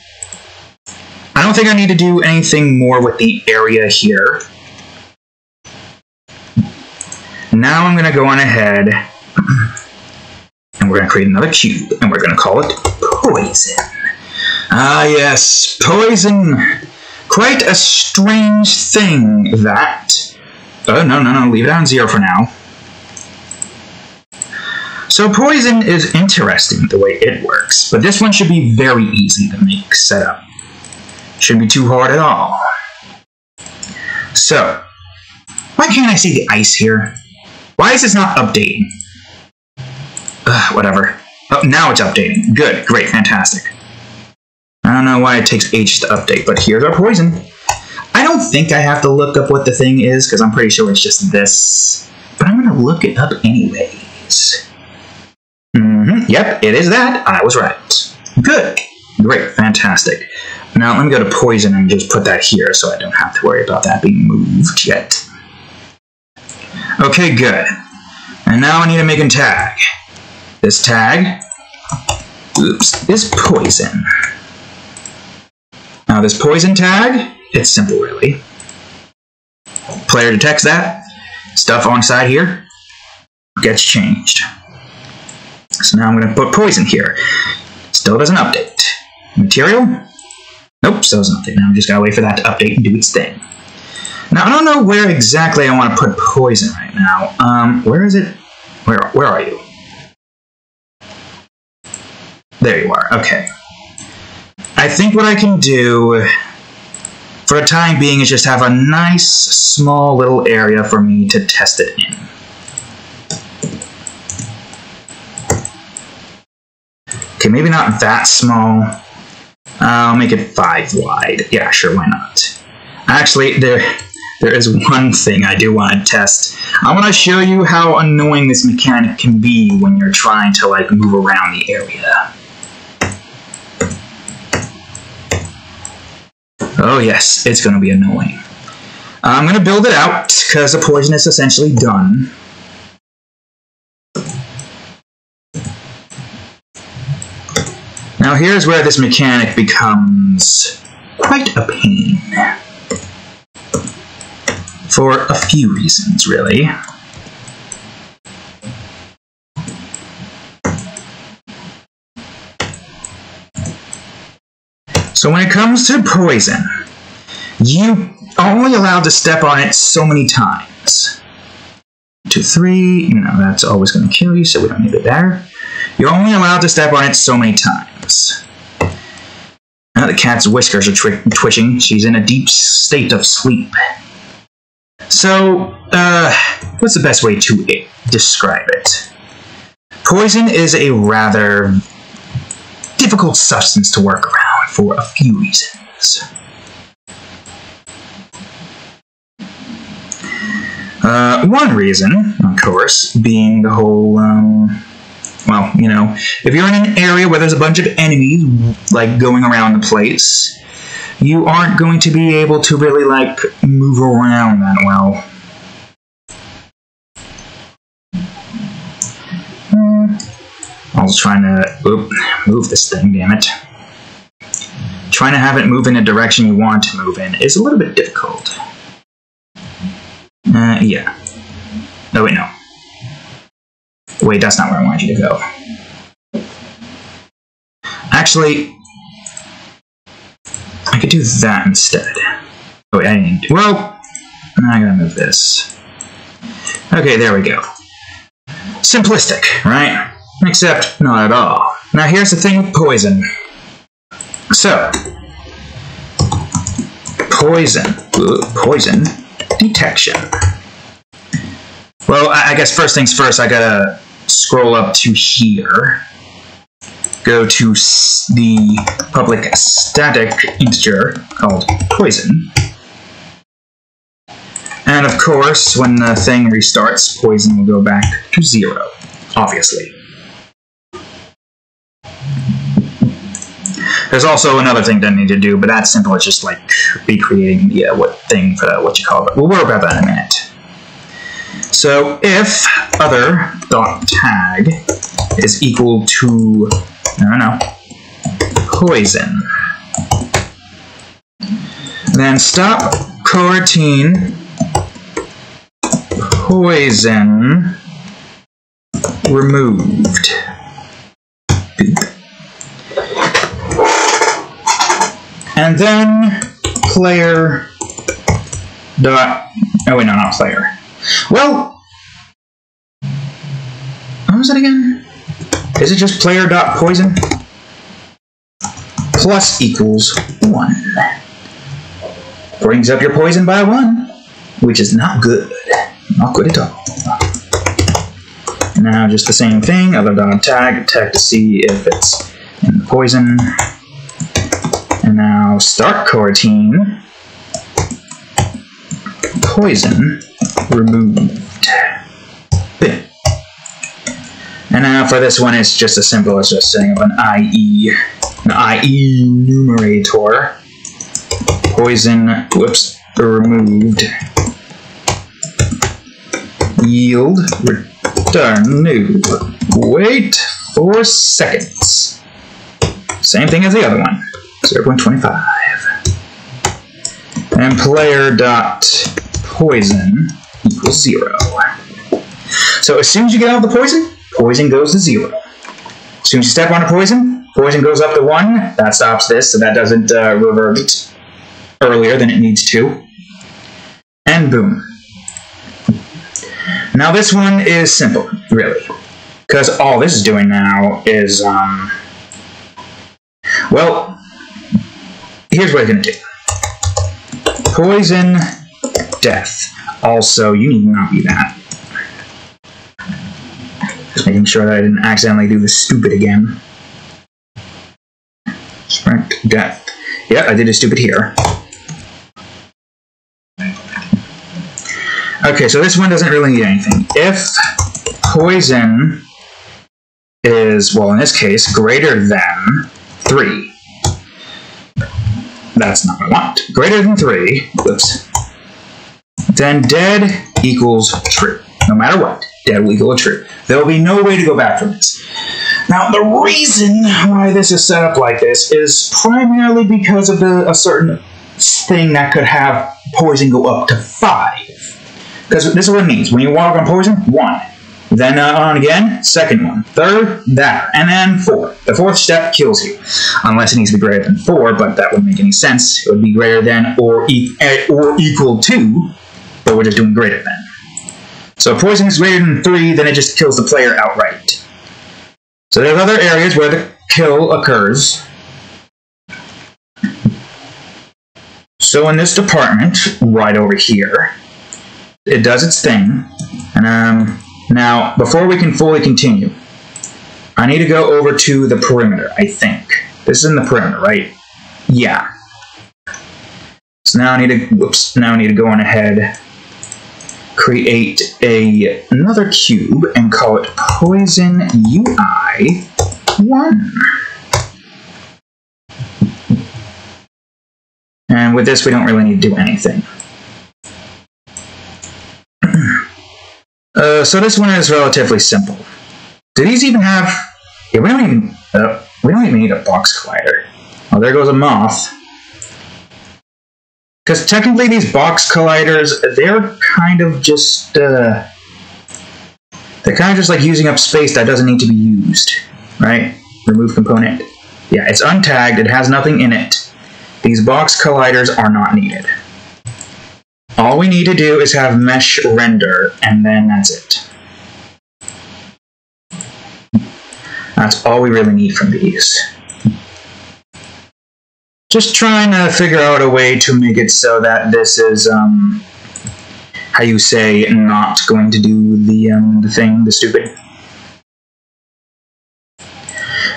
don't think I need to do anything more with the area here. Now I'm going to go on ahead... and we're going to create another cube, and we're going to call it Poison. Ah, yes, Poison. Quite a strange thing, that. Oh, no, leave it on 0 for now. So Poison is interesting the way it works, but this one should be very easy to make setup. Shouldn't be too hard at all. So, why can't I see the ice here? Why is this not updating? Whatever. Oh, now it's updating. Good, great, fantastic. I don't know why it takes ages to update, but here's our Poison. I don't think I have to look up what the thing is, because I'm pretty sure it's just this. But I'm going to look it up anyways. Yep, it is that. I was right. Good. Great, fantastic. Now let me go to Poison and just put that here so I don't have to worry about that being moved yet. Okay, good. And now I need to make a tag. This tag, is Poison. Now this Poison tag, it's simple really. Player detects that, stuff on side here gets changed. So now I'm going to put Poison here. Still doesn't update. Material? Nope, still doesn't update. Now I'm just going to wait for that to update and do its thing. Now I don't know where exactly I want to put Poison right now. Where is it? Where are you? There you are, okay. I think what I can do for the time being is just have a nice small little area for me to test it in. Okay, maybe not that small. I'll make it 5 wide. Yeah, sure, why not? Actually, there is one thing I do want to test. I want to show you how annoying this mechanic can be when you're trying to, like, move around the area. Oh yes, it's going to be annoying. I'm going to build it out, because the Poison is essentially done. Now here's where this mechanic becomes quite a pain. For a few reasons, really. So when it comes to Poison, you are only allowed to step on it so many times. 2, 3, that's always going to kill you, so we don't need it there. You're only allowed to step on it so many times. Now the cat's whiskers are twitching. She's in a deep state of sleep. So, what's the best way to describe it? Poison is a rather difficult substance to work around for a few reasons. One reason, of course, being the whole, well, if you're in an area where there's a bunch of enemies, like, going around the place, you aren't going to be able to really, like, move around that well. I was trying to move this thing, damn it. Trying to have it move in the direction you want to move in is a little bit difficult. Yeah. Oh, wait, no. Wait, that's not where I want you to go. Actually, I could do that instead. Oh, wait, I didn't do... Well, I gotta move this. Okay, there we go. Simplistic, right? Except not at all. Now here's the thing with poison. So, poison detection. Well, I guess first things first, I gotta scroll up to here. Go to the public static integer called poison. And of course, when the thing restarts, poison will go back to 0, obviously. There's also another thing that I need to do, but that's simple. It's just like recreating the what you call it. We'll worry about that in a minute. So if other.tag is equal to poison, then stop coroutine poison removed. And then player dot, oh wait, no, not player. Well, what was it again? Is it just player dot poison? Plus equals 1. Brings up your poison by 1, which is not good. Not good at all. Now just the same thing, other dot tag, check to see if it's in the poison. And now start coroutine poison removed. And now for this one, it's just as simple as just setting up an IE numerator. Poison, removed. Yield, return new. Wait 4 seconds. Same thing as the other one. 0.25. And player dot poison equals 0. So as soon as you get out of the poison, poison goes to 0. As soon as you step on a poison, poison goes up to 1. That stops this, so that doesn't revert earlier than it needs to. And boom. Now this one is simple, really. Because all this is doing now is, well, here's what it's going to do. Poison, death. Also, you need to not be that. Just making sure that I didn't accidentally do this stupid again. Sprint, death. Yeah, I did a stupid here. Okay, so this one doesn't really need anything. If poison is, well, in this case, greater than 3. That's not what I want. Greater than 3, whoops. Then dead equals true. No matter what, dead will equal true. There will be no way to go back from this. Now, the reason why this is set up like this is primarily because of a certain thing that could have poison go up to 5. Because this is what it means. When you walk on poison, 1. Then on again, second one. Third, that. And then 4. The 4th step kills you. Unless it needs to be greater than 4, but that wouldn't make any sense. It would be greater than or equal to, but we're just doing greater than. So if poison is greater than 3, then it just kills the player outright. So there's other areas where the kill occurs. So in this department, right over here, it does its thing. And now, before we can fully continue, I need to go over to the perimeter, I think. This is in the perimeter, right? Yeah. So now I need to, now I need to go on ahead, create another cube, and call it Poison UI 1. And with this, we don't really need to do anything. So this one is relatively simple. Do these even have? Yeah, we don't even need a box collider. Oh, there goes a moth. Because technically, these box colliders, they're kind of just they're kind of just like using up space that doesn't need to be used, right? Remove component. Yeah, it's untagged. It has nothing in it. These box colliders are not needed. All we need to do is have mesh render, and then that's it. That's all we really need from these. Just trying to figure out a way to make it so that this is, how you say, not going to do the thing, the stupid.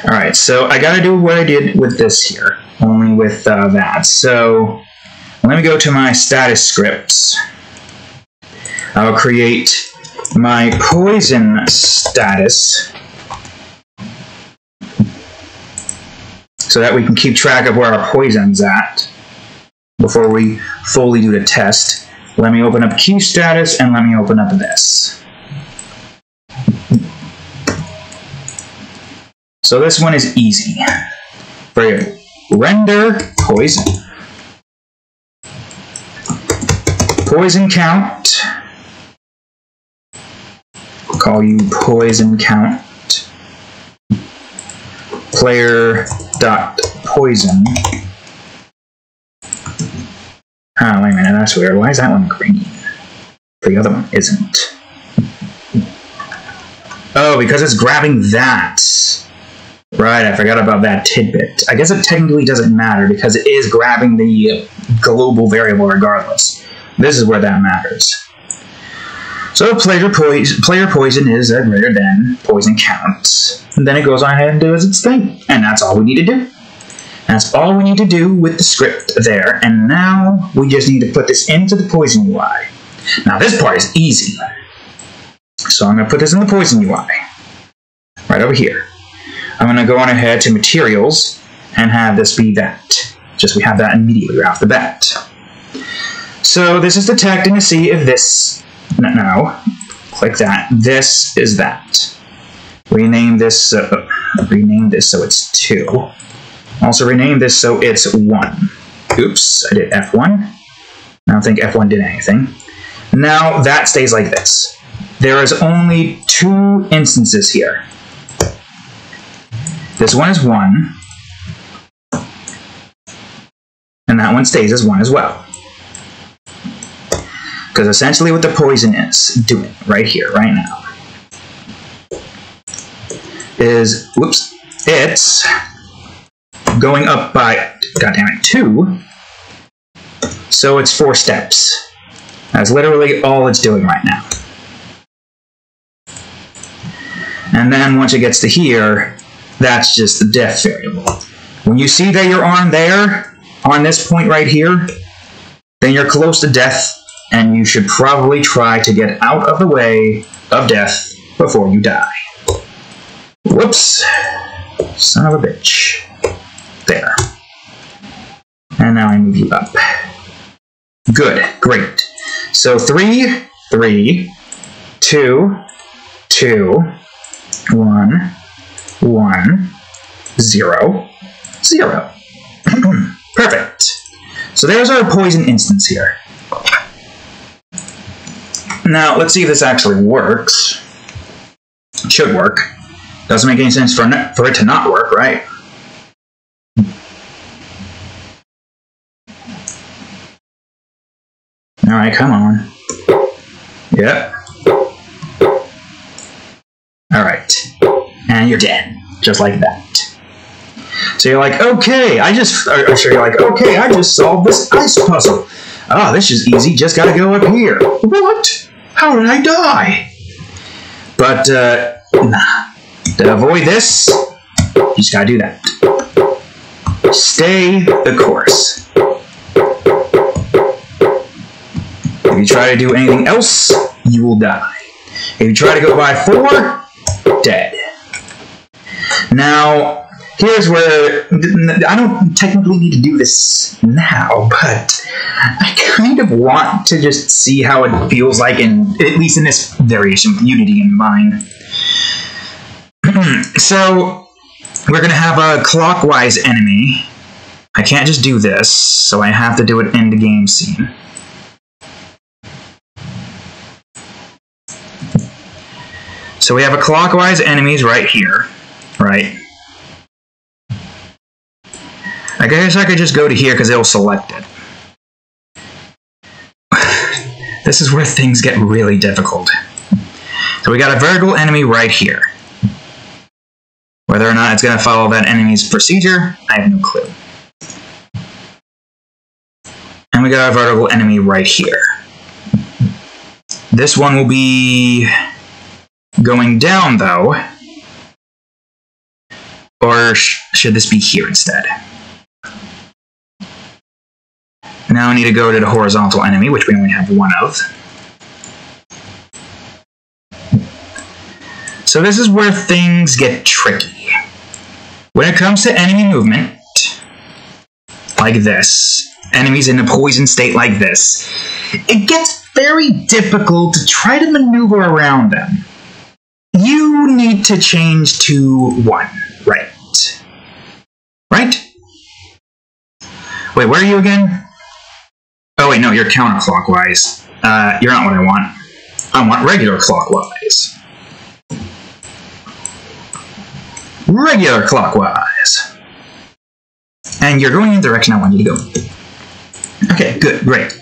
Alright, so I gotta do what I did with this here, only with that. So, let me go to my status scripts. I'll create my poison status so that we can keep track of where our poison's at before we fully do the test. Let me open up key status and let me open up this. So this one is easy. Very good. Render poison. Poison count. Call you poison count. Player dot poison. Oh, wait a minute, that's weird. Why is that one green? The other one isn't. Oh, because it's grabbing that. Right, I forgot about that tidbit. I guess it technically doesn't matter because it is grabbing the global variable regardless. This is where that matters. So player poison is greater than poison count. And then it goes on ahead and does its thing. And that's all we need to do. That's all we need to do with the script there. And now we just need to put this into the poison UI. Now this part is easy. So I'm going to put this in the poison UI. Right over here. I'm going to go on ahead to materials and have this be that. Just we have that immediately right off the bat. So this is detecting to see if this, no, click that. This is that. Rename this so it's 2. Also rename this so it's 1. Oops, I did F1. I don't think F1 did anything. Now that stays like this. There is only 2 instances here. This one is 1, and that one stays as 1 as well. Because essentially what the poison is doing right here, right now, is, whoops, it's going up by, goddammit, 2, so it's 4 steps. That's literally all it's doing right now. And then once it gets to here, that's just the death variable. When you see that you're on there, on this point right here, then you're close to death, and you should probably try to get out of the way of death before you die. Whoops. Son of a bitch. There. And now I move you up. Good. Great. So 3, 3, 2, 2, 1, 1, 0, 0. Perfect. So there's our poison instance here. Now, let's see if this actually works. It should work. Doesn't make any sense for it to not work, right? Alright, come on. Yep. Alright. And you're dead. Just like that. So you're like, okay, I just solved this ice puzzle. Oh, this is easy, just gotta go up here. What? How did I die? But, nah. To avoid this, you just gotta do that. Stay the course. If you try to do anything else, you will die. If you try to go by 4, dead. Now, here's where, I don't technically need to do this now, but I kind of want to just see how it feels like, at least in this variation with Unity in mind. So, we're going to have a clockwise enemy. I can't just do this, so I have to do it in the game scene. So we have a clockwise enemies right here, right? I guess I could just go to here because it'll select it. This is where things get really difficult. So we got a vertical enemy right here. Whether or not it's going to follow that enemy's procedure, I have no clue. And we got a vertical enemy right here. This one will be going down, though. Or should this be here instead? Now I need to go to the horizontal enemy, which we only have one of. So this is where things get tricky. When it comes to enemy movement, like this, enemies in a poison state like this, it gets very difficult to try to maneuver around them. You need to change to 1, right? Right? Wait, where are you again? Oh wait, no, you're counterclockwise. You're not what I want. I want regular clockwise. Regular clockwise. And you're going in the direction I want you to go. Okay, good, great.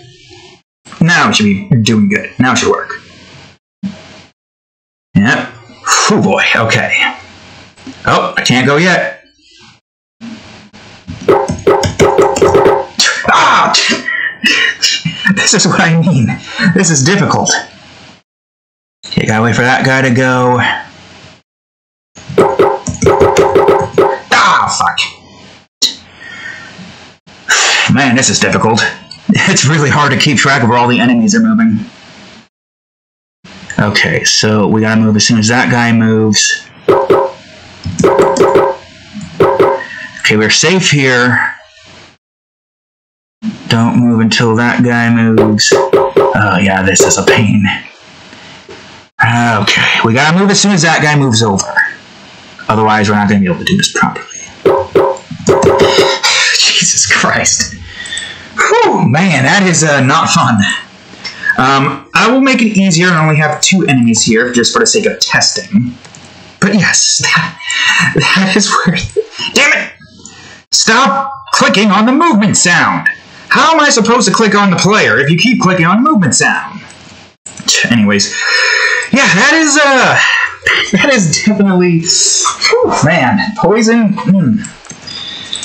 Now it should be doing good. Now it should work. Yep. Oh boy, okay. Oh, I can't go yet. Ah! This is what I mean. This is difficult. Okay, gotta wait for that guy to go. Ah, fuck. Man, this is difficult. It's really hard to keep track of where all the enemies are moving. Okay, so we gotta move as soon as that guy moves. Okay, we're safe here. Don't move until that guy moves. Oh yeah, this is a pain. Okay, we gotta move as soon as that guy moves over. Otherwise, we're not gonna be able to do this properly. Jesus Christ. Whew, man, that is not fun. I will make it easier and only have 2 enemies here, just for the sake of testing. But yes, that is worth it. Damn it! Stop clicking on the movement sound! How am I supposed to click on the player if you keep clicking on the movement sound? Anyways, yeah, that is definitely, whew, man, poison.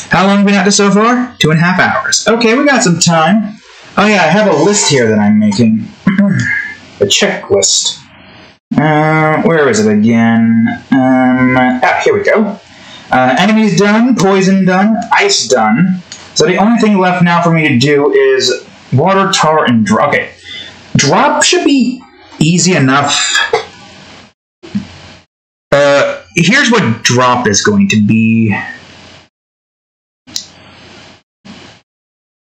How long have we been at this so far? 2.5 hours. Okay, we got some time. Oh yeah, I have a list here that I'm making. A checklist. Where is it again? Here we go. Enemies done, poison done, ice done. So the only thing left now for me to do is water, tar, and drop. Okay. Drop should be easy enough. Here's what drop is going to be.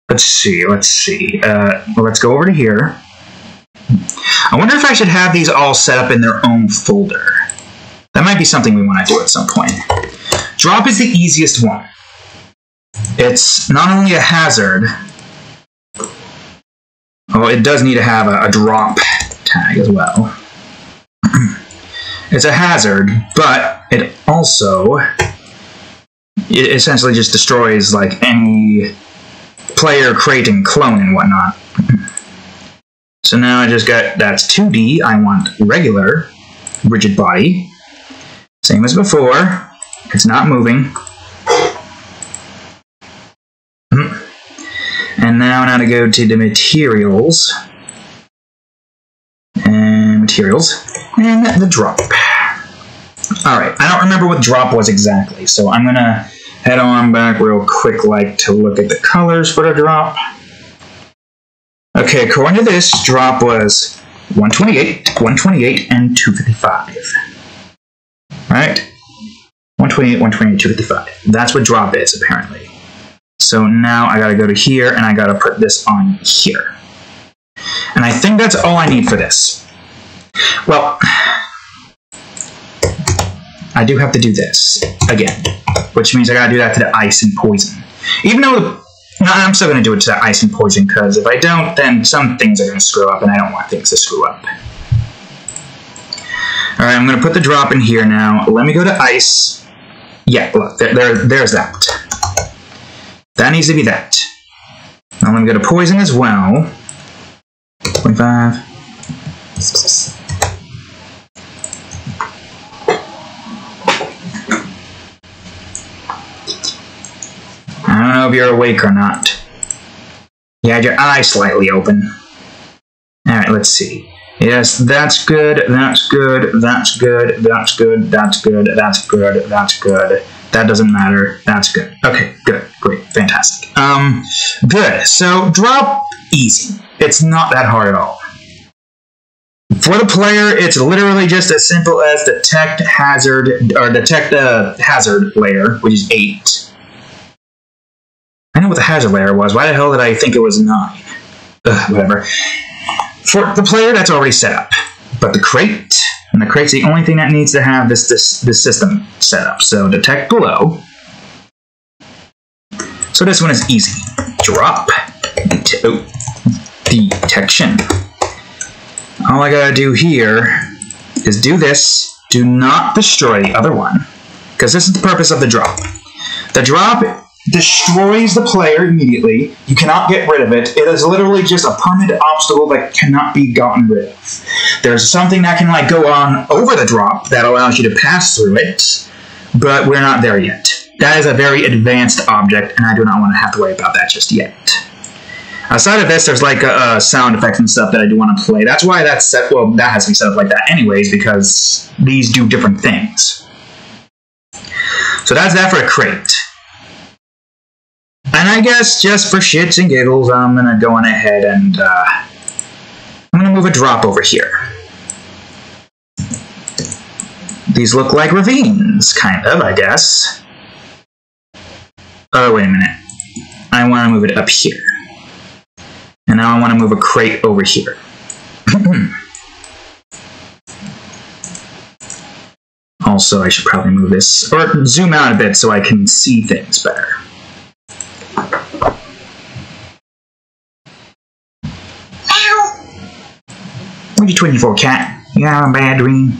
Let's see. Let's go over to here. I wonder if I should have these all set up in their own folder. That might be something we want to do at some point. Drop is the easiest one. It's not only a hazard. Oh, it does need to have a drop tag as well. It's a hazard, but it also essentially just destroys like any player, crate, and clone and whatnot. So now I just got, that's 2D, I want regular rigid body. Same as before, it's not moving. And now to go to the materials. And materials. And the drop. Alright, I don't remember what drop was exactly, so I'm gonna head on back real quick like to look at the colors for the drop. Okay, according to this, drop was 128, 128, and 255. Right? 128, 128, 255. That's what drop is, apparently. So now I gotta go to here, and I gotta put this on here. And I think that's all I need for this. Well, I do have to do this again, which means I gotta do that to the ice and poison. Even though, no, I'm still gonna do it to the ice and poison, because if I don't, then some things are gonna screw up, and I don't want things to screw up. Alright, I'm gonna put the drop in here now. Let me go to ice. Yeah, look, there's that. That needs to be that. Now let me go to poison as well. 25. don't know if you're awake or not. You had your eyes slightly open. Alright, let's see. Yes, that's good, that's good, that's good, that's good, that's good, that's good, that's good. That doesn't matter. That's good. Okay, good, great, fantastic. Good. So drop easy. It's not that hard at all. For the player, it's literally just as simple as detect hazard or detect a hazard layer, which is 8. I know what the hazard layer was. Why the hell did I think it was 9? Ugh, whatever. For the player, that's already set up. But the crate, and the crate's the only thing that needs to have this system set up. So detect below. So this one is easy. Drop. Detection. All I gotta do here is do this. Do not destroy the other one. Because this is the purpose of the drop. The drop destroys the player immediately. You cannot get rid of it. It is literally just a permanent obstacle that cannot be gotten rid of. There's something that can like go on over the drop that allows you to pass through it, but we're not there yet. That is a very advanced object, and I do not want to have to worry about that just yet. Outside of this, there's like sound effects and stuff that I do want to play. That's why that's set. Well, that has to be set up like that anyways, because these do different things. So that's that for a crate. And I guess just for shits and giggles, I'm going to go on ahead and I'm going to move a drop over here. These look like ravines, kind of, I guess. Oh, wait a minute. I want to move it up here. And now I want to move a crate over here. Also, I should probably move this, or zoom out a bit so I can see things better. 24, cat. You having a bad dream?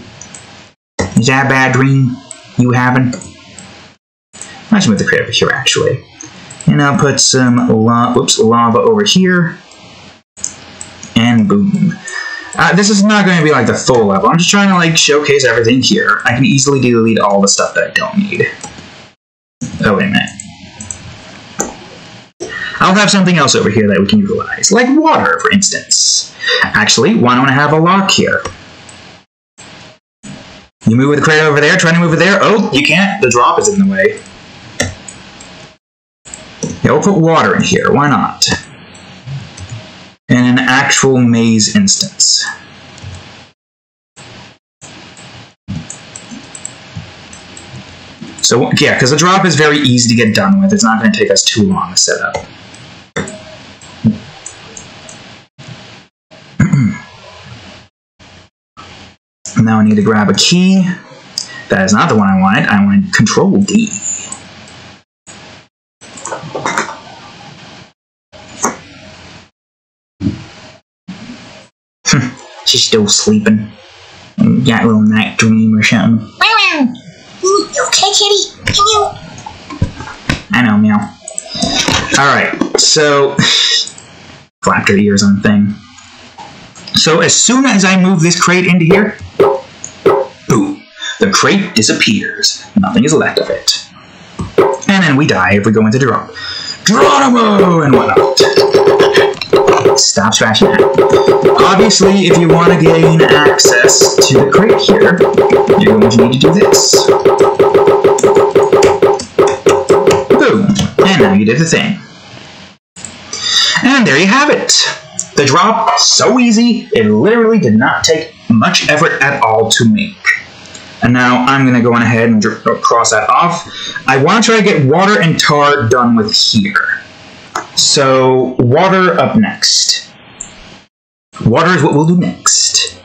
Is that a bad dream you having? Let's move the crate over here, actually. And I'll put some lava over here. And boom. This is not going to be like the full level. I'm just trying to like showcase everything here. I can easily delete all the stuff that I don't need. Oh, wait a minute. I'll have something else over here that we can utilize, like water, for instance. Actually, why don't I have a lock here? You move the crate over there, trying to move it there. Oh, you can't. The drop is in the way. Yeah, we'll put water in here. Why not? In an actual maze instance. So, yeah, because the drop is very easy to get done with. It's not going to take us too long to set up. Now I need to grab a key. That is not the one I wanted. I wanted Control D. She's still sleeping. Got a little night dream or something. You okay, kitty? Meow. I know, meow. Alright, so... Flapped her ears on the thing. So as soon as I move this crate into here, boom, the crate disappears. Nothing is left of it. And then we die if we go into drop. Geronimo and whatnot. Stop scratching that. Obviously, if you want to gain access to the crate here, you're going to need to do this. Boom. And now you did the thing. And there you have it. The drop, so easy, it literally did not take much effort at all to make. And now I'm going to go on ahead and cross that off. I want to try to get water and tar done with here. So, water up next. Water is what we'll do next.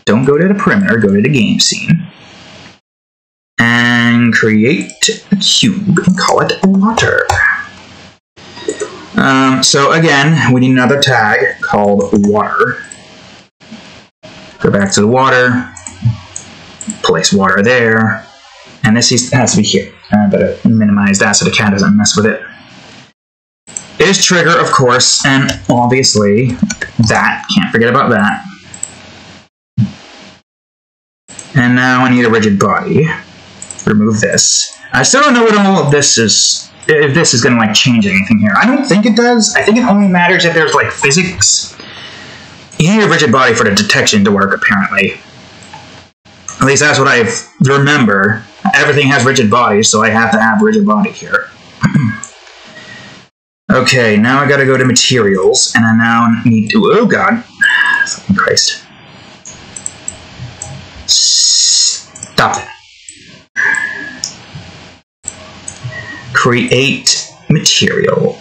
Don't go to the perimeter, go to the game scene. And create a cube and call it water. So again, we need another tag called water. Go back to the water. Place water there. And this has to be here. I better minimize that so the cat doesn't mess with it. It is trigger, of course, and obviously that. Can't forget about that. And now I need a rigid body. Remove this. I still don't know what all of this is if this is going to like change anything here. I don't think it does. I think it only matters if there's like physics. You need a rigid body for the detection to work, apparently. At least that's what I remember. Everything has rigid bodies, so I have to have rigid body here. Okay, now I gotta go to materials, and I now need to... Oh god. Fucking Christ. Stop that. Create material.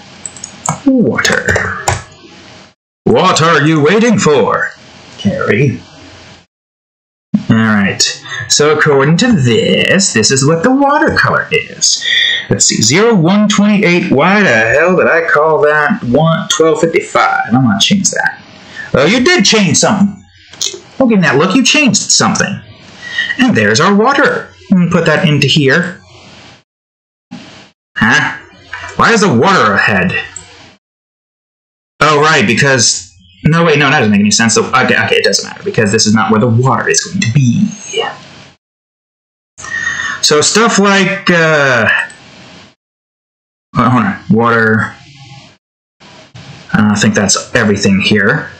Water. What are you waiting for, Carrie? Alright, so according to this is what the watercolor is. Let's see, 0128, why the hell did I call that 1255? I'm gonna change that. Oh, you did change something. Don't give me that look, you changed something. And there's our water. Let me put that into here. Huh? Why is the water ahead? Oh, right, because... No, wait, no, that doesn't make any sense. So, okay, it doesn't matter, because this is not where the water is going to be. So, stuff like, well, hold on. Water. I think that's everything here.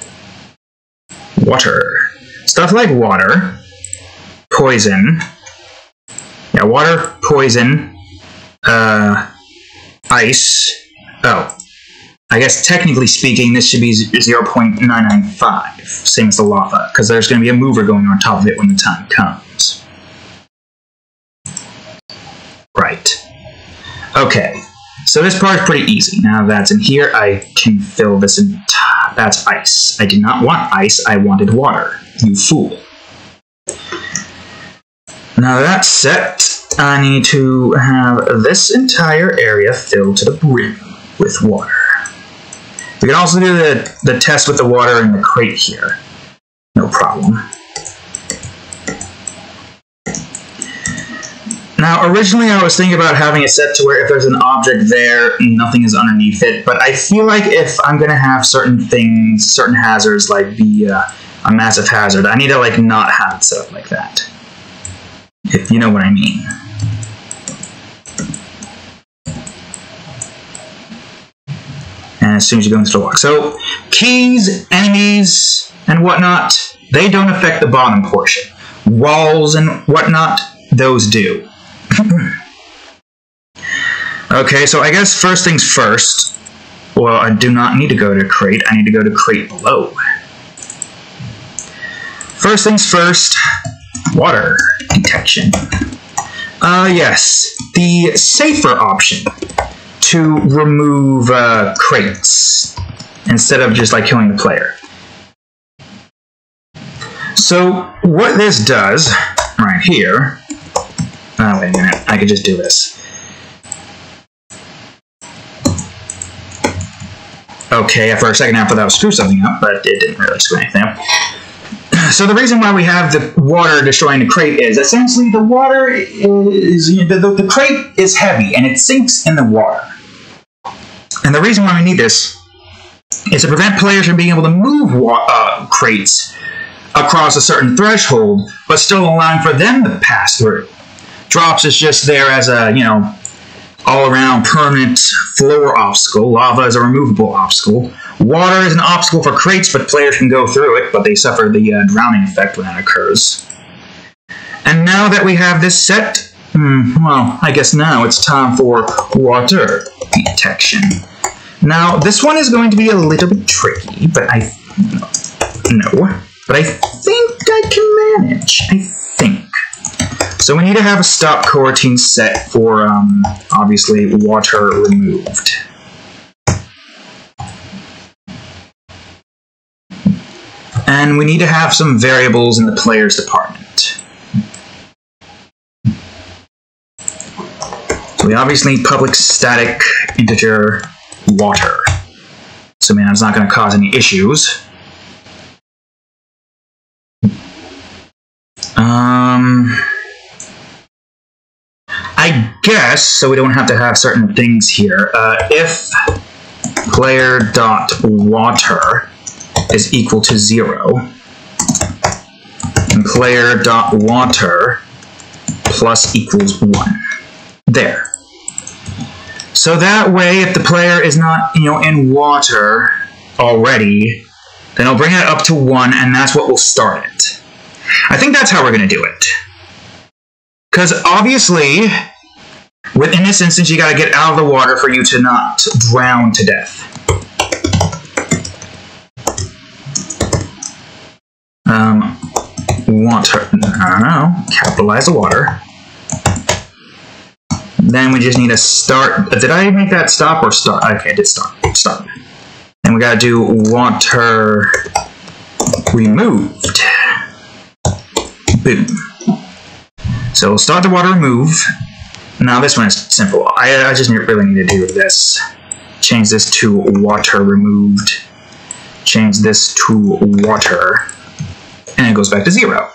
Water. Stuff like water. Poison. Yeah, water, poison. Ice. Oh. I guess technically speaking, this should be 0.995, same as the lava, because there's going to be a mover going on top of it when the time comes. Right. Okay, so this part is pretty easy. Now that's in here, I can fill this in. That's ice. I did not want ice, I wanted water. You fool. Now that's set, I need to have this entire area filled to the brim with water. We can also do the test with the water in the crate here. No problem. Now, originally I was thinking about having it set to where if there's an object there, nothing is underneath it, but I feel like if I'm going to have certain things, certain hazards, like be a massive hazard, I need to like not have it set up like that. If you know what I mean. And as soon as you go into the walk. So, keys, enemies, and whatnot, they don't affect the bottom portion. Walls and whatnot, those do. Okay, so I guess first things first. Well, I do not need to go to crate. I need to go to crate below. First things first, water detection. Yes, the safer option to remove crates instead of just like killing the player. So what this does right here, oh wait a minute, I could just do this. Okay, for a second I thought that would screw something up, but it didn't really screw anything up. So the reason why we have the water destroying the crate is essentially the water is, the crate is heavy and it sinks in the water. And the reason why we need this is to prevent players from being able to move crates across a certain threshold, but still allowing for them to pass through. Drops is just there as a, you know, all-around permanent floor obstacle. Lava is a removable obstacle. Water is an obstacle for crates, but players can go through it, but they suffer the drowning effect when that occurs. And now that we have this set, well, I guess now it's time for water detection. Now, this one is going to be a little bit tricky, but I think I can manage. I think. So we need to have a stop coroutine set for, obviously, water removed. And we need to have some variables in the player's department. So we obviously need public static integer water. So, man, it's not going to cause any issues. I guess, so we don't have to have certain things here, if player.water is equal to 0, and player.water plus equals 1. There. So that way, if the player is not, in water already, then I'll bring it up to 1, and that's what will start it. I think that's how we're going to do it. Because obviously, in this instance, you got to get out of the water for you to not drown to death. Water. I don't know. Capitalize the water. Then we just need to start. Did I make that stop or start? Okay, I did start. Stop. And we gotta do water removed. Boom. So we'll start the water remove. Now this one is simple. I just really need to do this. Change this to water removed. Change this to water. And it goes back to 0.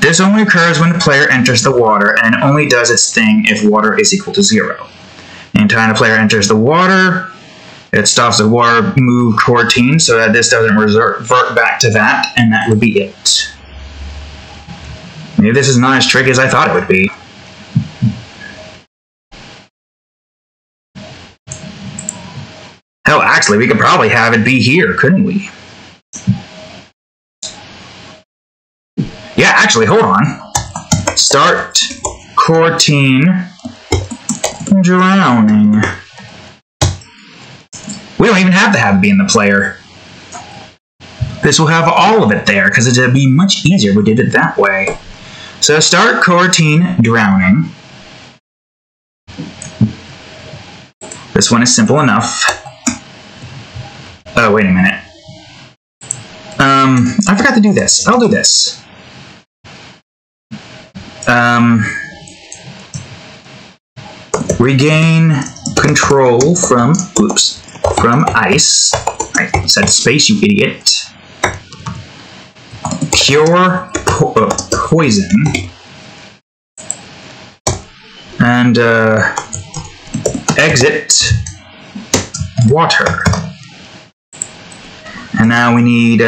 This only occurs when the player enters the water, and it only does its thing if water is equal to 0. Anytime the player enters the water, it stops the water move coroutine so that this doesn't revert back to that, and that would be it. Maybe this is not as tricky as I thought it would be. Hell, actually, we could probably have it be here, couldn't we? Yeah, actually, hold on. Start coroutine drowning. We don't even have to have it be in the player. This will have all of it there, because it would be much easier if we did it that way. So start coroutine drowning. This one is simple enough. Oh, wait a minute. I forgot to do this. I'll do this. Regain control from ice. I said space, you idiot. Cure poison. And exit water. And now we need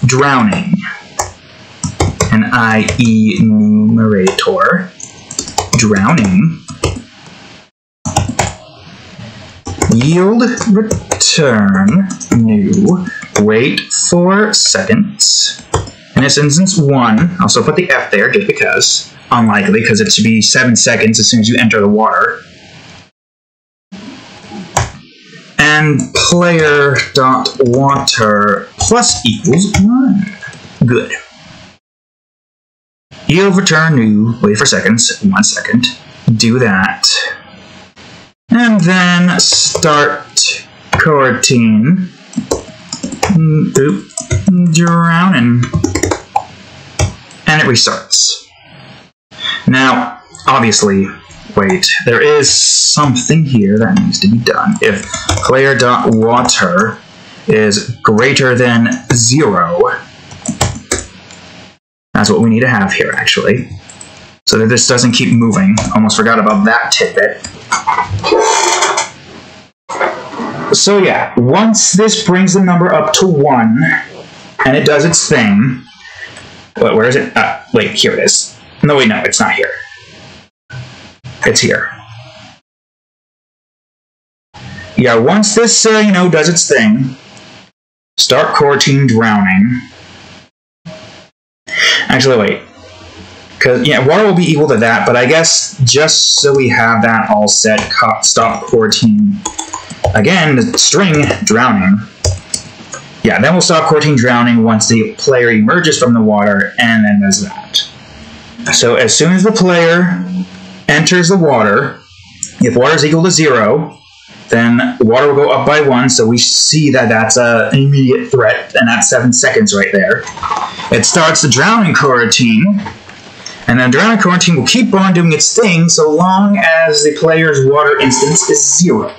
drowning. An IE numerator. Drowning. Yield return new. Wait 4 seconds. In this instance, 1. Also put the F there just because. Unlikely, because it should be 7 seconds as soon as you enter the water. And player.water plus equals 1. Good. Yield return new. Wait for seconds. 1 second. Do that. And then start coroutine. Drowning. And it restarts. Now, obviously, wait, there is something here that needs to be done. If player.water is greater than 0, that's what we need to have here, actually. So that this doesn't keep moving. Almost forgot about that tidbit. So yeah, once this brings the number up to 1, and it does its thing... Where is it? Wait, here it is. No, wait, no, it's not here. It's here. Yeah, once this, does its thing, start coroutine drowning. Actually, wait. Because, yeah, water will be equal to that, but I guess just so we have that all set, stop coroutine. Again, the string drowning. Yeah, then we'll stop coroutine drowning once the player emerges from the water, and then does that. So as soon as the player enters the water, if water is equal to 0, then water will go up by 1, so we see that that's an immediate threat, and that's 7 seconds right there. It starts the drowning coroutine, and then drowning coroutine will keep on doing its thing so long as the player's water instance is 0.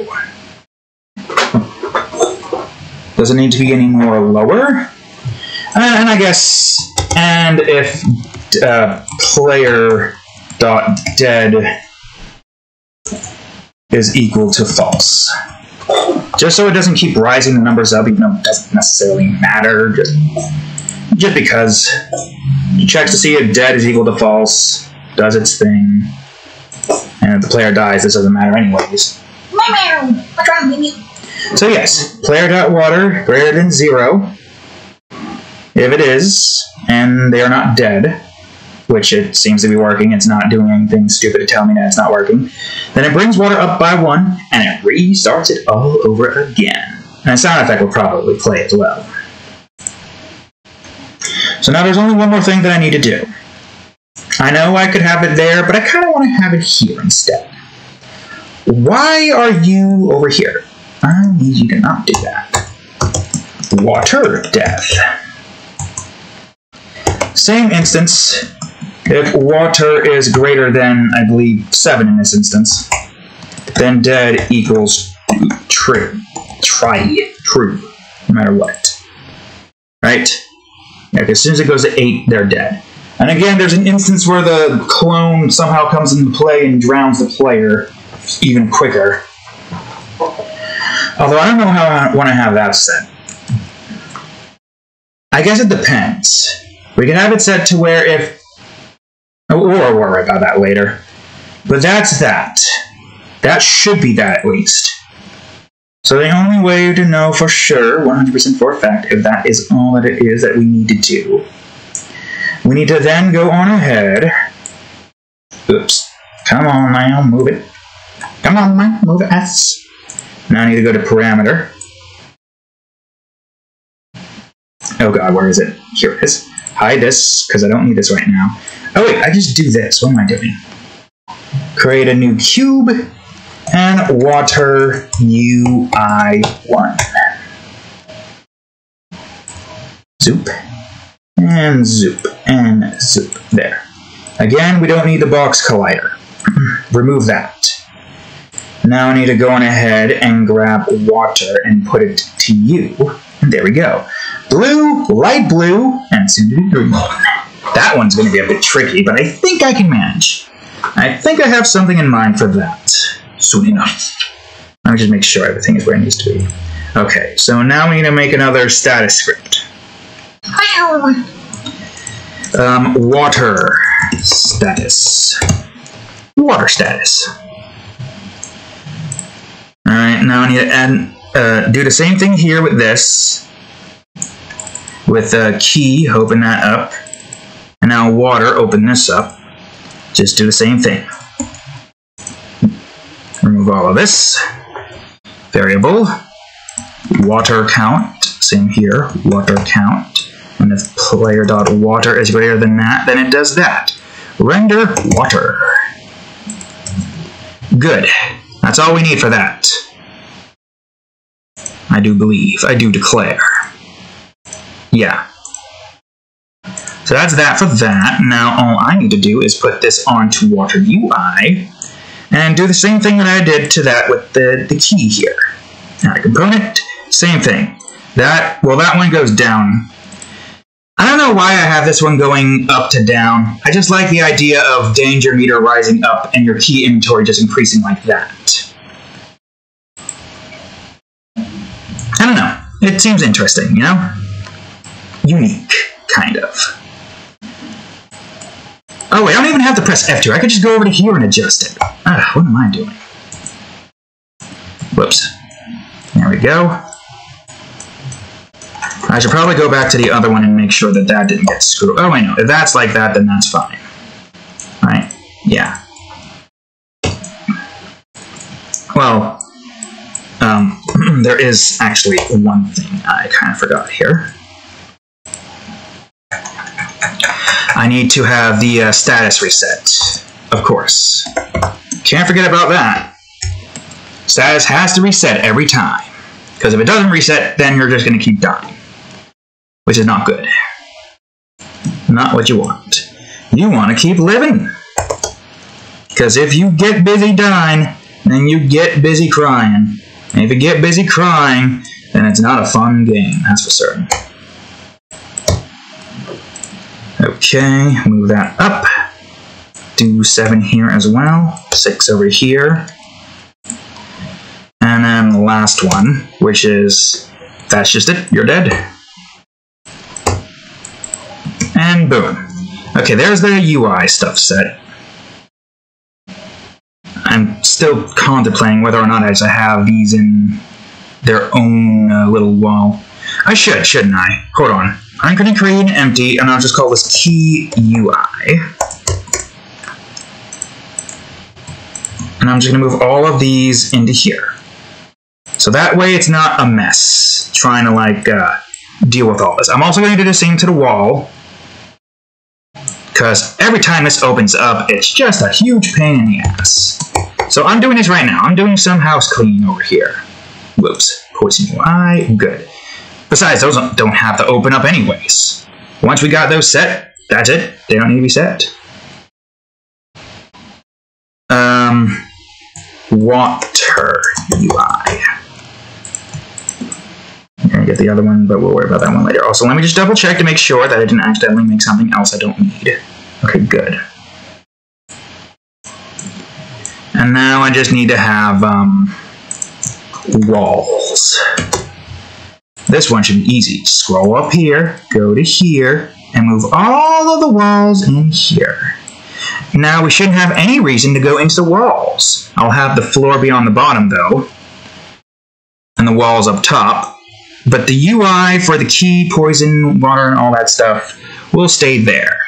Doesn't need to be any more lower. And I guess, and if player.dead is equal to false. Just so it doesn't keep rising the numbers up, even though it doesn't necessarily matter. Just because. It checks to see if dead is equal to false. does its thing. And if the player dies, this doesn't matter anyways. What's wrong, baby? So yes, player.water greater than 0. If it is, and they are not dead, which it seems to be working, it's not doing anything stupid to tell me that it's not working, then it brings water up by 1, and it restarts it all over again. And a sound effect will probably play as well. So now there's only one more thing that I need to do. I know I could have it there, but I kind of want to have it here instead. Why are you over here? I need you to not do that. Water death. Same instance. If water is greater than, I believe, 7 in this instance, then dead equals true. True. No matter what. Right? Yeah, as soon as it goes to 8, they're dead. And again, there's an instance where the clone somehow comes into play and drowns the player even quicker. Although I don't know how I want to have that set. I guess it depends. We can have it set to where if... We'll worry about that later. But that's that. That should be that at least. So the only way to know for sure, 100% for a fact, if that is all that it is that we need to do, we need to then go on ahead. Oops. Come on now, move it. Come on, man, move it. S. Now I need to go to parameter. Oh god, where is it? Here it is. Hide this, because I don't need this right now. Oh wait, I just do this. What am I doing? Create a new cube, and water UI1. Zoop. And zoop. And zoop. There. Again, we don't need the box collider. Remove that. Now I need to go on ahead and grab water and put it to U. And there we go. Blue, light blue, and soon to be green. That one's going to be a bit tricky, but I think I can manage. I think I have something in mind for that. Soon enough. Let me just make sure everything is where it needs to be. Okay, so now we need to make another status script. Water status. Water status. Alright, now I need to add, do the same thing here with this. With key, open that up. And now water, open this up. Just do the same thing. Remove all of this. Variable. Water count. Same here. Water count. And if player.water is greater than that, then it does that. Render water. Good. That's all we need for that. I do believe. I do declare. Yeah. So that's that for that. Now all I need to do is put this onto Water UI and do the same thing that I did to that with the key here. Add a component, same thing. That one goes down. I don't know why I have this one going up to down. I just like the idea of danger meter rising up and your key inventory just increasing like that. I don't know. It seems interesting, you know? Unique, kind of. Oh wait, I don't even have to press F2. I could just go over to here and adjust it. What am I doing? Whoops. There we go. I should probably go back to the other one and make sure that that didn't get screwed. Oh wait, no. If that's like that, then that's fine. Right? Yeah. Well, there is actually one thing I kind of forgot here. I need to have the status reset, of course. Can't forget about that. Status has to reset every time. Because if it doesn't reset, then you're just going to keep dying. Which is not good. Not what you want. You want to keep living. Because if you get busy dying, then you get busy crying. And if you get busy crying, then it's not a fun game, that's for certain. Okay, move that up. Do 7 here as well. 6 over here. And then the last one, which is, that's just it, you're dead. And boom. Okay, there's the UI stuff set. I'm still contemplating whether or not I should have these in their own little wall. I should, shouldn't I? Hold on. I'm going to create an empty, and I'll just call this key UI. And I'm just going to move all of these into here. So that way it's not a mess trying to, like, deal with all this. I'm also going to do the same to the wall, because every time this opens up, it's just a huge pain in the ass. So I'm doing this right now. I'm doing some house cleaning over here. Whoops. Poison UI. Good. Besides, those don't have to open up anyways. Once we got those set, that's it. They don't need to be set. Water UI. I'm gonna get the other one, but we'll worry about that one later. Also, let me just double check to make sure that I didn't accidentally make something else I don't need. Okay, good. And now I just need to have walls. This one should be easy. Scroll up here, go to here, and move all of the walls in here. Now we shouldn't have any reason to go into the walls. I'll have the floor be on the bottom though, and the walls up top. But the UI for the key, poison, water, and all that stuff will stay there.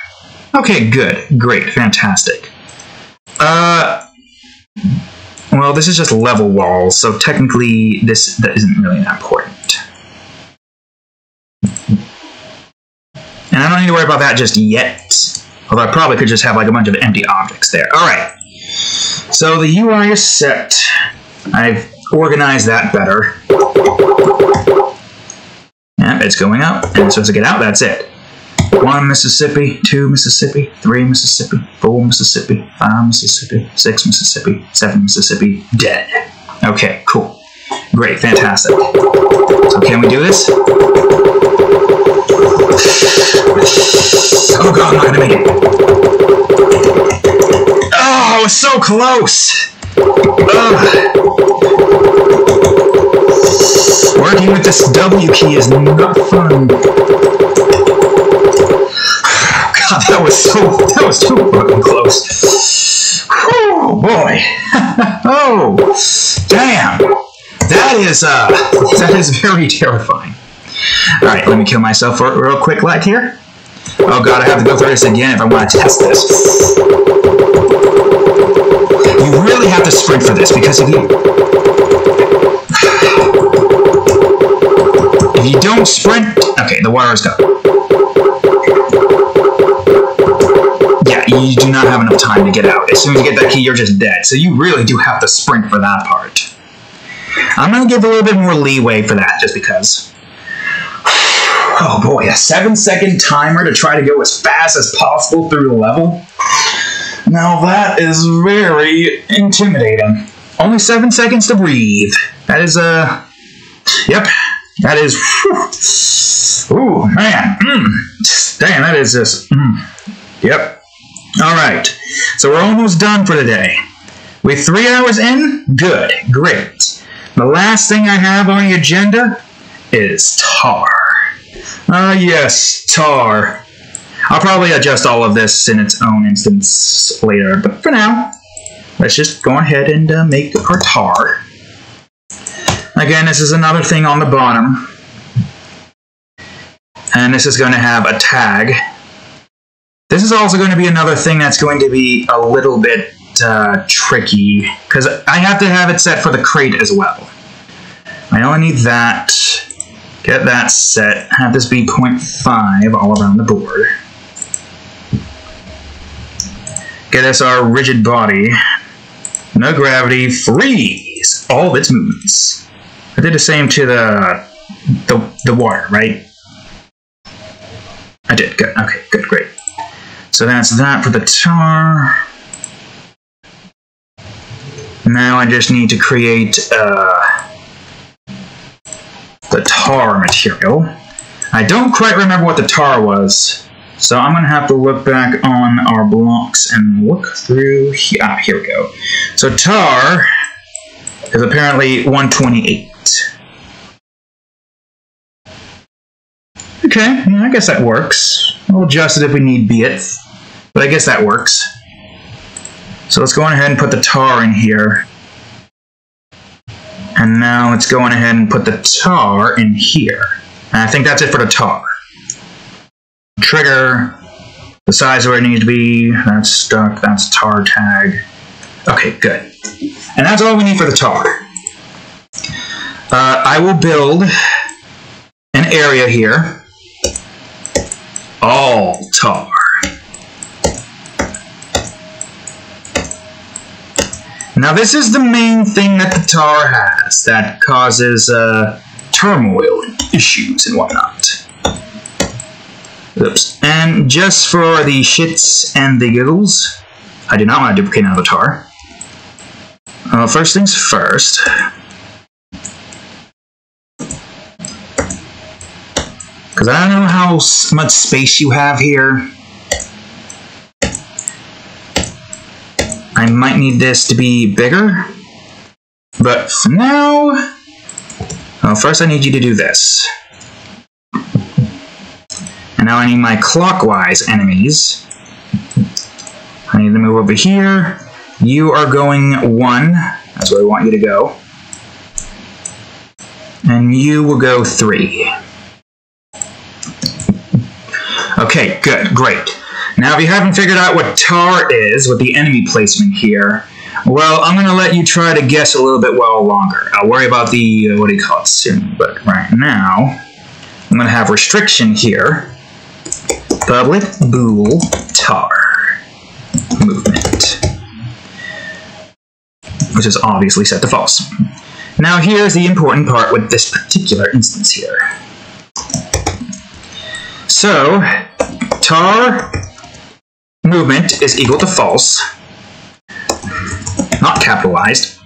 Okay, good, great, fantastic. Well, this is just level walls, so technically that isn't really that important. And I don't need to worry about that just yet. Although I probably could just have like a bunch of empty objects there. Alright. So the UI is set. I've organized that better. Yep, it's going up. And as soon as I get out, that's it. 1 Mississippi, 2 Mississippi, 3 Mississippi, 4 Mississippi, 5 Mississippi, 6 Mississippi, 7 Mississippi, dead. Okay, cool. Great, fantastic. So can we do this? Oh god, I'm not gonna make it. Oh, I was so close! Working with this W key is not fun. God, that was too fucking close. Oh boy. Oh, damn. That is very terrifying. Alright, let me kill myself for a real quick like here. Oh god, I have to go through this again if I want to test this. You really have to sprint for this, because if you don't sprint... Okay, the water's gone. Yeah, you do not have enough time to get out. As soon as you get that key, you're just dead. So you really do have to sprint for that part. I'm going to give a little bit more leeway for that, just because. Oh boy, a 7-second timer to try to go as fast as possible through the level? Now that is very intimidating. Only 7 seconds to breathe. That is, yep. That is, whew. Ooh, man. Damn, that is just, Yep. Alright, so we're almost done for the day. We're 3 hours in? Good, great. The last thing I have on the agenda is tar. Yes, tar. I'll probably adjust all of this in its own instance later, but for now, let's just go ahead and make our tar. Again, this is another thing on the bottom. And this is going to have a tag. This is also going to be another thing that's going to be a little bit tricky, because I have to have it set for the crate as well. I only need that. Get that set. Have this be 0.5 all around the board. Get us our rigid body. No gravity. Freeze all of its movements. I did the same to the water, right? I did. Good. Okay. Good. Great. So that's that for the tar. Now I just need to create the tar material. I don't quite remember what the tar was, so I'm going to have to look back on our blocks and look through here. Ah, here we go. So tar is apparently 128. Okay, I guess that works. We'll adjust it if we need be it, but I guess that works. So let's go on ahead and put the tar in here. And now let's go on ahead and put the tar in here. And I think that's it for the tar. Trigger, the size where it needs to be, that's stuck, that's tar tag. Okay, good. And that's all we need for the tar. I will build an area here. All tar. Now this is the main thing that the tar has that causes turmoil and issues and whatnot. Oops. And just for the shits and the giggles, I do not want to duplicate another tar. First things first. Because I don't know how much space you have here. I might need this to be bigger. But for now, first I need you to do this. And now I need my clockwise enemies. I need to move over here. You are going 1. That's where I want you to go. And you will go 3. Okay, good, great. Now if you haven't figured out what tar is with the enemy placement here, well, I'm going to let you try to guess a little bit longer. I'll worry about the, what do you call it, soon. But right now, I'm going to have restriction here. Public bool tar movement, which is obviously set to false. Now here's the important part with this particular instance here. So, tar movement is equal to false, not capitalized.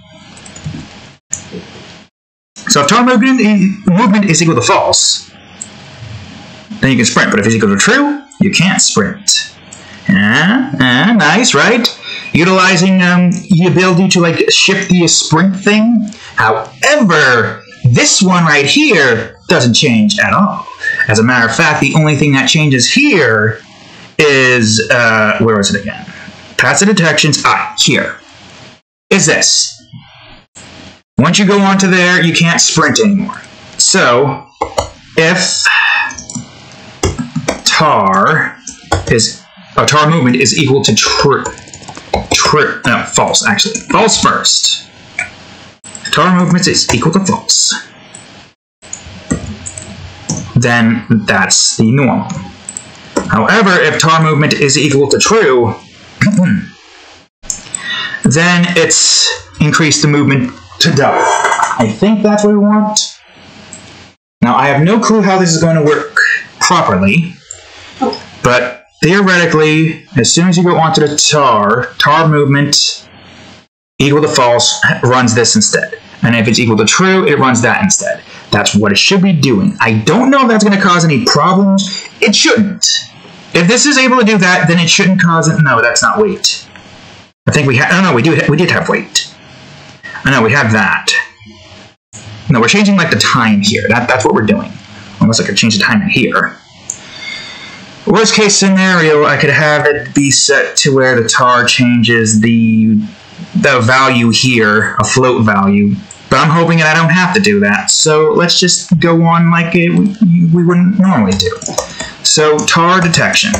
So if tar movement is equal to false, then you can sprint, but if it's equal to true, you can't sprint. Nice, right? Utilizing the ability to like shift the sprint thing. However, this one right here doesn't change at all. As a matter of fact, the only thing that changes here is, where is it again? Passive detections, here. Is this. Once you go onto there, you can't sprint anymore. So, if tar movement is equal to false, actually. False first. Tar movement is equal to false. Then that's the normal. However, if tar movement is equal to true, then it's increased the movement to double. I think that's what we want. Now, I have no clue how this is going to work properly, but theoretically, as soon as you go onto the tar movement equal to false runs this instead. And if it's equal to true, it runs that instead. That's what it should be doing. I don't know if that's going to cause any problems. It shouldn't. If this is able to do that, then it shouldn't cause it. No, that's not wait. I think we had. Oh no, we did have wait. I know we have that. No, we're changing like the time here. That's what we're doing. Unless I could change the time in here. Worst case scenario, I could have it be set to where the tar changes the value here, a float value. But I'm hoping that I don't have to do that. So let's just go on like we wouldn't normally do. So tar detection.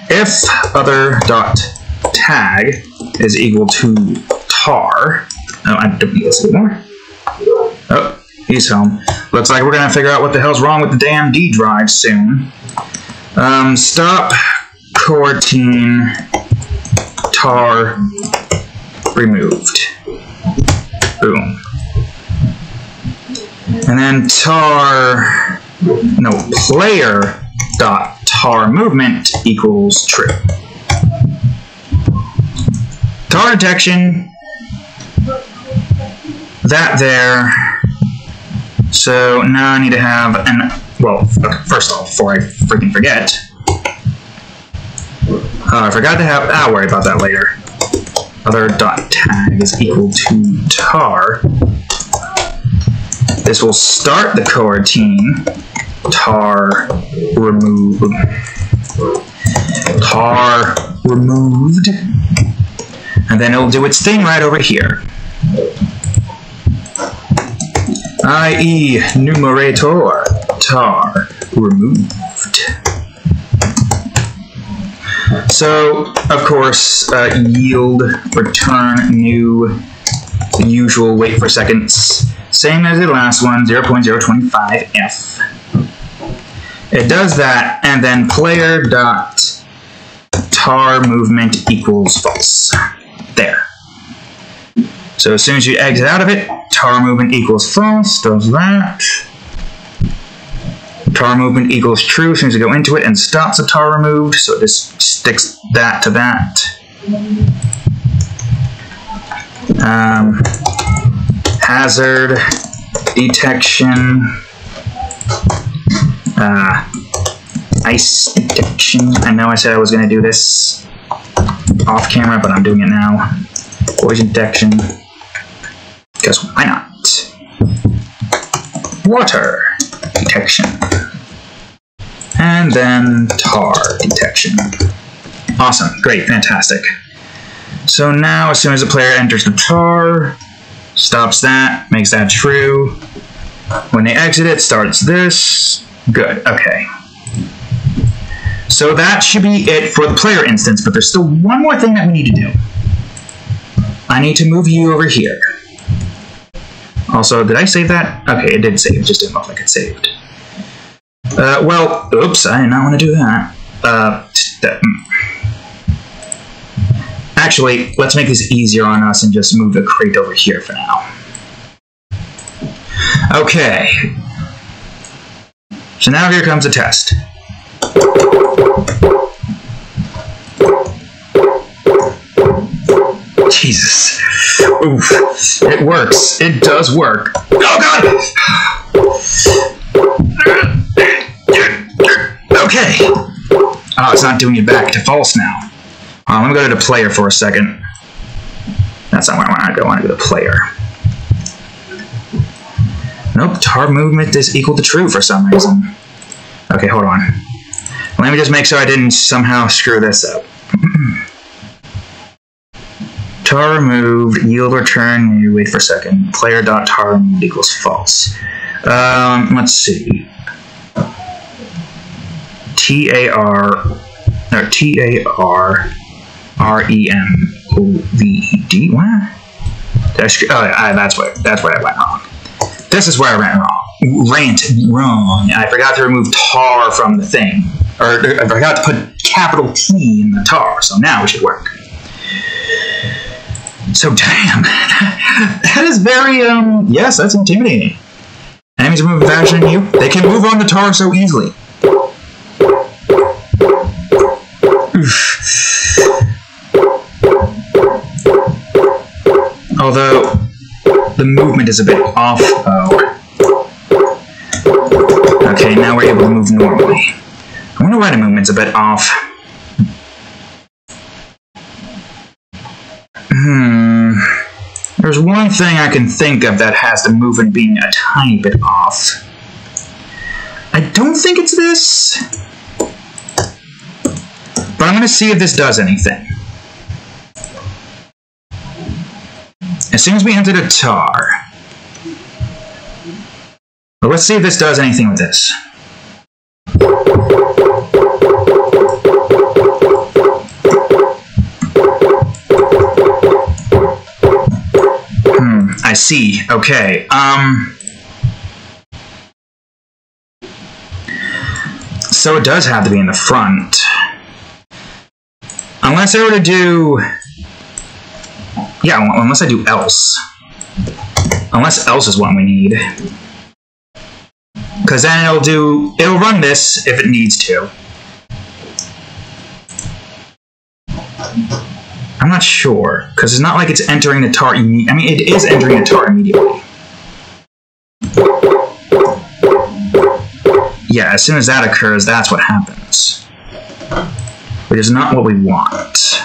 If other.tag is equal to tar. Oh, I don't need this anymore. Oh, he's home. Looks like we're gonna figure out what the hell's wrong with the damn D drive soon. Stop coroutine tar removed. Boom. And then player.tar movement equals true. Tar detection, that there. So now I need to have first off, before I freaking forget, I forgot to have, I'll worry about that later. Other.tag is equal to tar. This will start the coroutine tar remove. tar removed. And then it'll do its thing right over here. I.e. numerator tar removed. So, of course, yield, return new, usual wait for seconds. Same as the last one, 0.025f. It does that, and then player.tar movement equals false. There. So as soon as you exit out of it, tar movement equals false, does that. Tar movement equals true as soon as you go into it and stops the tar removed, so it just sticks that to that. Hazard detection, ice detection. I know I said I was going to do this off camera, but I'm doing it now. Poison detection, because why not? Water detection. And then tar detection. Awesome, great, fantastic. So now, as soon as the player enters the tar, stops that, makes that true. When they exit it, starts this. Good, okay. So that should be it for the player instance, but there's still one more thing that we need to do. I need to move you over here. Also, did I save that? Okay, it did save, it just didn't look like it saved. Well, oops, I did not want to do that. Actually, let's make this easier on us and just move the crate over here for now. Okay. So now here comes the test. Jesus. Oof. It works. It does work. Oh, God! Okay. Oh, it's not doing it back to false now. Let me go to the player for a second. That's not where I want to go. I want to go to player. Nope, tar movement is equal to true for some reason. Okay, hold on. Let me just make sure I didn't somehow screw this up. Tar removed, yield return, you wait for a second. Player.tar removed equals false. Let's see. T-A-R-R-E-M-O-V-E-D. What? That's where I went wrong. This is where I went wrong. I forgot to remove tar from the thing. Or I forgot to put capital T in the tar, so now it should work. So damn. That is very, yes, that's intimidating. Enemies are moving faster than you. They can move on the tar so easily. Although, the movement is a bit off, though. Okay, now we're able to move normally. I wonder why the movement's a bit off. There's one thing I can think of that has the movement being a tiny bit off. I don't think it's this. But I'm going to see if this does anything. As soon as we enter the tar. Well, let's see if this does anything with this. I see. Okay. So it does have to be in the front. Unless I were to do... Yeah, unless I do else. Unless else is what we need. Because then it'll run this if it needs to. I'm not sure, because it's not like it's entering the tar immediately. I mean, it is entering the tar immediately. Yeah, as soon as that occurs, that's what happens. Which is not what we want.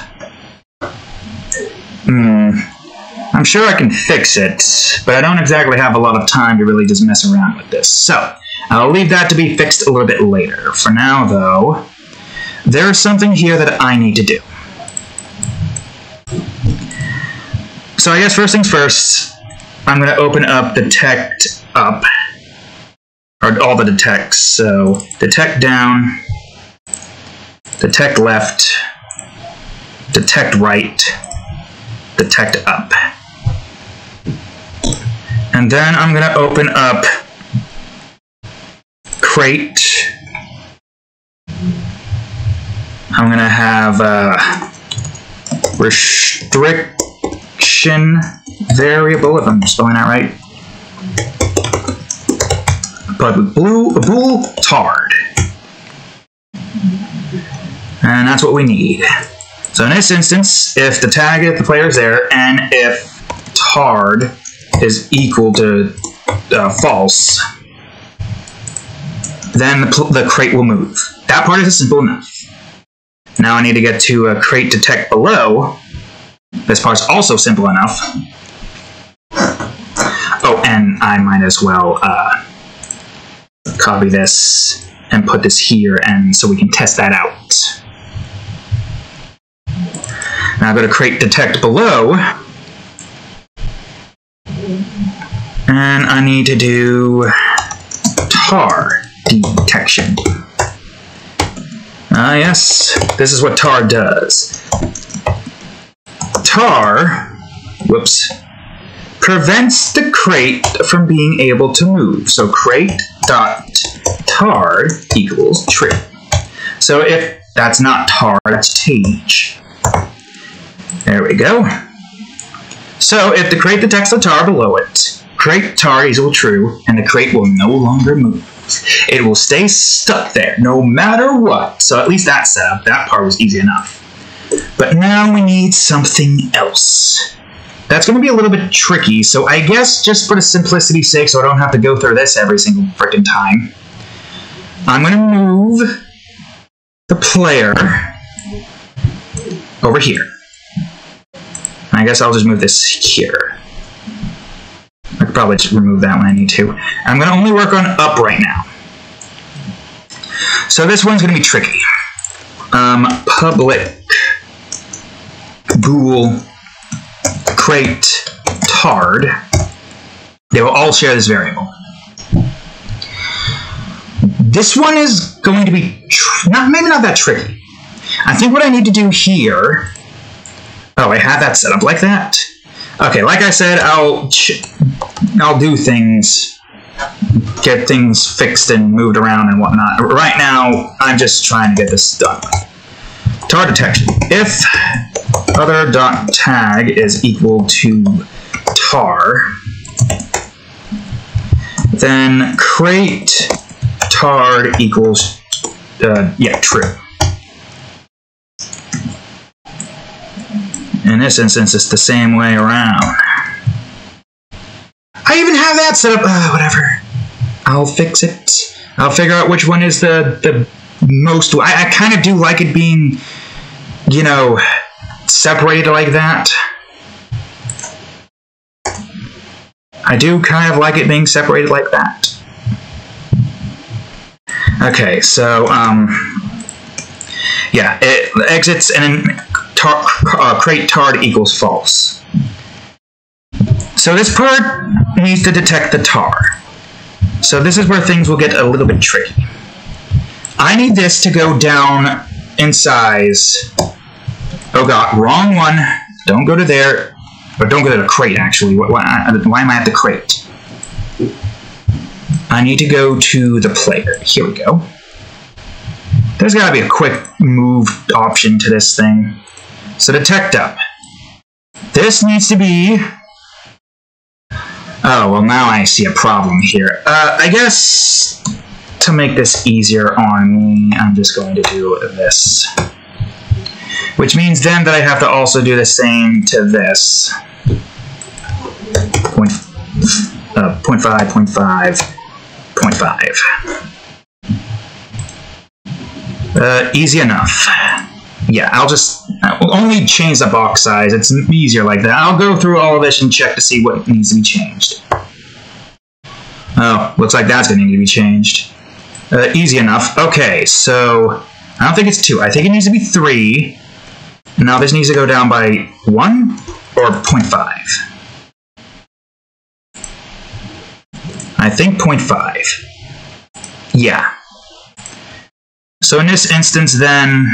I'm sure I can fix it, but I don't exactly have a lot of time to really just mess around with this. So, I'll leave that to be fixed a little bit later. For now, though, there's something here that I need to do. So I guess first things first, I'm going to open up detect up, or all the detects. So detect down, detect left, detect right, detect up. And then I'm going to open up crate. I'm going to have restriction variable, if I'm spelling that right. But bool tard. And that's what we need. So in this instance, if the tag, if the player is there, and if tard is equal to false, then the crate will move. That part is simple enough. Now I need to get to crate detect below. This part's also simple enough. Oh, and I might as well copy this and put this here, and so we can test that out. Now go to crate detect below, and I need to do tar detection. Yes, this is what tar does. Tar, whoops, prevents the crate from being able to move. So crate.tar equals true. So if that's not tar, that's change. There we go. So if the crate detects the tar below it, crate tar equals true, and the crate will no longer move. It will stay stuck there, no matter what. So at least that setup, that part was easy enough. But now we need something else. That's going to be a little bit tricky, so I guess just for the simplicity's sake, so I don't have to go through this every single frickin' time, I'm going to move the player over here. I guess I'll just move this here. I could probably just remove that when I need to. I'm going to only work on up right now. So this one's going to be tricky. Public bool crate tard. They will all share this variable. This one is going to be maybe not that tricky. I think what I need to do here. Oh, I had that set up like that. Okay, like I said, I'll do things, get things fixed and moved around and whatnot. Right now, I'm just trying to get this done. Tar detection. If other.tag is equal to tar, then crate tard equals, true. In this instance, it's the same way around. I even have that set up. Whatever. I'll fix it. I'll figure out which one is the most. I kind of do like it being, you know, separated like that. I do kind of like it being separated like that. Okay, so, yeah, it exits and then crate tard equals false. So this part needs to detect the tar. So this is where things will get a little bit tricky. I need this to go down in size. Oh god, wrong one. Don't go to there. Or don't go to the crate, actually. Why am I at the crate? I need to go to the player. Here we go. There's got to be a quick move option to this thing. So detect up. This needs to be... Oh, well now I see a problem here. I guess to make this easier on me, I'm just going to do this. Which means then that I have to also do the same to this. 0.5, 0.5, 0.5. Easy enough. Yeah, I'll only change the box size. It's easier like that. I'll go through all of this and check to see what needs to be changed. Oh, looks like that's going to need to be changed. Easy enough. Okay, so I don't think it's 2. I think it needs to be 3. Now this needs to go down by 1 or 0.5. I think 0.5. Yeah. So in this instance, then,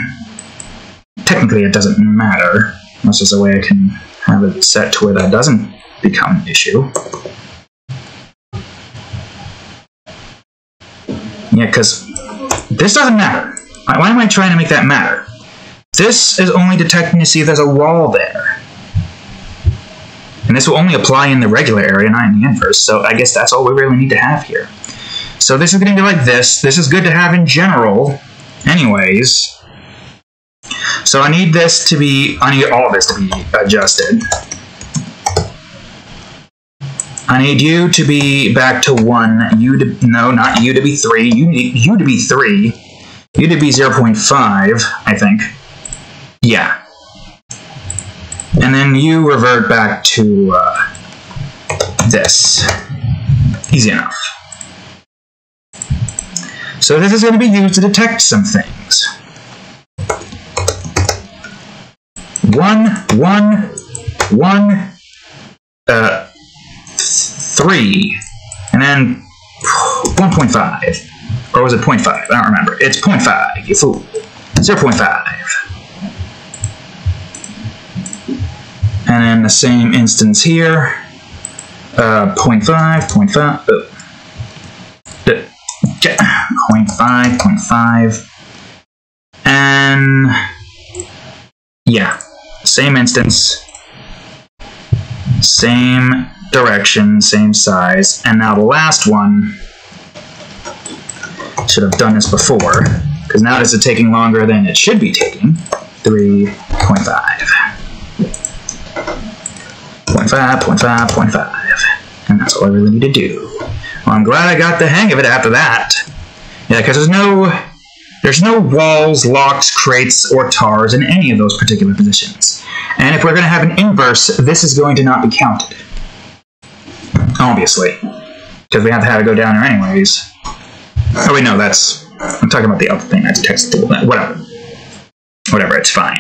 technically it doesn't matter. Unless there's a way I can have it set to where that doesn't become an issue. Yeah, because this doesn't matter. Why am I trying to make that matter? This is only detecting to see if there's a wall there. And this will only apply in the regular area, not in the inverse, so I guess that's all we really need to have here. So this is going to be like this. This is good to have in general, anyways. So I need this to be, I need all this to be adjusted. I need you to be back to 1, you to, no, not you to be 3, you need you to be 3, you to be 0.5, I think. Yeah. And then you revert back to this. Easy enough. So this is going to be used to detect some things. 1, 1, 1, 3, and then 1.5. Or was it 0.5? I don't remember. It's 0.5, you fool. 0.5. And then the same instance here. 0.5, 0.5, 0.5, 0.5. And yeah, same instance, same direction, same size. And now the last one, should have done this before, because now this is taking longer than it should be taking. 3.5. 0.5, 0.5, 0.5. And that's all I really need to do. Well, I'm glad I got the hang of it after that. Yeah, because there's no walls, locks, crates, or tars in any of those particular positions. And if we're going to have an inverse, this is going to not be counted. Obviously. Because we have to have it go down there anyways. Oh wait, no, I'm talking about the other thing that detects the whatever. Whatever, it's fine.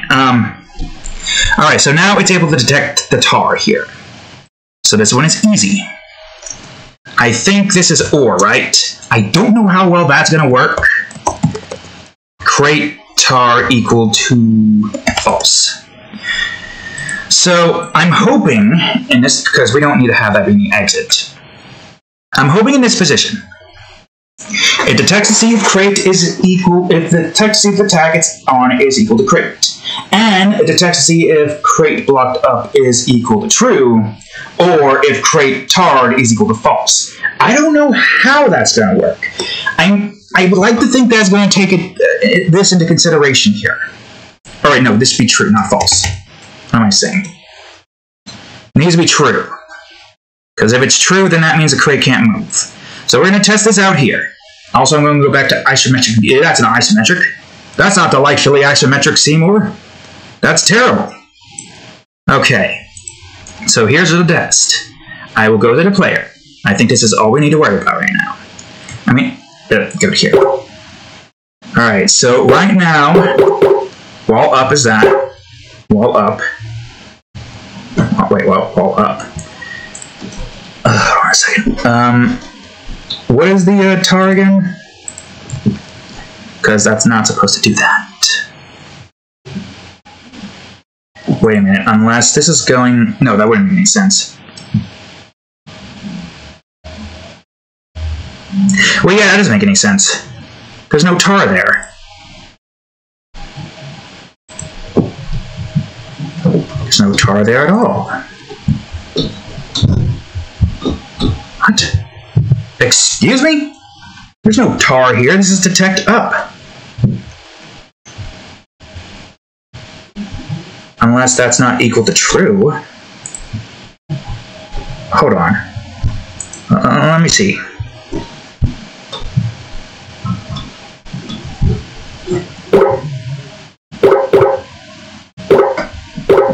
Alright, so now it's able to detect the tar here. So this one is easy. I think this is OR, right? I don't know how well that's going to work. Crate tar equal to false. So I'm hoping in this, because we don't need to have that being the exit. I'm hoping in this position, it detects to see if crate is equal, if the detects to see if the tag it's on is equal to crate. And it detects to see if crate blocked up is equal to true, or if crate tarred is equal to false. I don't know how that's going to work. I would like to think that's going to take this into consideration here. All right, no, this would be true, not false. What am I saying? It needs to be true. Because if it's true, then that means the crate can't move. So we're going to test this out here. Also, I'm going to go back to isometric. Yeah, that's not isometric. That's not delightfully isometric, Seymour. That's terrible. Okay. So here's the test. I will go to the player. I think this is all we need to worry about right now. I mean, go to here. Alright, so right now, wall up is that. Wall up. Oh, wait, wall up. Hold on a second. What is the tar again? Because that's not supposed to do that. Wait a minute, unless this is going... No, that wouldn't make any sense. Well, yeah, that doesn't make any sense. There's no tar there. There's no tar there at all. What? Excuse me? There's no tar here. This is detect up. Unless that's not equal to true. Hold on. Let me see.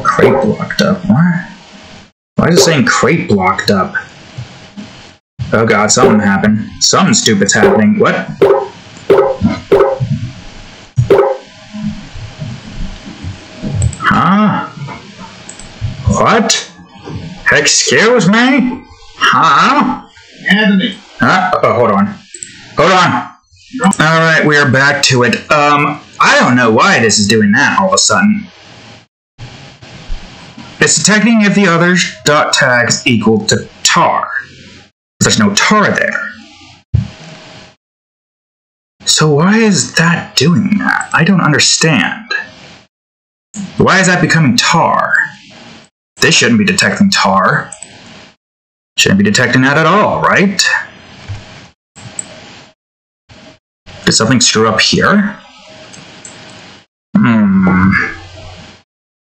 Crate blocked up. What? Why is it saying crate blocked up? Oh god, something happened. Something stupid's happening. What? What? Excuse me? Huh? Anthony. Hold on. Alright, we are back to it. I don't know why this is doing that all of a sudden. It's detecting if the other dot tag is equal to tar. There's no tar there. So why is that doing that? I don't understand. Why is that becoming tar? This shouldn't be detecting tar. Shouldn't be detecting that at all, right? Did something screw up here?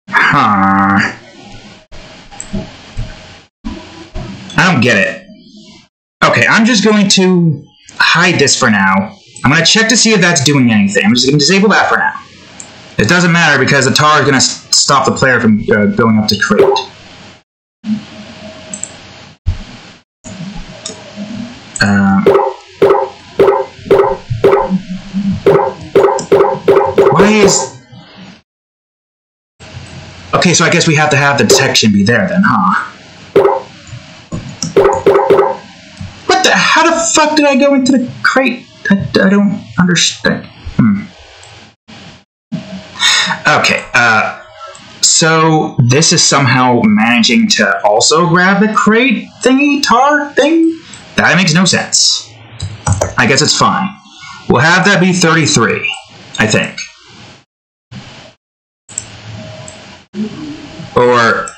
Huh. I don't get it. Okay, I'm just going to hide this for now. I'm going to check to see if that's doing anything. I'm just going to disable that for now. It doesn't matter because the tar is going to stop the player from going up to crate. Why is... Okay, so I guess we have to have the detection be there then, huh? What the... How the fuck did I go into the crate? I don't understand. Okay, so this is somehow managing to also grab the crate thingy, tar thing? That makes no sense. I guess it's fine. We'll have that be 33, I think. Or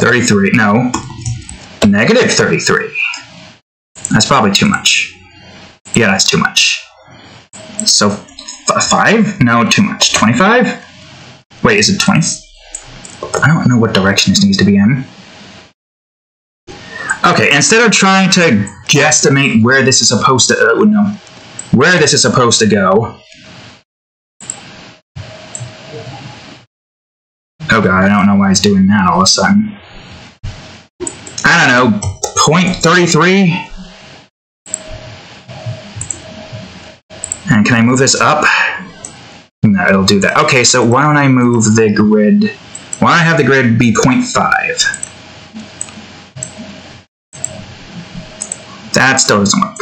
33, no, negative 33. That's probably too much. Yeah, that's too much. So, 5? No, too much. 25? Wait, is it 20? I don't know what direction this needs to be in. Okay, instead of trying to guesstimate where this is supposed to, where this is supposed to go. Oh god, I don't know why it's doing that all of a sudden. I don't know, 0.33? And can I move this up? No, it'll do that. Okay, so why don't I move the grid? Why don't I have the grid be 0.5? That still doesn't work.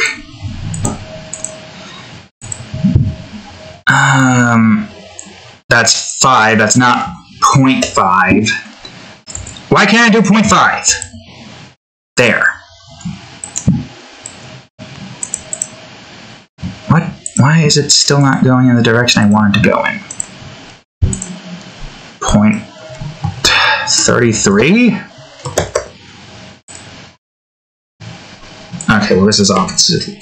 That's 5, that's not 0.5. Why can't I do 0.5? There. What? Why is it still not going in the direction I want it to go in? 0.33? Okay, well this is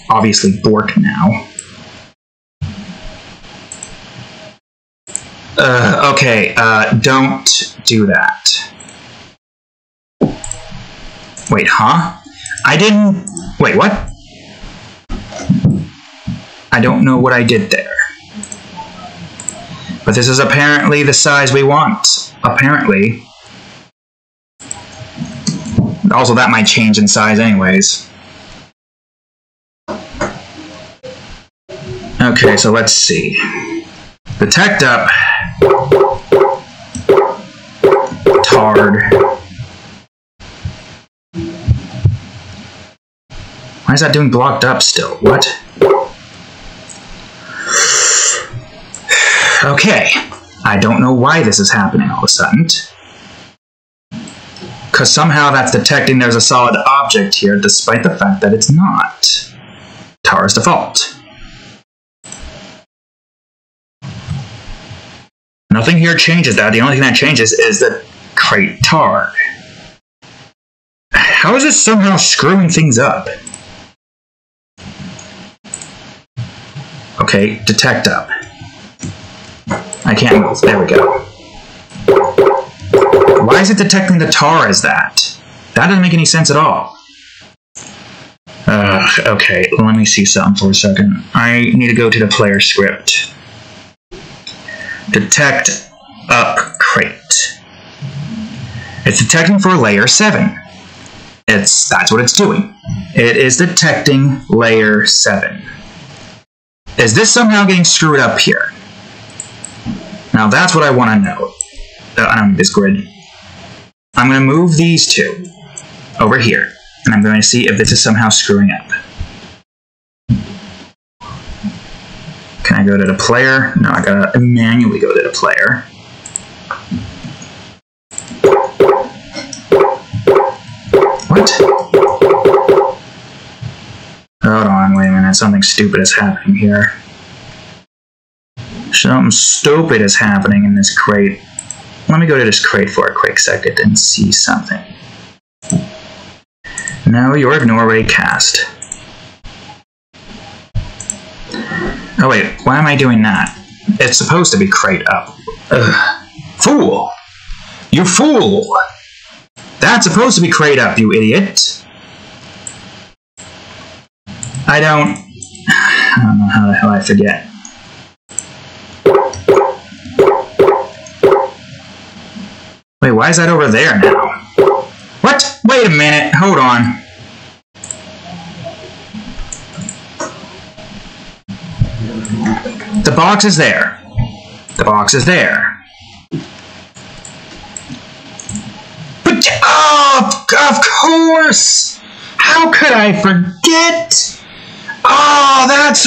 obviously Bork now. Okay, don't do that. Wait, huh? I didn't... Wait, what? I don't know what I did there. But this is apparently the size we want. Apparently. Also, that might change in size anyways. Okay, so let's see. Detect up. Tard. Why is that doing blocked up still? What? Okay. I don't know why this is happening all of a sudden. Because somehow that's detecting there's a solid object here, despite the fact that it's not. Tar is default. Nothing here changes that. The only thing that changes is the crate tar. How is this somehow screwing things up? Okay, detect up. I can't move. There we go. Why is it detecting the tar as that? That doesn't make any sense at all. Okay, let me see something for a second. I need to go to the player script. Detect up crate. It's detecting for layer 7. That's what it's doing. It is detecting layer 7. Is this somehow getting screwed up here? Now that's what I want to know. I don't need this grid. I'm going to move these two over here, and I'm going to see if this is somehow screwing up. Can I go to the player? No, I gotta manually go to the player. What? Hold on, wait a minute. Something stupid is happening here. Something stupid is happening in this crate. Let me go to this crate for a quick second and see something. No, your ignore rate cast. Oh wait, why am I doing that? It's supposed to be crate up. Ugh. Fool! You fool! That's supposed to be crate up, you idiot! I don't know how the hell I forget. Wait, why is that over there now? What? Wait a minute, hold on. The box is there. The box is there. But, oh, of course! How could I forget? Oh, that's...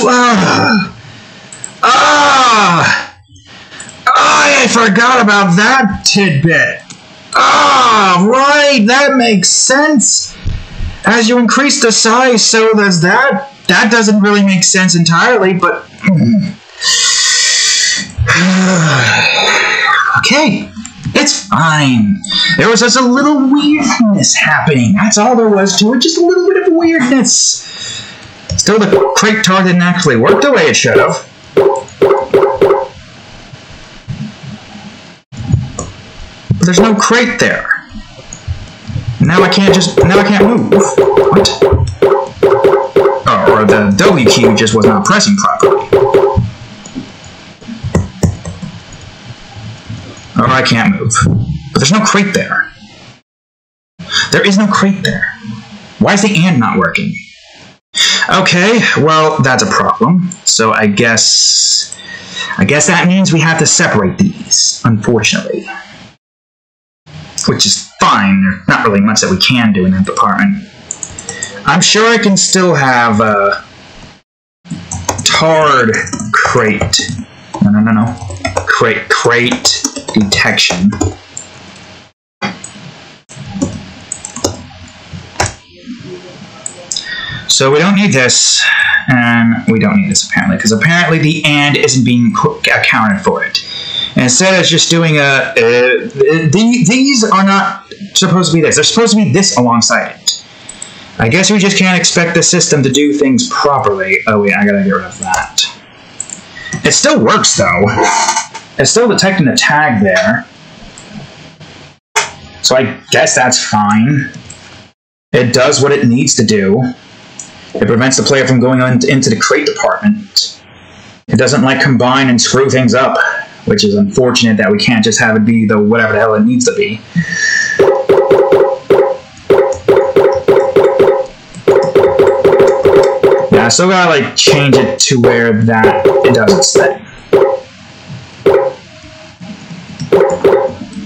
I forgot about that tidbit. Oh, right, that makes sense. As you increase the size, so does that. That doesn't really make sense entirely, but... Okay, it's fine. There was just a little weirdness happening. That's all there was to it, just a little bit of weirdness. Still, the crate tar didn't actually work the way it should have. But there's no crate there. Now I can't move. What? Oh, or the W key just was not pressing properly. Or I can't move. But there's no crate there. There is no crate there. Why is the and not working? Okay, well, that's a problem. So I guess that means we have to separate these, unfortunately. Which is fine. There's not really much that we can do in that department. I'm sure I can still have a tarred crate. No. Crate detection. So we don't need this, and we don't need this apparently, because apparently the and isn't being accounted for it. And instead it's just doing these are not supposed to be this. They're supposed to be this alongside it. I guess we just can't expect the system to do things properly. Oh wait, I gotta get rid of that. It still works though. It's still detecting the tag there. So I guess that's fine. It does what it needs to do. It prevents the player from going into the crate department. It doesn't like combine and screw things up, which is unfortunate that we can't just have it be the whatever the hell it needs to be. Yeah, I still gotta like change it to where that it does its thing.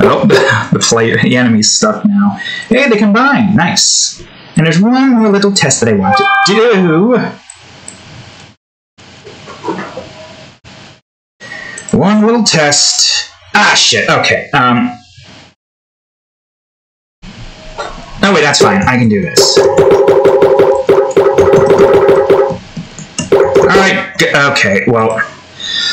Oh, the enemy's stuck now. Hey, they combine. Nice. And there's one more little test that I want to do. One little test. Ah, shit. Okay. Oh, wait, that's fine. I can do this. Alright. Okay, well...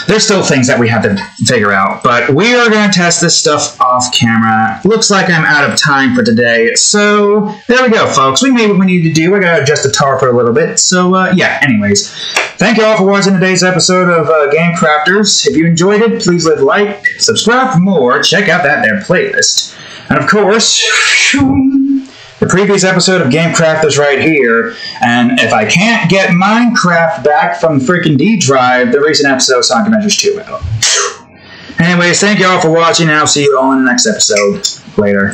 There's still things that we have to figure out, but we are going to test this stuff off camera. Looks like I'm out of time for today, so there we go, folks. We made what we needed to do. I got to adjust the tar for a little bit, so yeah, anyways. Thank you all for watching today's episode of Game Crafters. If you enjoyed it, please leave a like, subscribe for more, check out that there playlist. And of course, the previous episode of Game Crafters right here, and if I can't get Minecraft back from freaking D Drive, the recent episode of Sonic Adventures 2 out. Anyways, thank you all for watching, and I'll see you all in the next episode. Later.